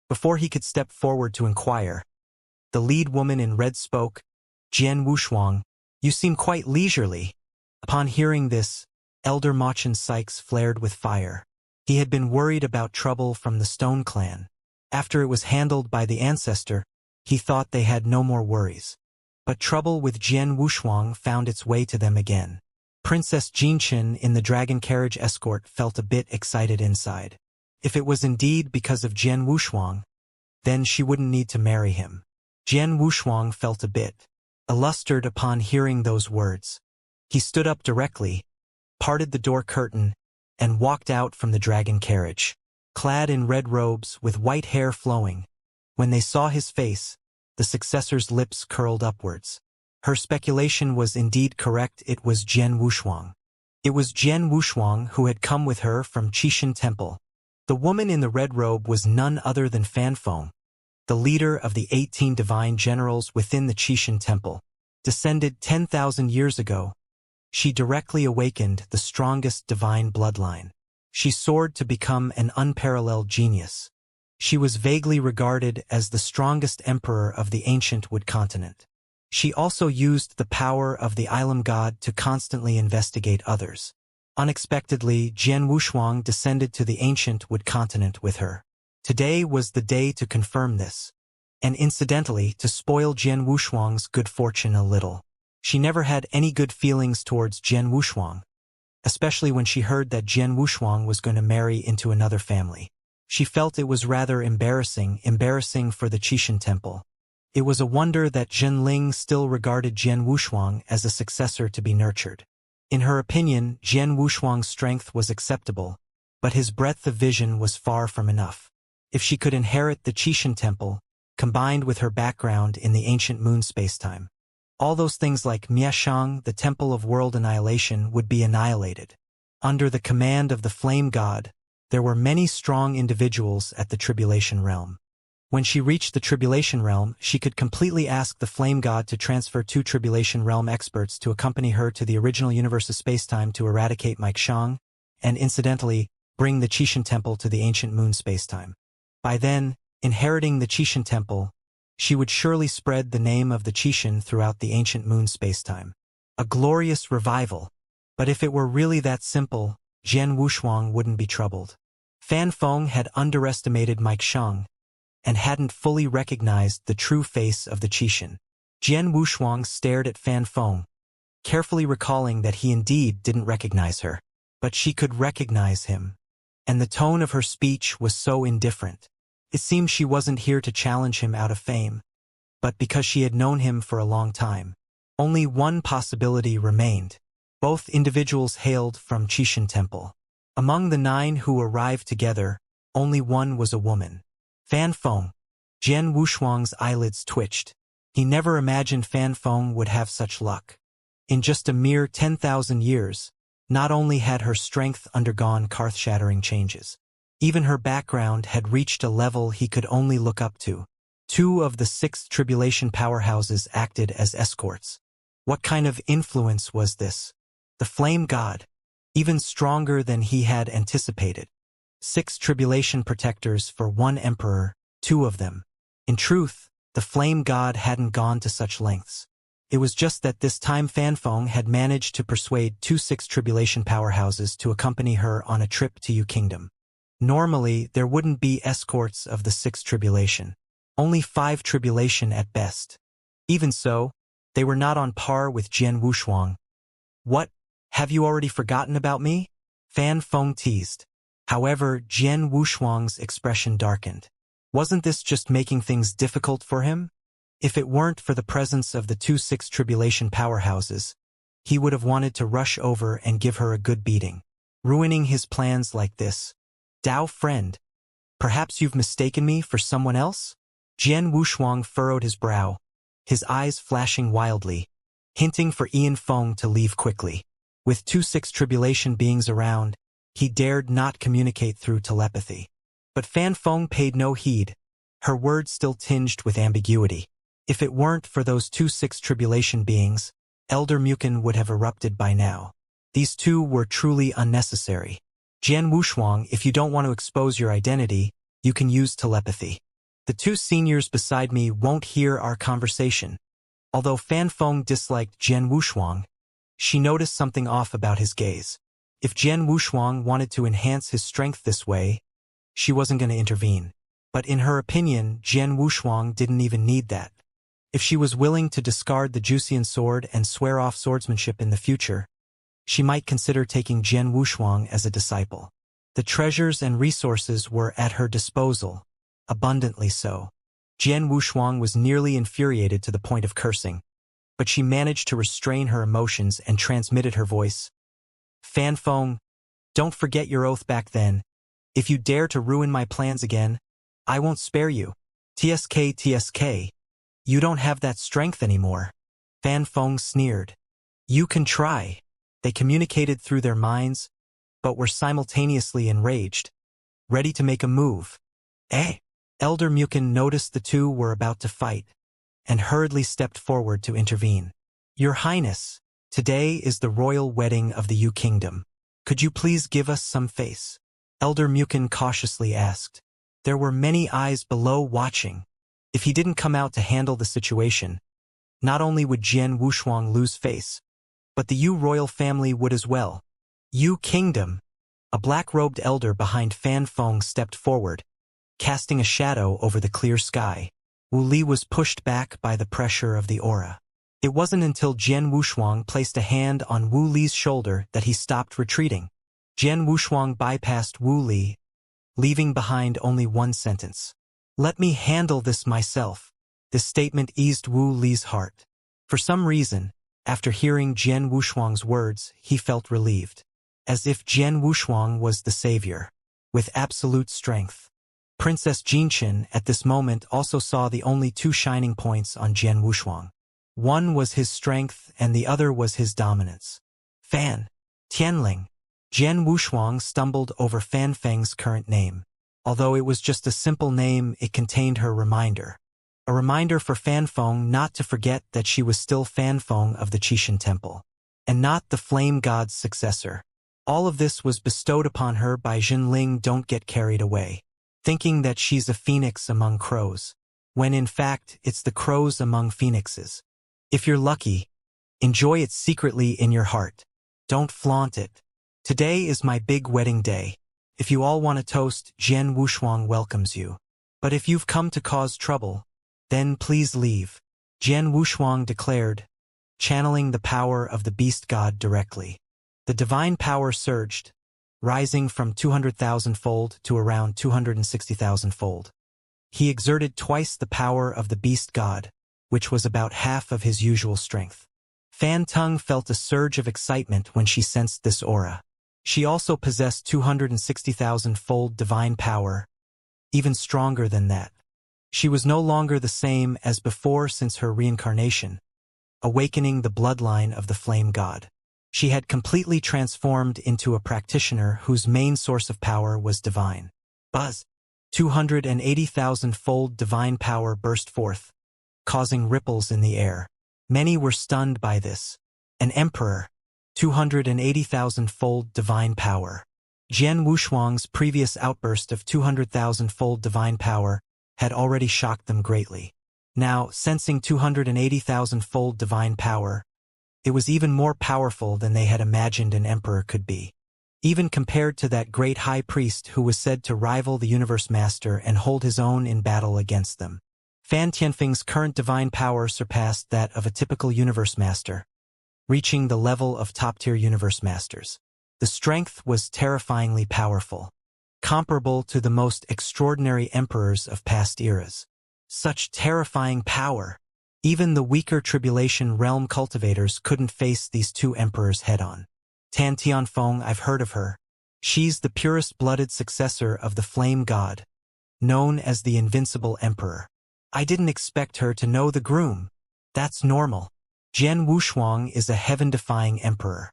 Before he could step forward to inquire, the lead woman in red spoke, "Jian Wushuang, you seem quite leisurely." Upon hearing this, Elder Machen Sykes flared with fire. He had been worried about trouble from the Stone Clan. After it was handled by the ancestor, he thought they had no more worries. But trouble with Jian Wushuang found its way to them again. Princess Jinqian in the dragon carriage escort felt a bit excited inside. If it was indeed because of Jian Wushuang, then she wouldn't need to marry him. Jian Wushuang felt a bit flustered upon hearing those words. He stood up directly, parted the door curtain, and walked out from the dragon carriage. Clad in red robes with white hair flowing. When they saw his face, the successor's lips curled upwards. Her speculation was indeed correct. It was Jian Wushuang. It was Jian Wushuang who had come with her from Qixin Temple. The woman in the red robe was none other than Fan Feng, the leader of the 18 divine generals within the Qixin Temple. Descended 10,000 years ago, she directly awakened the strongest divine bloodline. She soared to become an unparalleled genius. She was vaguely regarded as the strongest emperor of the ancient Wood continent. She also used the power of the Ilum god to constantly investigate others. Unexpectedly, Jian Wushuang descended to the ancient Wood continent with her. Today was the day to confirm this, and incidentally to spoil Jian Wushuang's good fortune a little. She never had any good feelings towards Jian Wushuang, especially when she heard that Jian Wushuang was going to marry into another family. She felt it was rather embarrassing for the Qixin Temple. It was a wonder that Zhenling still regarded Jian Wushuang as a successor to be nurtured. In her opinion, Jian Wushuang's strength was acceptable, but his breadth of vision was far from enough. If she could inherit the Qixin Temple, combined with her background in the ancient moon spacetime, all those things like Miashang, the Temple of World Annihilation, would be annihilated. Under the command of the Flame God, there were many strong individuals at the Tribulation Realm. When she reached the Tribulation Realm, she could completely ask the Flame God to transfer 2 Tribulation Realm experts to accompany her to the original universe of spacetime to eradicate Mike Shang, and incidentally, bring the Qixin Temple to the ancient moon spacetime. By then, inheriting the Qixin Temple, she would surely spread the name of the Qixin throughout the ancient moon spacetime. A glorious revival. But if it were really that simple, Jian Wushuang wouldn't be troubled. Fan Feng had underestimated Mike Shang, and hadn't fully recognized the true face of the Qixin. Jian Wushuang stared at Fan Feng, carefully recalling that he indeed didn't recognize her. But she could recognize him. And the tone of her speech was so indifferent. It seemed she wasn't here to challenge him out of fame, but because she had known him for a long time. Only one possibility remained. Both individuals hailed from Qixin Temple. Among the 9 who arrived together, only one was a woman. Fan Feng. Jian Wushuang's eyelids twitched. He never imagined Fan Feng would have such luck. In just a mere 10,000 years, not only had her strength undergone earth-shattering changes, even her background had reached a level he could only look up to. 2 of the 6th Tribulation powerhouses acted as escorts. What kind of influence was this? The Flame God, even stronger than he had anticipated. 6 Tribulation protectors for 1 emperor, 2 of them. In truth, the Flame God hadn't gone to such lengths. It was just that this time Fan Feng had managed to persuade 2-6 tribulation powerhouses to accompany her on a trip to Yu Kingdom. Normally, there wouldn't be escorts of the 6 tribulation. Only 5 tribulation at best. Even so, they were not on par with Jian Wushuang. What? Have you already forgotten about me? Fan Feng teased. However, Jian Wushuang's expression darkened. Wasn't this just making things difficult for him? If it weren't for the presence of the 2-6 tribulation powerhouses, he would have wanted to rush over and give her a good beating. Ruining his plans like this. Dao friend, perhaps you've mistaken me for someone else? Jian Wushuang furrowed his brow, his eyes flashing wildly, hinting for Ian Feng to leave quickly. With 2-6 tribulation beings around, he dared not communicate through telepathy. But Fan Feng paid no heed, her words still tinged with ambiguity. If it weren't for those 2-6 tribulation beings, Elder Mukin would have erupted by now. These two were truly unnecessary. Jian Wushuang, if you don't want to expose your identity, you can use telepathy. The 2 seniors beside me won't hear our conversation. Although Fan Feng disliked Jian Wushuang, she noticed something off about his gaze. If Jian Wushuang wanted to enhance his strength this way, she wasn't going to intervene. But in her opinion, Jian Wushuang didn't even need that. If she was willing to discard the Juxian sword and swear off swordsmanship in the future, she might consider taking Jian Wushuang as a disciple. The treasures and resources were at her disposal, abundantly so. Jian Wushuang was nearly infuriated to the point of cursing, but she managed to restrain her emotions and transmitted her voice. Fan Feng, don't forget your oath back then. If you dare to ruin my plans again, I won't spare you. TSK. You don't have that strength anymore. Fan Feng sneered. You can try. They communicated through their minds, but were simultaneously enraged, ready to make a move. Elder Mukin noticed the two were about to fight, and hurriedly stepped forward to intervene. Your Highness, today is the royal wedding of the Yu Kingdom. Could you please give us some face? Elder Mukin cautiously asked. There were many eyes below watching. If he didn't come out to handle the situation, not only would Jian Wushuang lose face, but the Yu royal family would as well. Yu Kingdom. A black-robed elder behind Fan Feng stepped forward, casting a shadow over the clear sky. Wu Li was pushed back by the pressure of the aura. It wasn't until Jian Wushuang placed a hand on Wu Li's shoulder that he stopped retreating. Jian Wushuang bypassed Wu Li, leaving behind only one sentence. Let me handle this myself. This statement eased Wu Li's heart. For some reason, after hearing Jian Wushuang's words, he felt relieved. As if Jian Wushuang was the savior, with absolute strength. Princess Jinqin at this moment also saw the only 2 shining points on Jian Wushuang. One was his strength and the other was his dominance. Fan Tianling. Jian Wushuang stumbled over Fan Feng's current name. Although it was just a simple name, it contained her reminder. A reminder for Fan Feng not to forget that she was still Fan Feng of the Qixin Temple, and not the Flame God's successor. All of this was bestowed upon her by Jinling. Don't get carried away, thinking that she's a phoenix among crows, when in fact it's the crows among phoenixes. If you're lucky, enjoy it secretly in your heart. Don't flaunt it. Today is my big wedding day. If you all want to toast, Jian Wushuang welcomes you. But if you've come to cause trouble, then please leave, Jian Wushuang declared, channeling the power of the beast god directly. The divine power surged, rising from 200,000-fold to around 260,000-fold. He exerted twice the power of the beast god, which was about half of his usual strength. Fan Tung felt a surge of excitement when she sensed this aura. She also possessed 260,000-fold divine power, even stronger than that. She was no longer the same as before since her reincarnation, awakening the bloodline of the flame god. She had completely transformed into a practitioner whose main source of power was divine. Buzz! 280,000-fold divine power burst forth, causing ripples in the air. Many were stunned by this. An emperor, 280,000-fold divine power. Jian Wushuang's previous outburst of 200,000-fold divine power had already shocked them greatly. Now, sensing 280,000-fold divine power, it was even more powerful than they had imagined an emperor could be. Even compared to that great high priest who was said to rival the universe master and hold his own in battle against them. Fan Tianfeng's current divine power surpassed that of a typical universe master, reaching the level of top-tier universe masters. The strength was terrifyingly powerful, comparable to the most extraordinary emperors of past eras. Such terrifying power! Even the weaker Tribulation Realm cultivators couldn't face these two emperors head-on. Tan Tianfeng, I've heard of her. She's the purest-blooded successor of the Flame God, known as the Invincible Emperor. I didn't expect her to know the groom. That's normal. Jian Wushuang is a heaven-defying emperor.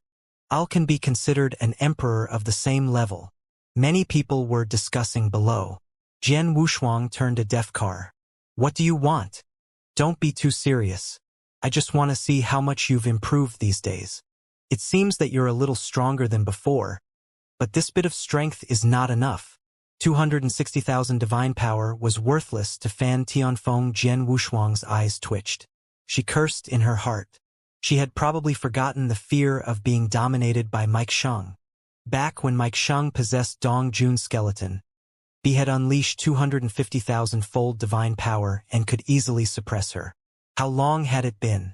Al can be considered an emperor of the same level. Many people were discussing below. Jian Wushuang turned a deaf car. What do you want? Don't be too serious. I just want to see how much you've improved these days. It seems that you're a little stronger than before, but this bit of strength is not enough. 260,000 divine power was worthless to Fan Tianfeng. Jian Wushuang's eyes twitched. She cursed in her heart. She had probably forgotten the fear of being dominated by Mike Sheng. Back when Mike Sheng possessed Dong Jun's skeleton, he had unleashed 250,000-fold divine power and could easily suppress her. How long had it been?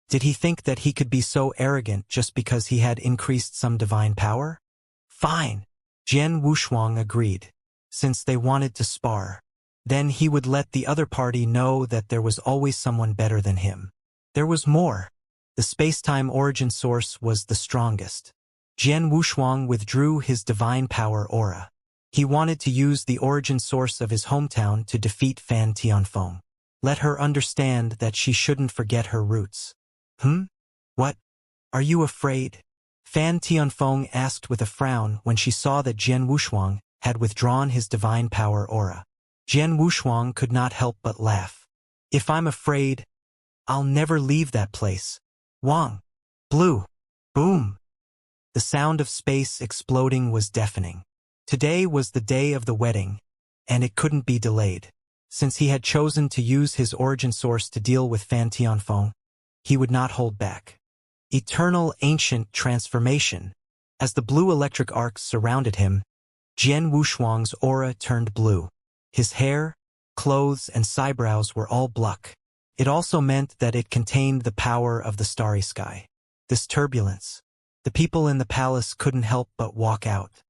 Did he think that he could be so arrogant just because he had increased some divine power? Fine. Jian Wushuang agreed. Since they wanted to spar, then he would let the other party know that there was always someone better than him. There was more. The space-time origin source was the strongest. Jian Wushuang withdrew his divine power aura. He wanted to use the origin source of his hometown to defeat Fan Tianfeng. Let her understand that she shouldn't forget her roots. What? Are you afraid? Fan Tianfeng asked with a frown when she saw that Jian Wushuang had withdrawn his divine power aura. Jian Wushuang could not help but laugh. If I'm afraid, I'll never leave that place. Wang. Blue. Boom. The sound of space exploding was deafening. Today was the day of the wedding, and it couldn't be delayed. Since he had chosen to use his origin source to deal with Fan Tianfeng, he would not hold back. Eternal ancient transformation. As the blue electric arcs surrounded him, Jian Wushuang's aura turned blue. His hair, clothes, and eyebrows were all black. It also meant that it contained the power of the starry sky. This turbulence. The people in the palace couldn't help but walk out.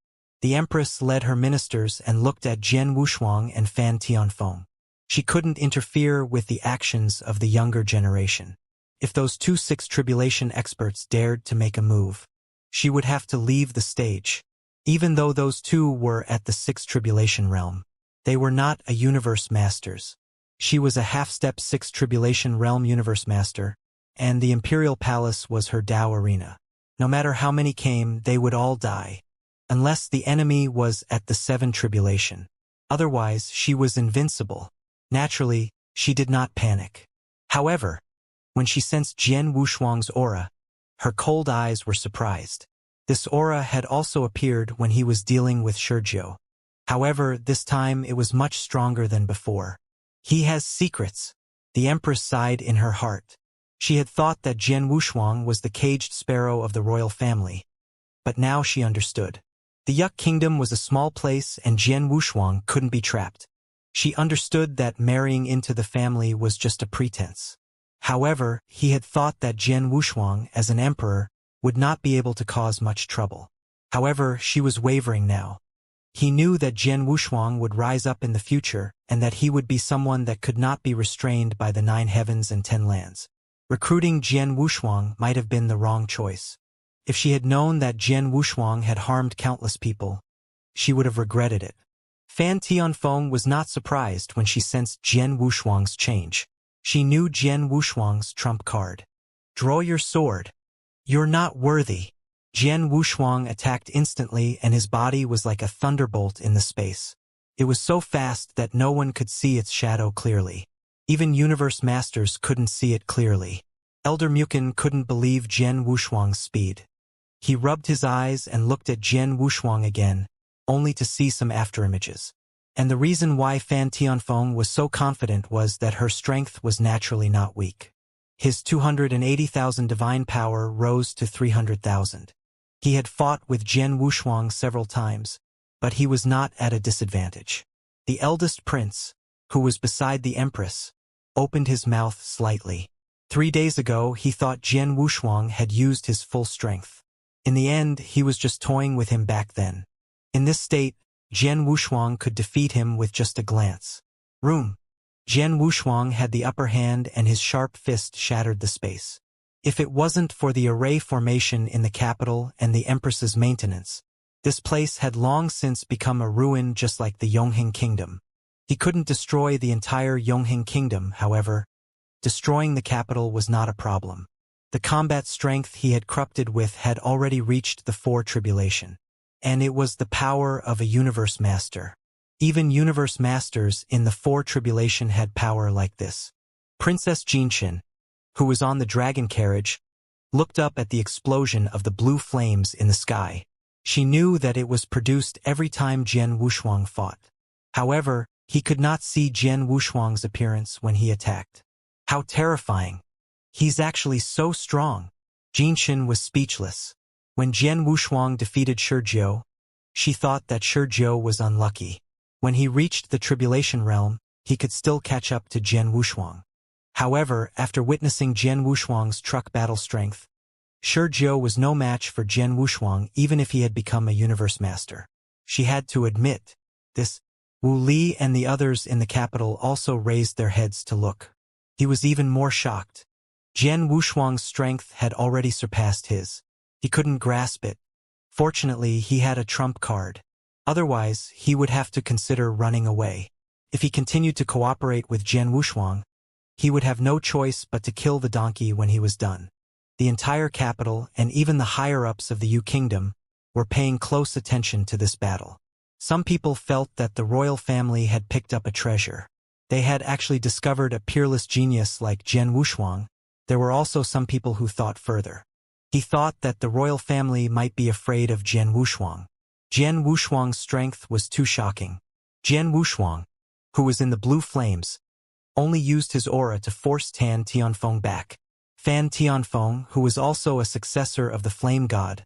The empress led her ministers and looked at Jian Wushuang and Fan Tianfeng. She couldn't interfere with the actions of the younger generation. If those two Sixth Tribulation experts dared to make a move, she would have to leave the stage. Even though those two were at the Sixth Tribulation realm, they were not a universe masters. She was a half-step Sixth Tribulation realm universe master, and the Imperial Palace was her Dao arena. No matter how many came, they would all die. Unless the enemy was at the Seven Tribulation. Otherwise, she was invincible. Naturally, she did not panic. However, when she sensed Jian Wushuang's aura, her cold eyes were surprised. This aura had also appeared when he was dealing with Shurjiu. However, this time it was much stronger than before. He has secrets. The Empress sighed in her heart. She had thought that Jian Wushuang was the caged sparrow of the royal family. But now she understood. The Yuck Kingdom was a small place and Jian Wushuang couldn't be trapped. She understood that marrying into the family was just a pretense. However, he had thought that Jian Wushuang, as an emperor, would not be able to cause much trouble. However, she was wavering now. He knew that Jian Wushuang would rise up in the future and that he would be someone that could not be restrained by the 9 heavens and 10 lands. Recruiting Jian Wushuang might have been the wrong choice. If she had known that Jian Wushuang had harmed countless people, she would have regretted it. Fan Tianfeng was not surprised when she sensed Jian Wushuang's change. She knew Jian Wushuang's trump card. Draw your sword. You're not worthy. Jian Wushuang attacked instantly and his body was like a thunderbolt in the space. It was so fast that no one could see its shadow clearly. Even universe masters couldn't see it clearly. Elder Mukin couldn't believe Jian Wushuang's speed. He rubbed his eyes and looked at Jian Wushuang again, only to see some afterimages. And the reason why Fan Tianfeng was so confident was that her strength was naturally not weak. His 280,000 divine power rose to 300,000. He had fought with Jian Wushuang several times, but he was not at a disadvantage. The eldest prince, who was beside the empress, opened his mouth slightly. 3 days ago he thought Jian Wushuang had used his full strength. In the end, he was just toying with him back then. In this state, Jian Wushuang could defeat him with just a glance. Room. Jian Wushuang had the upper hand and his sharp fist shattered the space. If it wasn't for the array formation in the capital and the empress's maintenance, this place had long since become a ruin just like the Yongheng kingdom. He couldn't destroy the entire Yongheng kingdom, however. Destroying the capital was not a problem. The combat strength he had corrupted with had already reached the 4 tribulation. And it was the power of a universe master. Even universe masters in the 4 tribulation had power like this. Princess Xianxia, who was on the dragon carriage, looked up at the explosion of the blue flames in the sky. She knew that it was produced every time Jian Wushuang fought. However, he could not see Jian Wushuang's appearance when he attacked. How terrifying! He's actually so strong. Xianxia was speechless. When Jian Wushuang defeated Shijiu, she thought that Shijiu was unlucky. When he reached the tribulation realm, he could still catch up to Jian Wushuang. However, after witnessing Jian Wushuang's truck battle strength, Shijiu was no match for Jian Wushuang even if he had become a universe master. She had to admit this. Wu Li and the others in the capital also raised their heads to look. He was even more shocked. Jian Wushuang's strength had already surpassed his. He couldn't grasp it. Fortunately, he had a trump card. Otherwise, he would have to consider running away. If he continued to cooperate with Jian Wushuang, he would have no choice but to kill the donkey when he was done. The entire capital and even the higher-ups of the Yu Kingdom were paying close attention to this battle. Some people felt that the royal family had picked up a treasure. They had actually discovered a peerless genius like Jian Wushuang. There were also some people who thought further. He thought that the royal family might be afraid of Jian Wushuang. Jian Wushuang's strength was too shocking. Jian Wushuang, who was in the blue flames, only used his aura to force Tan Tianfeng back. Fan Tianfeng, who was also a successor of the flame god,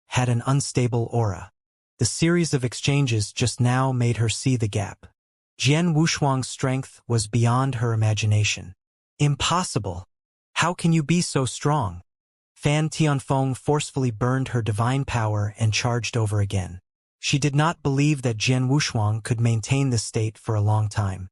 had an unstable aura. The series of exchanges just now made her see the gap. Jian Wushuang's strength was beyond her imagination. Impossible! How can you be so strong? Fan Tianfeng forcefully burned her divine power and charged over again. She did not believe that Jian Wushuang could maintain this state for a long time.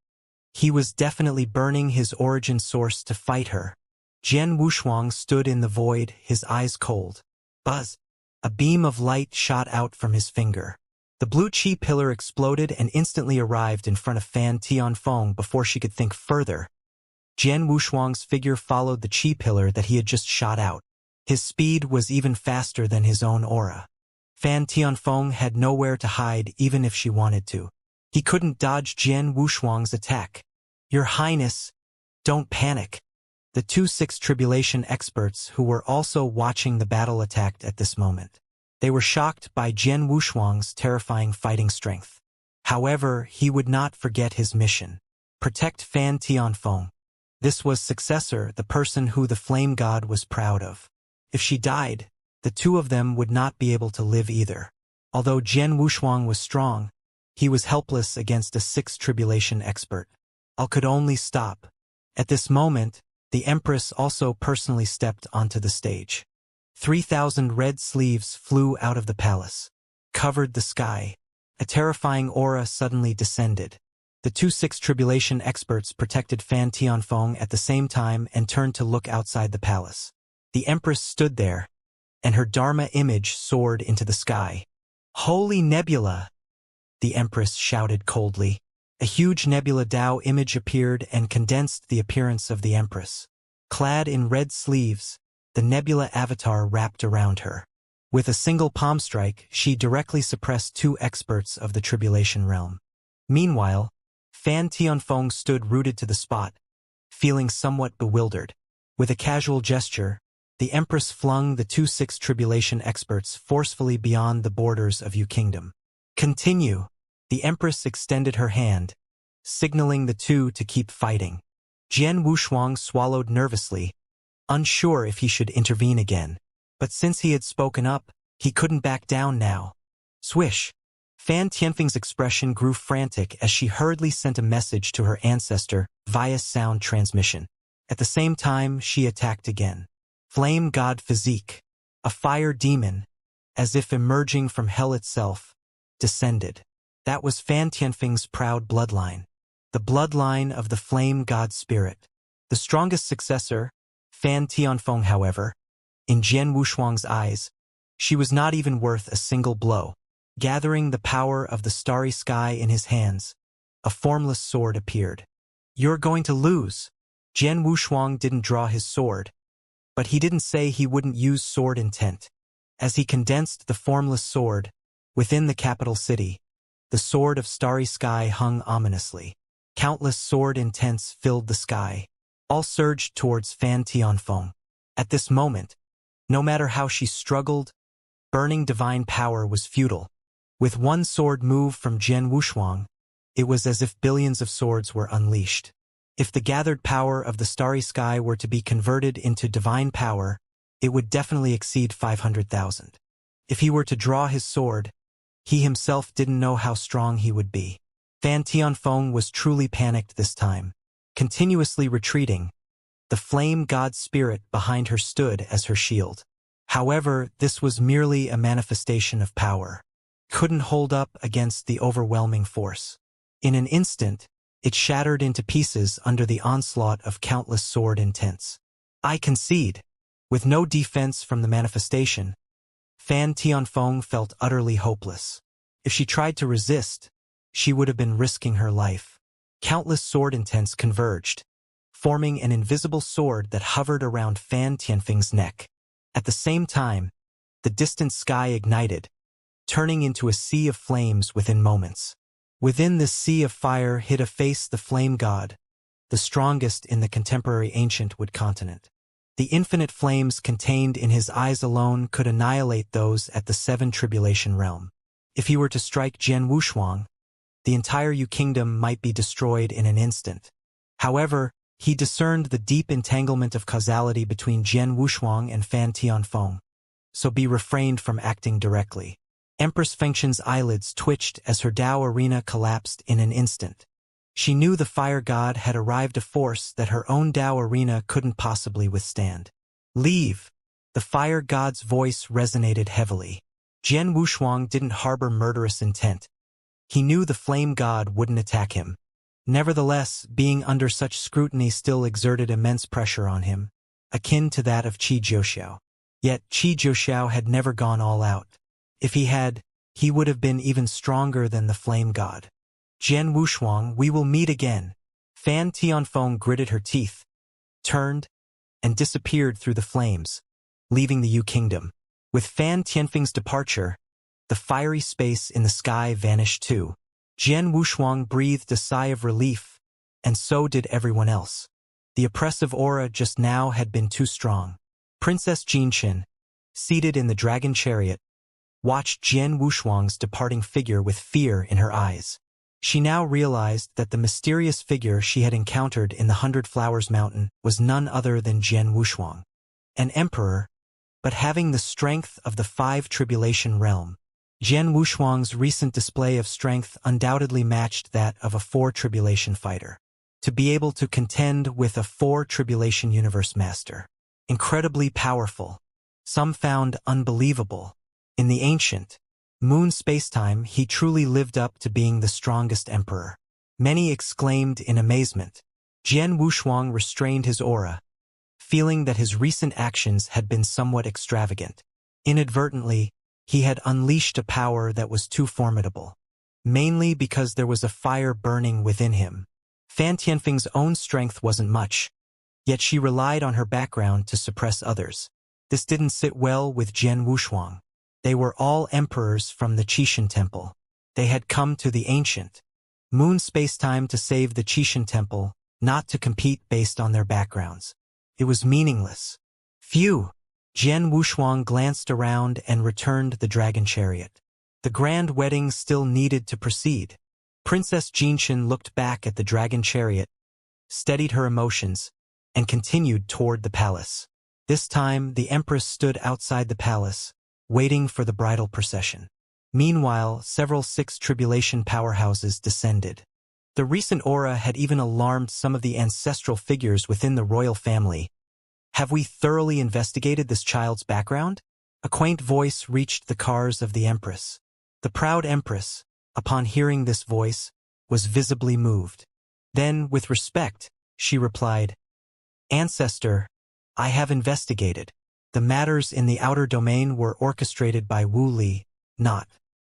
He was definitely burning his origin source to fight her. Jian Wushuang stood in the void, his eyes cold. Buzz! A beam of light shot out from his finger. The blue chi pillar exploded and instantly arrived in front of Fan Tianfeng before she could think further. Jian Wushuang's figure followed the chi pillar that he had just shot out. His speed was even faster than his own aura. Fan Tianfeng had nowhere to hide even if she wanted to. He couldn't dodge Jian Wushuang's attack. Your Highness, don't panic. The 2-6 tribulation experts who were also watching the battle attacked at this moment. They were shocked by Jian Wushuang's terrifying fighting strength. However, he would not forget his mission. Protect Fan Tianfeng. This was successor, the person who the flame god was proud of. If she died, the two of them would not be able to live either. Although Jian Wushuang was strong, he was helpless against a 6 tribulation expert. All could only stop. At this moment, the Empress also personally stepped onto the stage. 3,000 red sleeves flew out of the palace, covered the sky. A terrifying aura suddenly descended. The 2-6 tribulation experts protected Fan Tianfeng at the same time and turned to look outside the palace. The Empress stood there, and her Dharma image soared into the sky. Holy Nebula! The Empress shouted coldly. A huge Nebula Dao image appeared and condensed the appearance of the Empress. Clad in red sleeves, the Nebula avatar wrapped around her. With a single palm strike, she directly suppressed 2 experts of the tribulation realm. Meanwhile, Fan Tianfeng stood rooted to the spot, feeling somewhat bewildered. With a casual gesture, the Empress flung the 2-6 tribulation experts forcefully beyond the borders of Yu Kingdom. Continue! The Empress extended her hand, signaling the two to keep fighting. Jian Wushuang swallowed nervously, unsure if he should intervene again. But since he had spoken up, he couldn't back down now. Swish! Fan Tianfeng's expression grew frantic as she hurriedly sent a message to her ancestor via sound transmission. At the same time, she attacked again. Flame God Physique, a fire demon, as if emerging from hell itself, descended. That was Fan Tianfeng's proud bloodline. The bloodline of the flame god spirit. The strongest successor, Fan Tianfeng, however, in Jian Wushuang's eyes, she was not even worth a single blow. Gathering the power of the starry sky in his hands, a formless sword appeared. You're going to lose. Jian Wushuang didn't draw his sword, but he didn't say he wouldn't use sword intent. As he condensed the formless sword, within the capital city, the sword of starry sky hung ominously. Countless sword intents filled the sky. All surged towards Fan Tianfeng. At this moment, no matter how she struggled, burning divine power was futile. With one sword move from Jian Wushuang, it was as if billions of swords were unleashed. If the gathered power of the starry sky were to be converted into divine power, it would definitely exceed 500,000. If he were to draw his sword, he himself didn't know how strong he would be. Fan Tianfeng was truly panicked this time. Continuously retreating, the flame god spirit behind her stood as her shield. However, this was merely a manifestation of power. Couldn't hold up against the overwhelming force. In an instant, it shattered into pieces under the onslaught of countless sword intents. I concede. With no defense from the manifestation, Fan Tianfeng felt utterly hopeless. If she tried to resist, she would have been risking her life. Countless sword intents converged, forming an invisible sword that hovered around Fan Tianfeng's neck. At the same time, the distant sky ignited, turning into a sea of flames within moments. Within this sea of fire hid a face, the flame god, the strongest in the contemporary ancient wood continent. The infinite flames contained in his eyes alone could annihilate those at the seven tribulation realm. If he were to strike Jian Wushuang, the entire Yu kingdom might be destroyed in an instant. However, he discerned the deep entanglement of causality between Jian Wushuang and Fan Tianfeng, so he refrained from acting directly. Empress Fengxian's eyelids twitched as her Dao arena collapsed in an instant. She knew the fire god had arrived, a force that her own Dao arena couldn't possibly withstand. Leave! The fire god's voice resonated heavily. Jian Wushuang didn't harbor murderous intent. He knew the flame god wouldn't attack him. Nevertheless, being under such scrutiny still exerted immense pressure on him, akin to that of Qi Jiuxiao. Yet Qi Jiuxiao had never gone all out. If he had, he would have been even stronger than the flame god. Jian Wushuang, we will meet again. Fan Tianfeng gritted her teeth, turned, and disappeared through the flames, leaving the Yu kingdom. With Fan Tianfeng's departure, the fiery space in the sky vanished too. Jian Wushuang breathed a sigh of relief, and so did everyone else. The oppressive aura just now had been too strong. Princess Jinqin, seated in the dragon chariot, watched Jian Wushuang's departing figure with fear in her eyes. She now realized that the mysterious figure she had encountered in the 100 Flowers Mountain was none other than Jian Wushuang, an emperor, but having the strength of the 5 tribulation realm. Jian Wushuang's recent display of strength undoubtedly matched that of a 4 tribulation fighter. To be able to contend with a 4 tribulation universe master. Incredibly powerful. Some found unbelievable. In the ancient moon spacetime, he truly lived up to being the strongest emperor. Many exclaimed in amazement. Jian Wushuang restrained his aura, feeling that his recent actions had been somewhat extravagant. Inadvertently, he had unleashed a power that was too formidable, mainly because there was a fire burning within him. Fan Tianfeng's own strength wasn't much, yet she relied on her background to suppress others. This didn't sit well with Jian Wushuang. They were all emperors from the Qixin Temple. They had come to the ancient moon spacetime to save the Qixin Temple, not to compete based on their backgrounds. It was meaningless. Phew! Jian Wushuang glanced around and returned the dragon chariot. The grand wedding still needed to proceed. Princess Jinshin looked back at the dragon chariot, steadied her emotions, and continued toward the palace. This time, the Empress stood outside the palace, waiting for the bridal procession. Meanwhile, several Six Tribulation powerhouses descended. The recent aura had even alarmed some of the ancestral figures within the royal family. Have we thoroughly investigated this child's background? A quaint voice reached the cars of the Empress. The proud Empress, upon hearing this voice, was visibly moved. Then, with respect, she replied, "Ancestor, I have investigated. The matters in the outer domain were orchestrated by Wu Li, not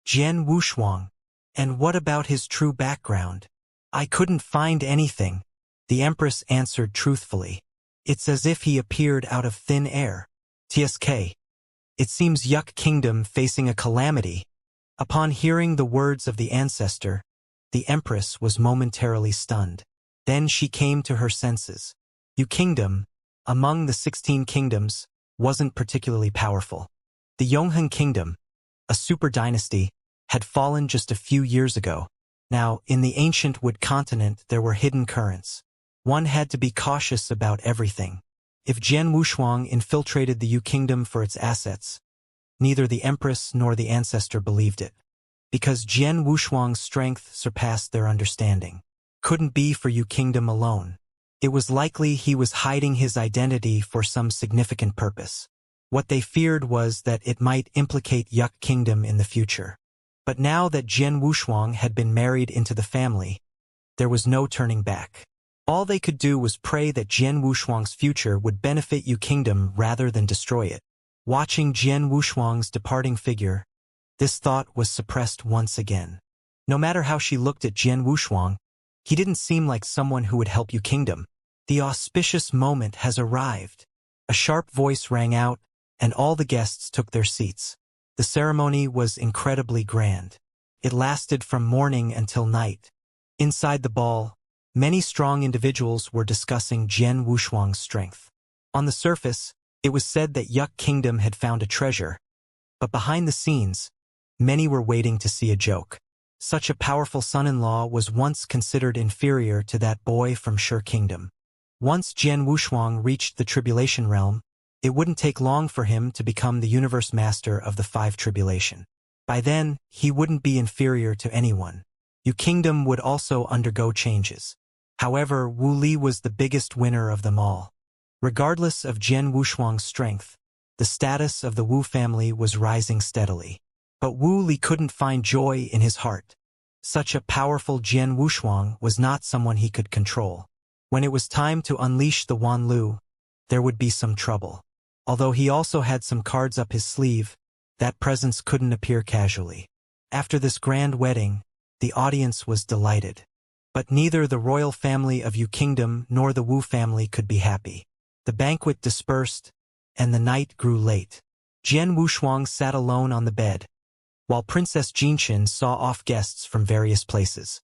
Jian Wushuang. And what about his true background? I couldn't find anything." The Empress answered truthfully. "It's as if he appeared out of thin air. TSK. It seems Yuck Kingdom facing a calamity." Upon hearing the words of the ancestor, the Empress was momentarily stunned. Then she came to her senses. Yuck Kingdom, among the 16 kingdoms, wasn't particularly powerful. The Yonghan Kingdom, a super dynasty, had fallen just a few years ago. Now, in the ancient Wood continent there were hidden currents. One had to be cautious about everything. If Jian Wushuang infiltrated the Yu Kingdom for its assets, neither the Empress nor the ancestor believed it. Because Jian Wushuang's strength surpassed their understanding. Couldn't be for Yu Kingdom alone. It was likely he was hiding his identity for some significant purpose. What they feared was that it might implicate Yuck Kingdom in the future. But now that Jian Wushuang had been married into the family, there was no turning back. All they could do was pray that Jian Wushuang's future would benefit Yu Kingdom rather than destroy it. Watching Jian Wushuang's departing figure, this thought was suppressed once again. No matter how she looked at Jian Wushuang, he didn't seem like someone who would help Yu Kingdom. The auspicious moment has arrived. A sharp voice rang out, and all the guests took their seats. The ceremony was incredibly grand. It lasted from morning until night. Inside the ball, many strong individuals were discussing Jian Wushuang's strength. On the surface, it was said that Yuck Kingdom had found a treasure, but behind the scenes, many were waiting to see a joke. Such a powerful son-in-law was once considered inferior to that boy from Shi Kingdom. Once Jian Wushuang reached the Tribulation realm, it wouldn't take long for him to become the universe master of the 5 Tribulation. By then, he wouldn't be inferior to anyone. Yu Kingdom would also undergo changes. However, Wu Li was the biggest winner of them all. Regardless of Jian Wushuang's strength, the status of the Wu family was rising steadily. But Wu Li couldn't find joy in his heart. Such a powerful Jian Wushuang was not someone he could control. When it was time to unleash the Wan Lu, there would be some trouble. Although he also had some cards up his sleeve, that presence couldn't appear casually. After this grand wedding, the audience was delighted. But neither the royal family of Yu Kingdom nor the Wu family could be happy. The banquet dispersed, and the night grew late. Jian Wushuang sat alone on the bed, while Princess Jinshin saw off guests from various places.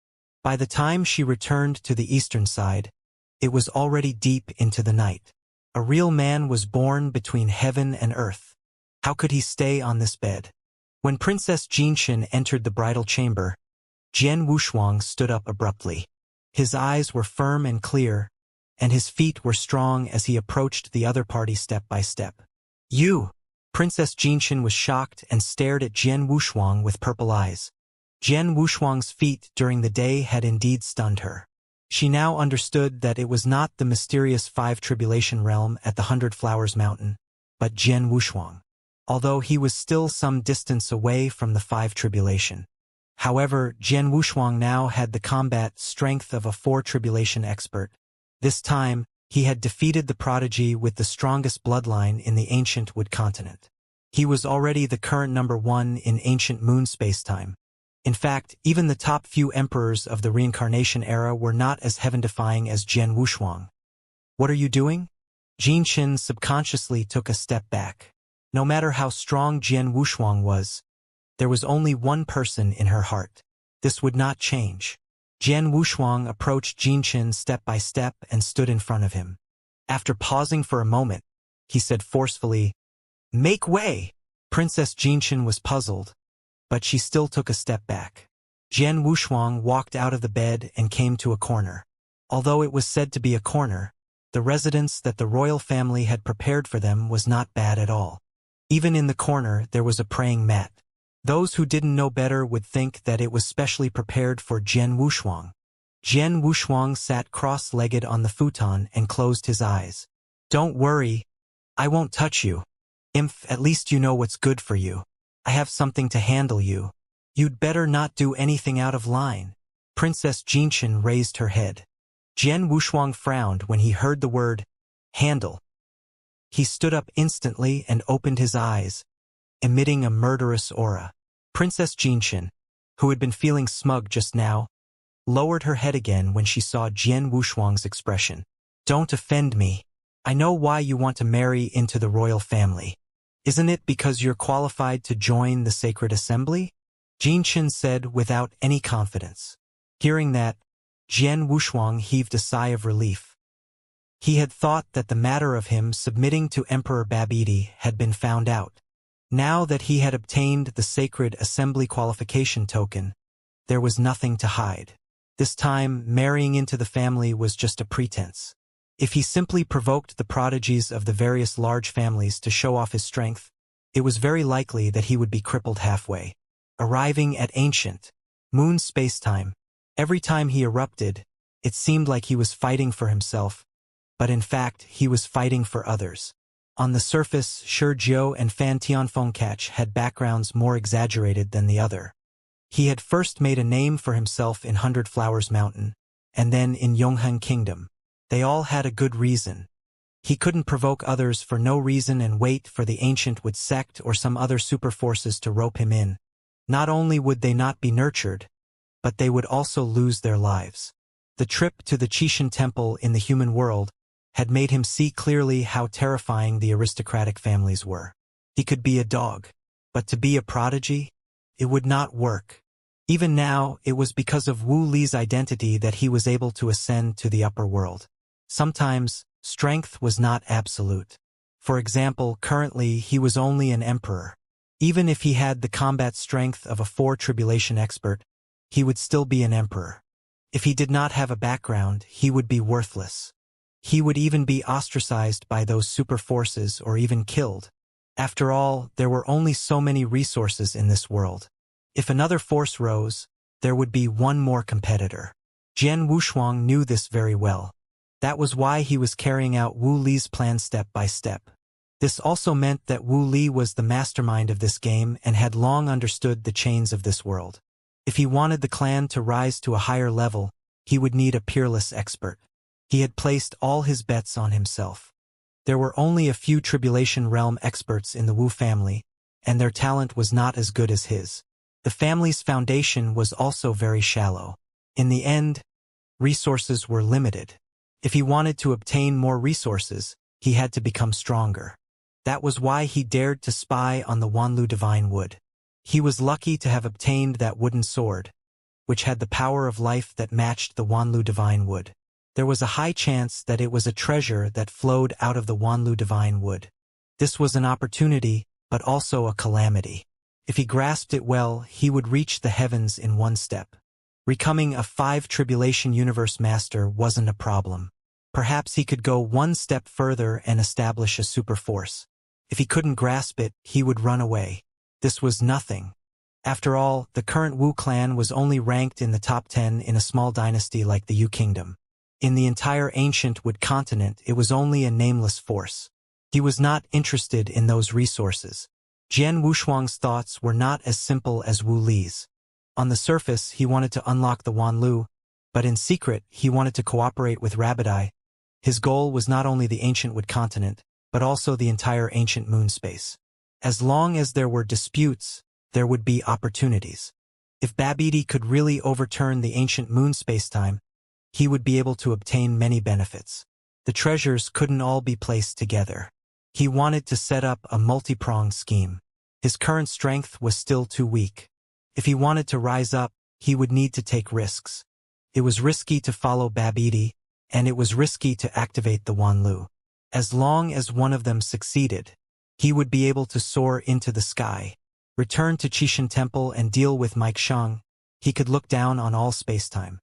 By the time she returned to the eastern side, it was already deep into the night. A real man was born between heaven and earth. How could he stay on this bed? When Princess Jinshin entered the bridal chamber, Jian Wushuang stood up abruptly. His eyes were firm and clear, and his feet were strong as he approached the other party step by step. "You!" Princess Jinshin was shocked and stared at Jian Wushuang with purple eyes. Jian Wushuang's feat during the day had indeed stunned her. She now understood that it was not the mysterious 5 Tribulation realm at the 100 Flowers Mountain, but Jian Wushuang, although he was still some distance away from the 5 Tribulation. However, Jian Wushuang now had the combat strength of a 4 Tribulation expert. This time, he had defeated the prodigy with the strongest bloodline in the ancient Wood continent. He was already the current #1 in ancient moon spacetime. In fact, even the top few emperors of the Reincarnation era were not as heaven-defying as Jian Wushuang. "What are you doing?" Jinshin subconsciously took a step back. No matter how strong Jian Wushuang was, there was only one person in her heart. This would not change. Jian Wushuang approached Jinshin step by step and stood in front of him. After pausing for a moment, he said forcefully, "Make way!" Princess Jinshin was puzzled, but she still took a step back. Jian Wushuang walked out of the bed and came to a corner. Although it was said to be a corner, the residence that the royal family had prepared for them was not bad at all. Even in the corner there was a praying mat. Those who didn't know better would think that it was specially prepared for Jian Wushuang. Jian Wushuang sat cross-legged on the futon and closed his eyes. "Don't worry, I won't touch you. At least you know what's good for you. I have something to handle you. You'd better not do anything out of line." Princess Jinshan raised her head. Jian Wushuang frowned when he heard the word, handle. He stood up instantly and opened his eyes, emitting a murderous aura. Princess Jinshan, who had been feeling smug just now, lowered her head again when she saw Jian Wushuang's expression. "Don't offend me. I know why you want to marry into the royal family. Isn't it because you're qualified to join the sacred assembly?" Jinshan said without any confidence. Hearing that, Jian Wushuang heaved a sigh of relief. He had thought that the matter of him submitting to Emperor Babidi had been found out. Now that he had obtained the sacred assembly qualification token, there was nothing to hide. This time, marrying into the family was just a pretense. If he simply provoked the prodigies of the various large families to show off his strength, it was very likely that he would be crippled halfway. Arriving at ancient moon spacetime, every time he erupted, it seemed like he was fighting for himself, but in fact he was fighting for others. On the surface, Shi Jiu and Fan Tianfengcatch had backgrounds more exaggerated than the other. He had first made a name for himself in Hundred Flowers Mountain, and then in Yonghan Kingdom. They all had a good reason. He couldn't provoke others for no reason and wait for the ancient wood sect or some other super forces to rope him in. Not only would they not be nurtured, but they would also lose their lives. The trip to the Qixin temple in the human world had made him see clearly how terrifying the aristocratic families were. He could be a dog, but to be a prodigy? It would not work. Even now, it was because of Wu Li's identity that he was able to ascend to the upper world. Sometimes, strength was not absolute. For example, currently he was only an emperor. Even if he had the combat strength of a 4 tribulation expert, he would still be an emperor. If he did not have a background, he would be worthless. He would even be ostracized by those super forces or even killed. After all, there were only so many resources in this world. If another force rose, there would be one more competitor. Jian Wushuang knew this very well. That was why he was carrying out Wu Li's plan step by step. This also meant that Wu Li was the mastermind of this game and had long understood the chains of this world. If he wanted the clan to rise to a higher level, he would need a peerless expert. He had placed all his bets on himself. There were only a few Tribulation Realm experts in the Wu family, and their talent was not as good as his. The family's foundation was also very shallow. In the end, resources were limited. If he wanted to obtain more resources, he had to become stronger. That was why he dared to spy on the Wanlu Divine Wood. He was lucky to have obtained that wooden sword, which had the power of life that matched the Wanlu Divine Wood. There was a high chance that it was a treasure that flowed out of the Wanlu Divine Wood. This was an opportunity, but also a calamity. If he grasped it well, he would reach the heavens in one step. Becoming a 5 Tribulation Universe Master wasn't a problem. Perhaps he could go one step further and establish a super force. If he couldn't grasp it, he would run away. This was nothing. After all, the current Wu clan was only ranked in the top 10 in a small dynasty like the Yu Kingdom. In the entire ancient Wood continent, it was only a nameless force. He was not interested in those resources. Jian Wushuang's thoughts were not as simple as Wu Li's. On the surface, he wanted to unlock the Wanlu, but in secret, he wanted to cooperate with Rabadai. His goal was not only the ancient Wood continent, but also the entire ancient moon space. As long as there were disputes, there would be opportunities. If Babidi could really overturn the ancient moon spacetime, he would be able to obtain many benefits. The treasures couldn't all be placed together. He wanted to set up a multi-pronged scheme. His current strength was still too weak. If he wanted to rise up, he would need to take risks. It was risky to follow Babidi, and it was risky to activate the Wanlu. As long as one of them succeeded, he would be able to soar into the sky, return to Qixin Temple and deal with Mike Shang, he could look down on all spacetime.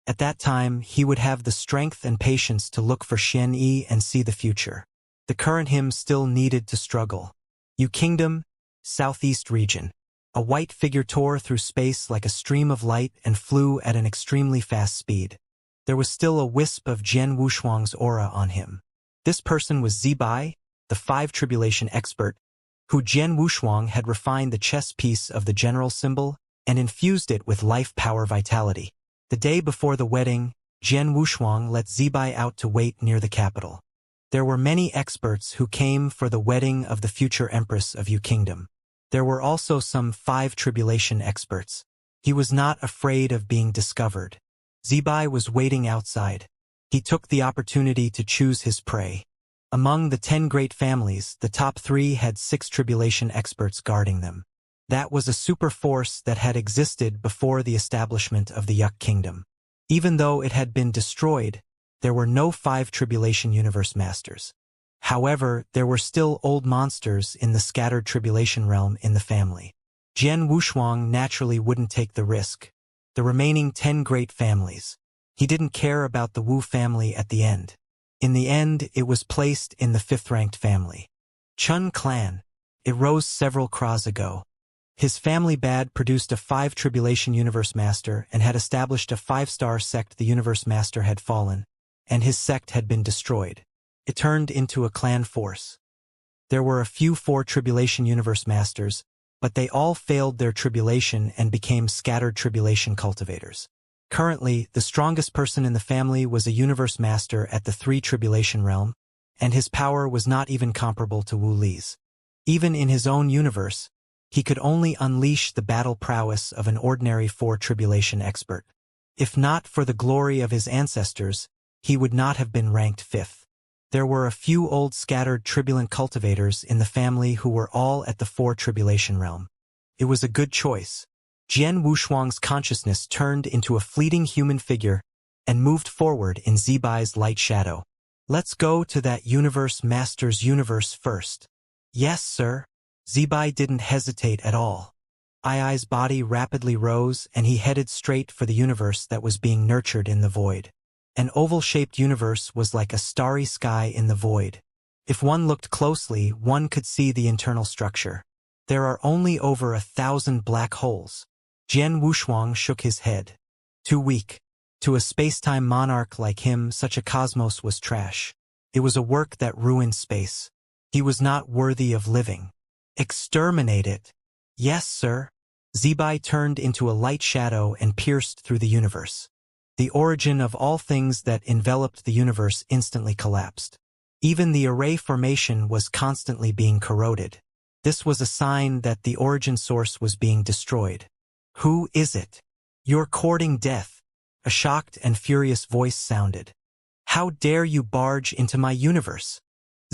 At that time, he would have the strength and patience to look for Xianxia and see the future. The current him still needed to struggle. You Kingdom, Southeast Region. A white figure tore through space like a stream of light and flew at an extremely fast speed. There was still a wisp of Jian Wushuang's aura on him. This person was Zibai, the 5 tribulation expert, who Jian Wushuang had refined the chess piece of the general symbol and infused it with life power vitality. The day before the wedding, Jian Wushuang let Zibai out to wait near the capital. There were many experts who came for the wedding of the future Empress of Yu Kingdom. There were also some 5 tribulation experts. He was not afraid of being discovered. Zibai was waiting outside. He took the opportunity to choose his prey. Among the 10 great families, the top 3 had 6 tribulation experts guarding them. That was a super force that had existed before the establishment of the Yuck Kingdom. Even though it had been destroyed, there were no 5 tribulation universe masters. However, there were still old monsters in the scattered tribulation realm in the family. Jian Wushuang naturally wouldn't take the risk. The remaining 10 great families. He didn't care about the Wu family at the end. In the end, it was placed in the 5th-ranked family. Chun clan. It rose several cras ago. His family bad produced a 5 tribulation universe master and had established a 5-star sect. The universe master had fallen, and his sect had been destroyed. It turned into a clan force. There were a few 4 tribulation universe masters, but they all failed their tribulation and became scattered tribulation cultivators. Currently, the strongest person in the family was a universe master at the 3 tribulation realm, and his power was not even comparable to Wu Li's. Even in his own universe, he could only unleash the battle prowess of an ordinary 4 tribulation expert. If not for the glory of his ancestors, he would not have been ranked 5th. There were a few old scattered tribulent cultivators in the family who were all at the 4 tribulation realm. It was a good choice. Jian Wushuang's consciousness turned into a fleeting human figure and moved forward in Zibai's light shadow. Let's go to that universe master's universe first. Yes, sir. Zibai didn't hesitate at all. Ai's body rapidly rose and he headed straight for the universe that was being nurtured in the void. An oval-shaped universe was like a starry sky in the void. If one looked closely, one could see the internal structure. There are only over 1,000 black holes. Jian Wushuang shook his head. Too weak. To a space-time monarch like him, such a cosmos was trash. It was a work that ruined space. He was not worthy of living. Exterminate it. Yes, sir. Zibai turned into a light shadow and pierced through the universe. The origin of all things that enveloped the universe instantly collapsed. Even the array formation was constantly being corroded. This was a sign that the origin source was being destroyed. Who is it? You're courting death. A shocked and furious voice sounded. How dare you barge into my universe?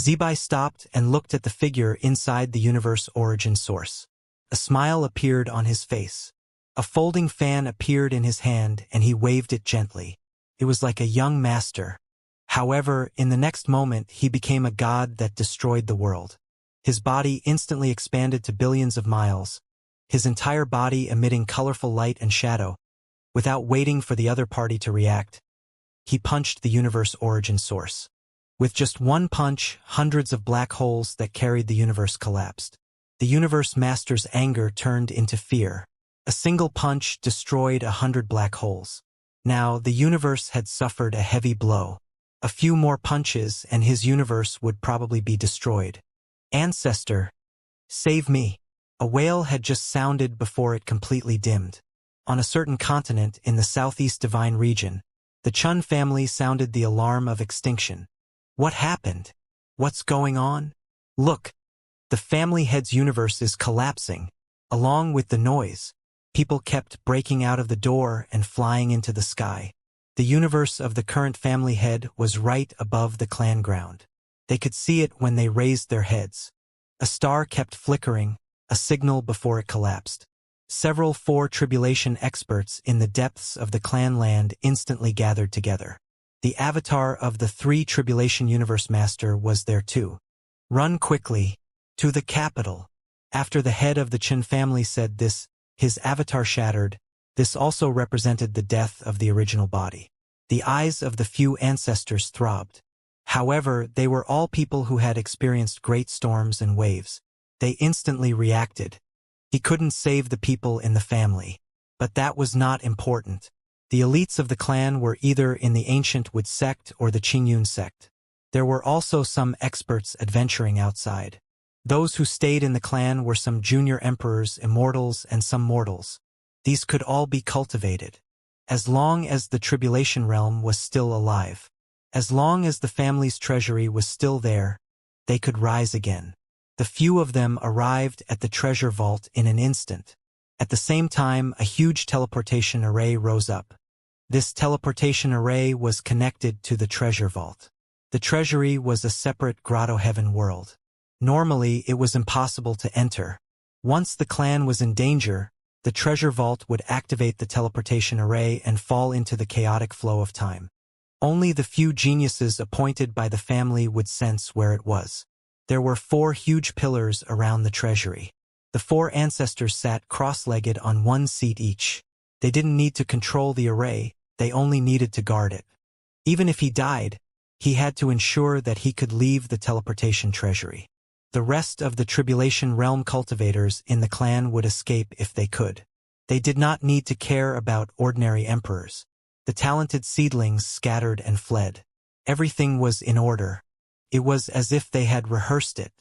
Zibai stopped and looked at the figure inside the universe origin source. A smile appeared on his face. A folding fan appeared in his hand and he waved it gently. It was like a young master. However, in the next moment he became a god that destroyed the world. His body instantly expanded to billions of miles, his entire body emitting colorful light and shadow. Without waiting for the other party to react, he punched the universe origin source. With just one punch, hundreds of black holes that carried the universe collapsed. The universe master's anger turned into fear. A single punch destroyed 100 black holes. Now, the universe had suffered a heavy blow. A few more punches and his universe would probably be destroyed. Ancestor, save me. A wail had just sounded before it completely dimmed. On a certain continent in the southeast divine region, the Chun family sounded the alarm of extinction. What happened? What's going on? Look, the family head's universe is collapsing. Along with the noise, people kept breaking out of the door and flying into the sky. The universe of the current family head was right above the clan ground. They could see it when they raised their heads. A star kept flickering, a signal before it collapsed. Several 4 tribulation experts in the depths of the clan land instantly gathered together. The avatar of the 3 tribulation universe master was there too. Run quickly. To the capital. After the head of the Chen family said this, his avatar shattered, This also represented the death of the original body. The eyes of the few ancestors throbbed. However, they were all people who had experienced great storms and waves. They instantly reacted. He couldn't save the people in the family. But that was not important. The elites of the clan were either in the ancient Wood sect or the Qingyun sect. There were also some experts adventuring outside. Those who stayed in the clan were some junior emperors, immortals, and some mortals. These could all be cultivated. As long as the tribulation realm was still alive. As long as the family's treasury was still there, they could rise again. The few of them arrived at the treasure vault in an instant. At the same time, a huge teleportation array rose up. This teleportation array was connected to the treasure vault. The treasury was a separate grotto heaven world. Normally, it was impossible to enter. Once the clan was in danger, the treasure vault would activate the teleportation array and fall into the chaotic flow of time. Only the few geniuses appointed by the family would sense where it was. There were 4 huge pillars around the treasury. The 4 ancestors sat cross-legged on one seat each. They didn't need to control the array, they only needed to guard it. Even if he died, he had to ensure that he could leave the teleportation treasury. The rest of the tribulation realm cultivators in the clan would escape if they could. They did not need to care about ordinary emperors. The talented seedlings scattered and fled. Everything was in order. It was as if they had rehearsed it.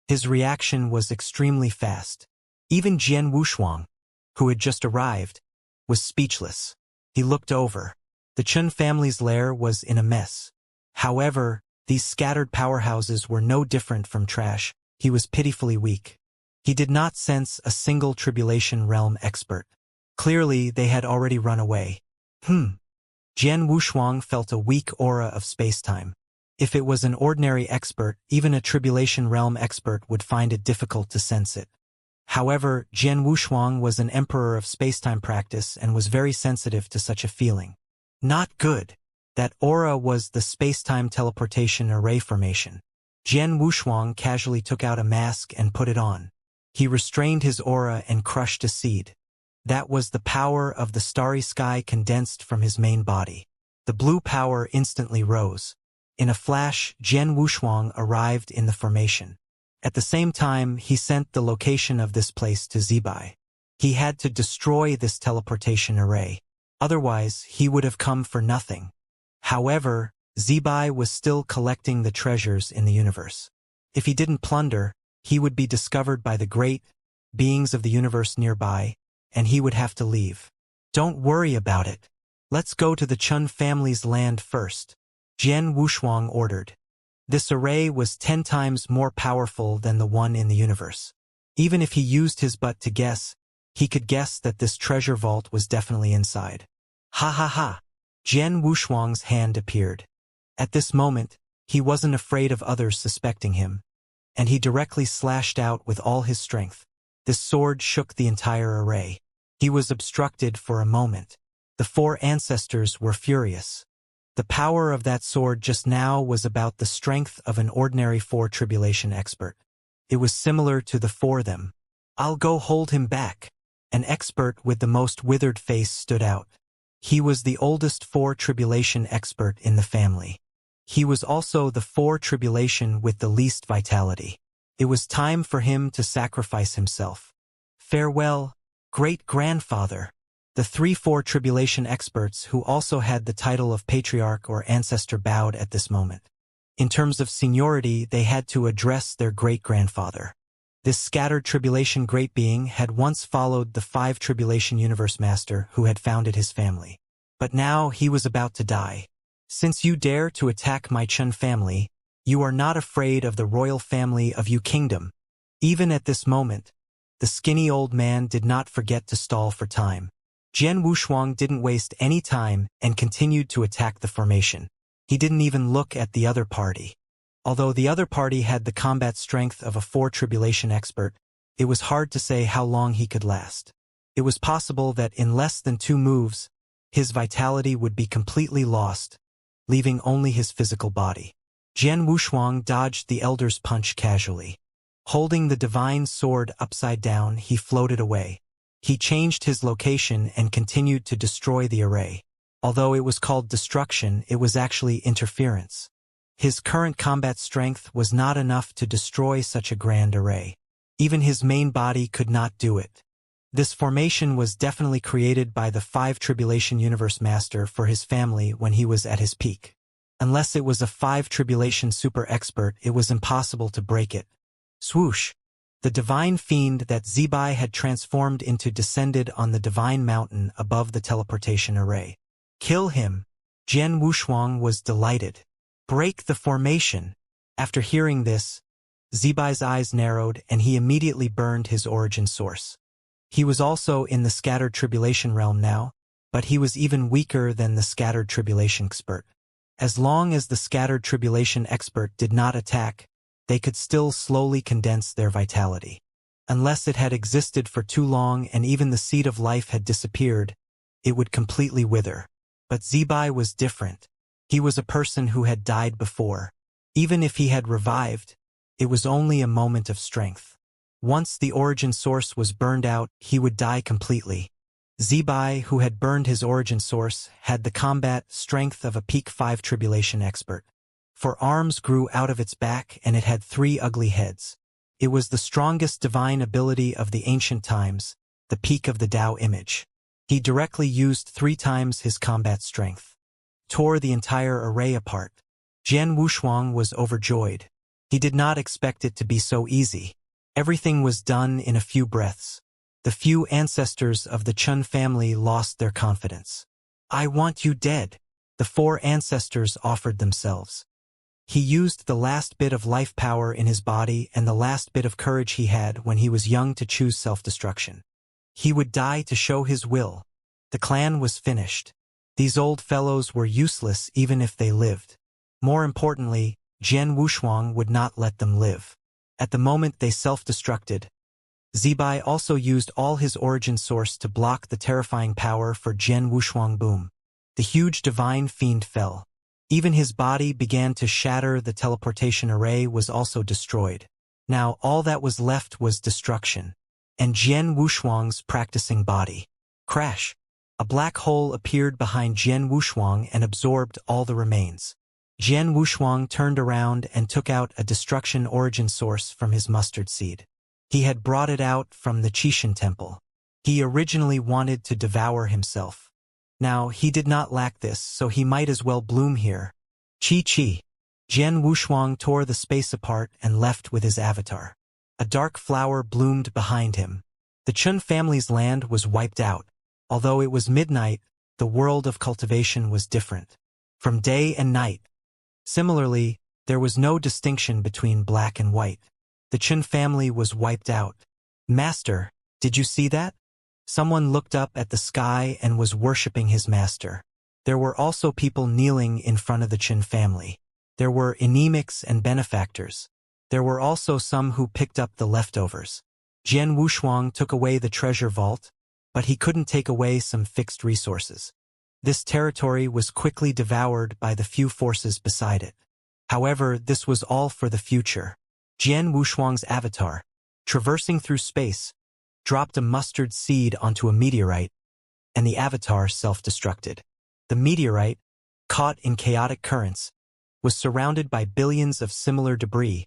His reaction was extremely fast. Even Jian Wushuang, who had just arrived, was speechless. He looked over. The Chun family's lair was in a mess. However, these scattered powerhouses were no different from trash. He was pitifully weak. He did not sense a single tribulation realm expert. Clearly, they had already run away. Jian Wushuang felt a weak aura of spacetime. If it was an ordinary expert, even a tribulation realm expert would find it difficult to sense it. However, Jian Wushuang was an emperor of spacetime practice and was very sensitive to such a feeling. Not good. That aura was the spacetime teleportation array formation. Jian Wushuang casually took out a mask and put it on. He restrained his aura and crushed a seed. That was the power of the starry sky condensed from his main body. The blue power instantly rose. In a flash, Jian Wushuang arrived in the formation. At the same time, he sent the location of this place to Zibai. He had to destroy this teleportation array. Otherwise, he would have come for nothing. However, Zibai was still collecting the treasures in the universe. If he didn't plunder, he would be discovered by the great beings of the universe nearby, and he would have to leave. Don't worry about it. Let's go to the Chun family's land first, Jian Wushuang ordered. This array was 10 times more powerful than the one in the universe. Even if he used his butt to guess, he could guess that this treasure vault was definitely inside. Ha ha ha! Jian Wushuang's hand appeared. At this moment, he wasn't afraid of others suspecting him, and he directly slashed out with all his strength. This sword shook the entire array. He was obstructed for a moment. The 4 ancestors were furious. The power of that sword just now was about the strength of an ordinary 4 tribulation expert. It was similar to the 4 of them. I'll go hold him back. An expert with the most withered face stood out. He was the oldest 4 tribulation expert in the family. He was also the 4 tribulation with the least vitality. It was time for him to sacrifice himself. Farewell, great-grandfather. The 3-4 tribulation experts who also had the title of patriarch or ancestor bowed at this moment. In terms of seniority, they had to address their great-grandfather. This scattered tribulation great being had once followed the 5 tribulation universe master who had founded his family. But now he was about to die. Since you dare to attack my Chun family, you are not afraid of the royal family of Yu Kingdom. Even at this moment, the skinny old man did not forget to stall for time. Jian Wushuang didn't waste any time and continued to attack the formation. He didn't even look at the other party. Although the other party had the combat strength of a 4 tribulation expert, it was hard to say how long he could last. It was possible that in less than 2 moves, his vitality would be completely lost, leaving only his physical body. Jian Wushuang dodged the elder's punch casually. Holding the divine sword upside down, he floated away. He changed his location and continued to destroy the array. Although it was called destruction, it was actually interference. His current combat strength was not enough to destroy such a grand array. Even his main body could not do it. This formation was definitely created by the 5 Tribulation Universe Master for his family when he was at his peak. Unless it was a 5 Tribulation Super Expert, it was impossible to break it. Swoosh! The divine fiend that Zibai had transformed into descended on the divine mountain above the teleportation array. Kill him! Jian Wushuang was delighted. Break the formation! After hearing this, Zibai's eyes narrowed and he immediately burned his origin source. He was also in the Scattered Tribulation realm now, but he was even weaker than the Scattered Tribulation Expert. As long as the Scattered Tribulation Expert did not attack, they could still slowly condense their vitality. Unless it had existed for too long and even the seed of life had disappeared, it would completely wither. But Zibai was different. He was a person who had died before. Even if he had revived, it was only a moment of strength. Once the origin source was burned out, he would die completely. Zibai, who had burned his origin source, had the combat strength of a peak 5 Tribulation Expert. For arms grew out of its back and it had 3 ugly heads. It was the strongest divine ability of the ancient times, the peak of the Tao image. He directly used 3 times his combat strength. Tore the entire array apart. Jian Wushuang was overjoyed. He did not expect it to be so easy. Everything was done in a few breaths. The few ancestors of the Chun family lost their confidence. I want you dead. The 4 ancestors offered themselves. He used the last bit of life power in his body and the last bit of courage he had when he was young to choose self-destruction. He would die to show his will. The clan was finished. These old fellows were useless even if they lived. More importantly, Jian Wushuang would not let them live. At the moment they self-destructed, Zibai also used all his origin source to block the terrifying power for Jian Wushuang boom. The huge divine fiend fell. Even his body began to shatter. The teleportation array was also destroyed. Now all that was left was destruction. And Jian Wushuang's practicing body. Crash! A black hole appeared behind Jian Wushuang and absorbed all the remains. Jian Wushuang turned around and took out a destruction origin source from his mustard seed. He had brought it out from the Qishan temple. He originally wanted to devour himself. Now he did not lack this, so he might as well bloom here. Chi. Jian Wushuang tore the space apart and left with his avatar. A dark flower bloomed behind him. The Chun family's land was wiped out. Although it was midnight, the world of cultivation was different. From day and night. Similarly, there was no distinction between black and white. The Chun family was wiped out. Master, did you see that? Someone looked up at the sky and was worshipping his master. There were also people kneeling in front of the Chun family. There were anemics and benefactors. There were also some who picked up the leftovers. Jian Wushuang took away the treasure vault, but he couldn't take away some fixed resources. This territory was quickly devoured by the few forces beside it. However, this was all for the future. Jian Wushuang's avatar, traversing through space, dropped a mustard seed onto a meteorite, and the avatar self-destructed. The meteorite, caught in chaotic currents, was surrounded by billions of similar debris,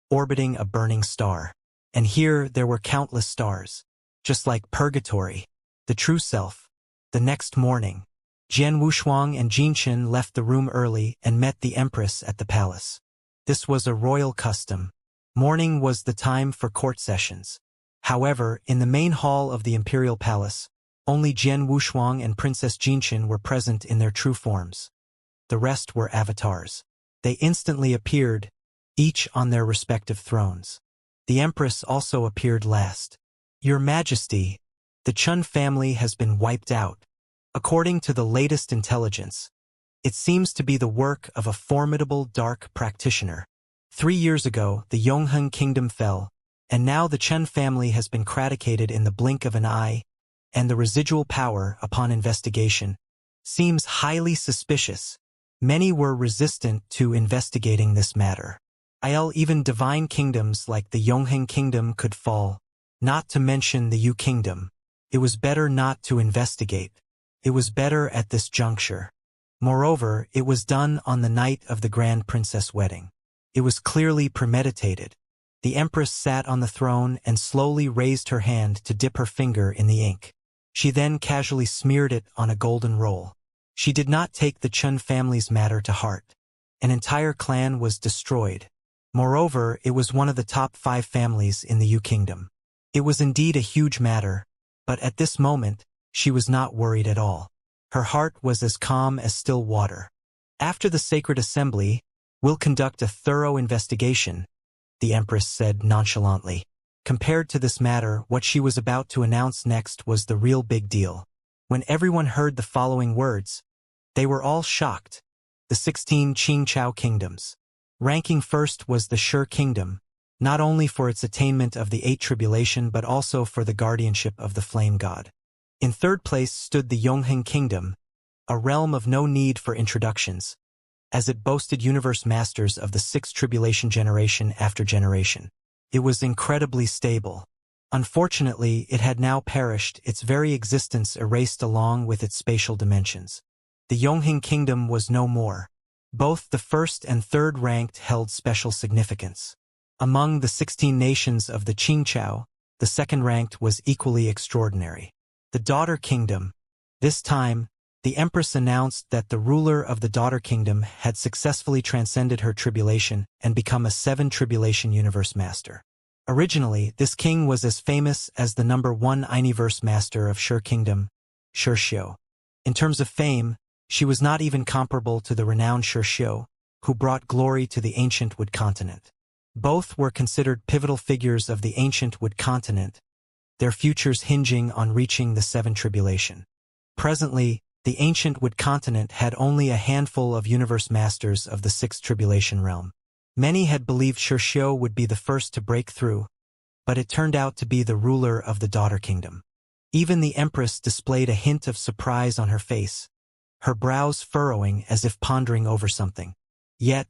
orbiting a burning star. And here there were countless stars, just like purgatory, the true self. The next morning, Jian Wushuang and Jinchen left the room early and met the Empress at the palace. This was a royal custom. Morning was the time for court sessions. However, in the main hall of the imperial palace, only Jian Wushuang and Princess Jinchen were present in their true forms. The rest were avatars. They instantly appeared, each on their respective thrones. The Empress also appeared last. Your Majesty, the Chun family has been wiped out. According to the latest intelligence, it seems to be the work of a formidable dark practitioner. 3 years ago, the Yongheng kingdom fell, and now the Chen family has been eradicated in the blink of an eye, and the residual power, upon investigation, seems highly suspicious. Many were resistant to investigating this matter. Even divine kingdoms like the Yongheng kingdom could fall, not to mention the Yu kingdom. It was better not to investigate. It was better at this juncture. Moreover, it was done on the night of the Grand Princess wedding. It was clearly premeditated. The Empress sat on the throne and slowly raised her hand to dip her finger in the ink. She then casually smeared it on a golden roll. She did not take the Chun family's matter to heart. An entire clan was destroyed. Moreover, it was one of the top 5 families in the Yu Kingdom. It was indeed a huge matter, but at this moment, she was not worried at all. Her heart was as calm as still water. After the sacred assembly, we'll conduct a thorough investigation, the Empress said nonchalantly. Compared to this matter, what she was about to announce next was the real big deal. When everyone heard the following words, they were all shocked. The 16 Qingchao kingdoms. Ranking first was the Shi kingdom, not only for its attainment of the 8 tribulation but also for the guardianship of the flame god. In third place stood the Yongheng kingdom, a realm of no need for introductions, as it boasted universe masters of the 6th tribulation generation after generation. It was incredibly stable. Unfortunately, it had now perished, its very existence erased along with its spatial dimensions. The Yongheng kingdom was no more. Both the first and third ranked held special significance. Among the 16 nations of the Qingchao, the second ranked was equally extraordinary. The daughter kingdom. This time, the Empress announced that the ruler of the daughter kingdom had successfully transcended her tribulation and become a 7 tribulation universe master. Originally, this king was as famous as the number 1 universe master of Shi kingdom, Xianxia. In terms of fame, she was not even comparable to the renowned Xianxia, who brought glory to the ancient Wood continent. Both were considered pivotal figures of the ancient Wood continent, their futures hinging on reaching the 7 tribulation. Presently, the ancient Wood continent had only a handful of universe masters of the 6th tribulation realm. Many had believed Xianxia would be the first to break through, but it turned out to be the ruler of the daughter kingdom. Even the Empress displayed a hint of surprise on her face, her brows furrowing as if pondering over something. Yet,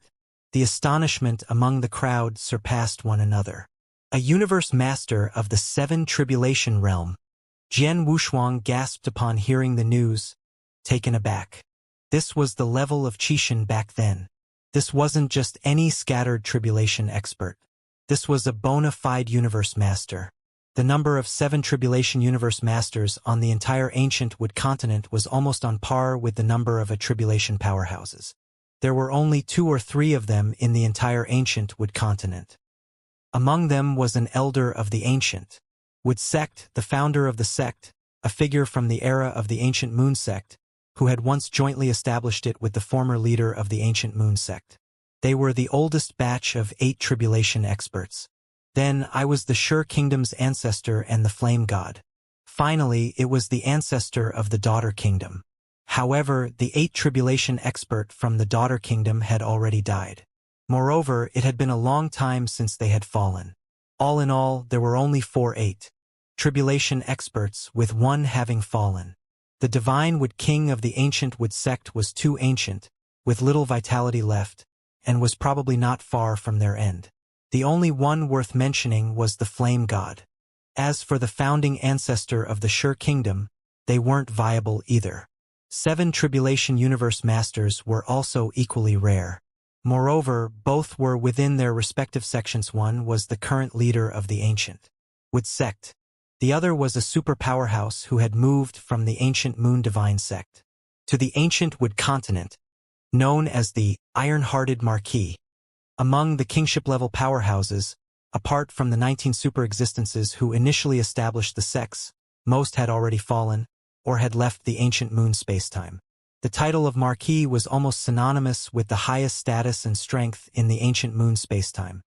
the astonishment among the crowd surpassed one another. A universe master of the 7 tribulation realm. Jian Wushuang gasped upon hearing the news, taken aback. This was the level of Qishan back then. This wasn't just any scattered tribulation expert. This was a bona fide universe master. The number of 7 tribulation universe masters on the entire ancient Wood continent was almost on par with the number of a tribulation powerhouses. There were only 2 or 3 of them in the entire ancient Wood continent. Among them was an elder of the ancient Wood sect, the founder of the sect, a figure from the era of the ancient Moon sect, who had once jointly established it with the former leader of the ancient Moon sect. They were the oldest batch of 8 tribulation experts. Then I was the Shi kingdom's ancestor and the flame god. Finally, it was the ancestor of the daughter kingdom. However, the 8 tribulation expert from the daughter kingdom had already died. Moreover, it had been a long time since they had fallen. All in all, there were only 4 8 tribulation experts, with one having fallen. The divine Wood king of the ancient Wood sect was too ancient, with little vitality left, and was probably not far from their end. The only one worth mentioning was the flame god. As for the founding ancestor of the Shi kingdom, they weren't viable either. 7 tribulation universe masters were also equally rare. Moreover, both were within their respective sections. One was the current leader of the ancient Wood sect. The other was a super powerhouse who had moved from the ancient Moon divine sect to the ancient Wood continent, known as the Iron-Hearted Marquis. Among the kingship-level powerhouses, apart from the 19 super-existences who initially established the sects, most had already fallen, or had left the ancient Moon spacetime. The title of Marquis was almost synonymous with the highest status and strength in the ancient Moon spacetime.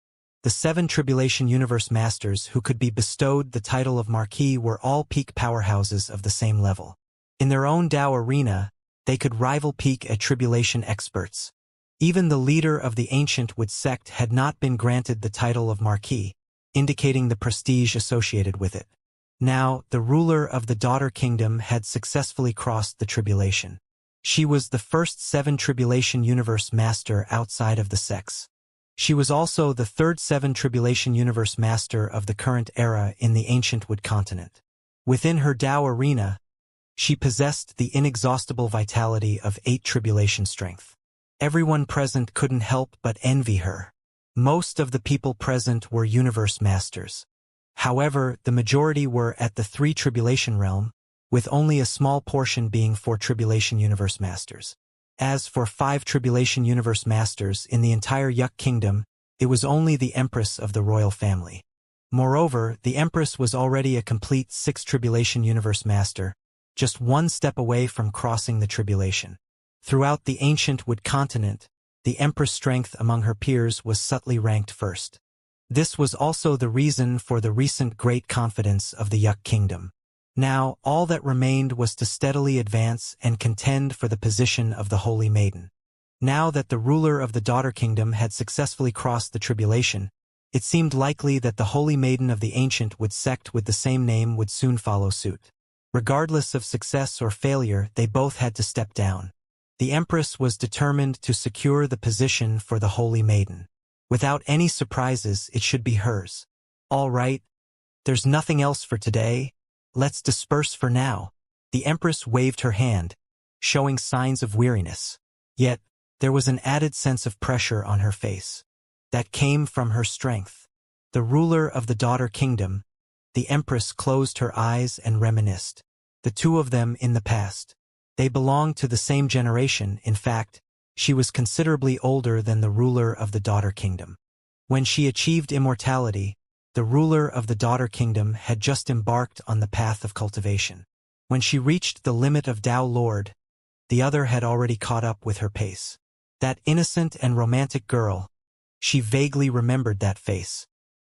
The 7 tribulation universe masters who could be bestowed the title of Marquis were all peak powerhouses of the same level. In their own Dao arena, they could rival peak at tribulation experts. Even the leader of the ancient Wood sect had not been granted the title of Marquis, indicating the prestige associated with it. Now, the ruler of the daughter kingdom had successfully crossed the tribulation. She was the first 7 tribulation universe master outside of the sects. She was also the third 7 tribulation universe master of the current era in the ancient Wood continent. Within her Tao arena, she possessed the inexhaustible vitality of 8 tribulation strength. Everyone present couldn't help but envy her. Most of the people present were universe masters. However, the majority were at the 3 tribulation realm, with only a small portion being 4 tribulation universe masters. As for 5 tribulation universe masters in the entire Yuck kingdom, it was only the empress of the royal family. Moreover, the empress was already a complete 6 tribulation universe master, just one step away from crossing the tribulation. Throughout the ancient Wood continent, the empress' strength among her peers was subtly ranked first. This was also the reason for the recent great confidence of the Yuck kingdom. Now, all that remained was to steadily advance and contend for the position of the Holy Maiden. Now that the ruler of the Daughter Kingdom had successfully crossed the tribulation, it seemed likely that the Holy Maiden of the ancient Wood sect with the same name would soon follow suit. Regardless of success or failure, they both had to step down. The Empress was determined to secure the position for the Holy Maiden. Without any surprises, it should be hers. All right, there's nothing else for today. Let's disperse for now. The Empress waved her hand, showing signs of weariness. Yet, there was an added sense of pressure on her face. That came from her strength. The ruler of the Daughter Kingdom, the Empress closed her eyes and reminisced. The two of them in the past. They belonged to the same generation. In fact, she was considerably older than the ruler of the Daughter Kingdom. When she achieved immortality, the ruler of the Daughter Kingdom had just embarked on the path of cultivation. When she reached the limit of Tao Lord, the other had already caught up with her pace. That innocent and romantic girl, she vaguely remembered that face.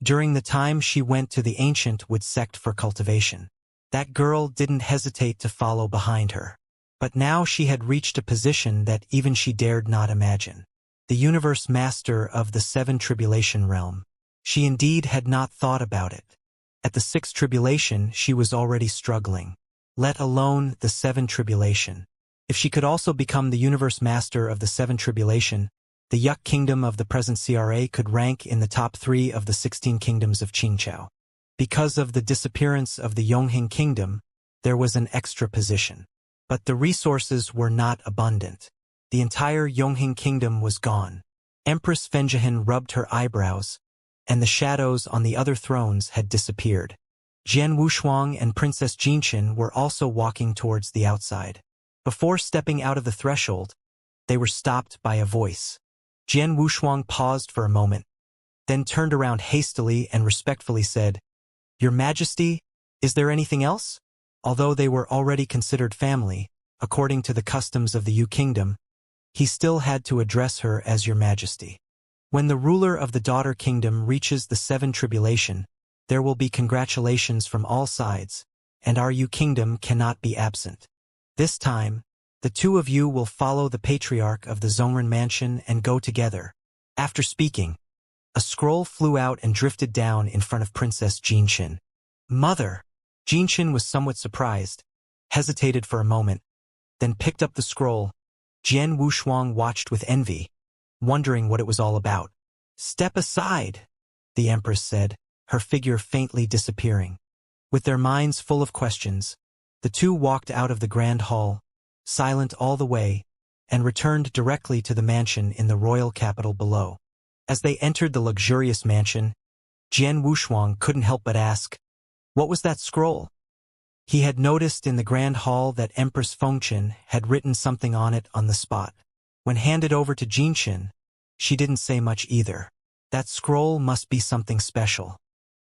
During the time she went to the ancient Wood sect for cultivation. That girl didn't hesitate to follow behind her. But now she had reached a position that even she dared not imagine. The universe master of the 7 tribulation realm. She indeed had not thought about it. At the 6th tribulation she was already struggling. Let alone the 7 tribulation. If she could also become the universe master of the 7 tribulation, the Yuck kingdom of the present CRA could rank in the top 3 of the 16 kingdoms of Qingqiao. Because of the disappearance of the Yongheng kingdom, there was an extra position. But the resources were not abundant. The entire Yongheng kingdom was gone. Empress Fenjihan rubbed her eyebrows, and the shadows on the other thrones had disappeared. Jian Wushuang and Princess Jinqin were also walking towards the outside. Before stepping out of the threshold, they were stopped by a voice. Jian Wushuang paused for a moment, then turned around hastily and respectfully said, "Your Majesty, is there anything else?" Although they were already considered family, according to the customs of the Yu Kingdom, he still had to address her as Your Majesty. When the ruler of the Daughter Kingdom reaches the 7 tribulation, there will be congratulations from all sides, and our Yu Kingdom cannot be absent. This time, the two of you will follow the patriarch of the Zhongren mansion and go together. After speaking, a scroll flew out and drifted down in front of Princess Jinqin. Mother! Jinqin was somewhat surprised, hesitated for a moment, then picked up the scroll. Jian Wushuang watched with envy, wondering what it was all about. "Step aside," the Empress said, her figure faintly disappearing. With their minds full of questions, the two walked out of the grand hall, silent all the way, and returned directly to the mansion in the royal capital below. As they entered the luxurious mansion, Jian Wushuang couldn't help but ask, "What was that scroll?" He had noticed in the grand hall that Empress Fengqian had written something on it on the spot. When handed over to Jinqin, she didn't say much either. That scroll must be something special.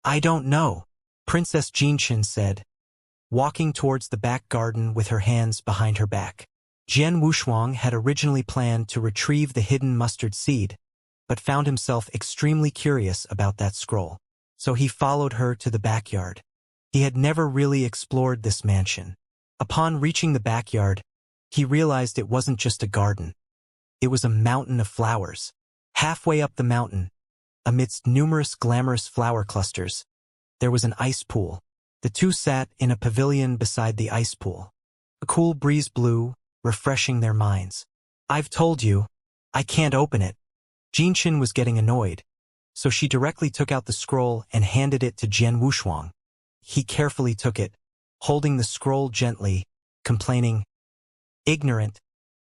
"I don't know," Princess Jinqin said, walking towards the back garden with her hands behind her back. Jian Wushuang had originally planned to retrieve the hidden mustard seed, but found himself extremely curious about that scroll. So he followed her to the backyard. He had never really explored this mansion. Upon reaching the backyard, he realized it wasn't just a garden. It was a mountain of flowers. Halfway up the mountain, amidst numerous glamorous flower clusters, there was an ice pool. The two sat in a pavilion beside the ice pool. A cool breeze blew, refreshing their minds. "I've told you, I can't open it." Jinqin was getting annoyed, so she directly took out the scroll and handed it to Jian Wushuang. He carefully took it, holding the scroll gently, complaining, "Ignorant,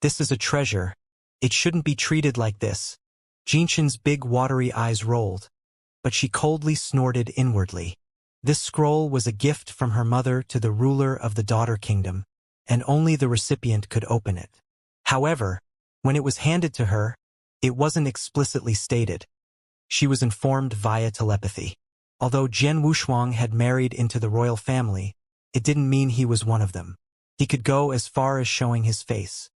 this is a treasure. It shouldn't be treated like this." Jinshin's big watery eyes rolled, but she coldly snorted inwardly. This scroll was a gift from her mother to the ruler of the Daughter Kingdom, and only the recipient could open it. However, when it was handed to her, it wasn't explicitly stated. She was informed via telepathy. Although Jian Wushuang had married into the royal family, it didn't mean he was one of them. He could go as far as showing his face.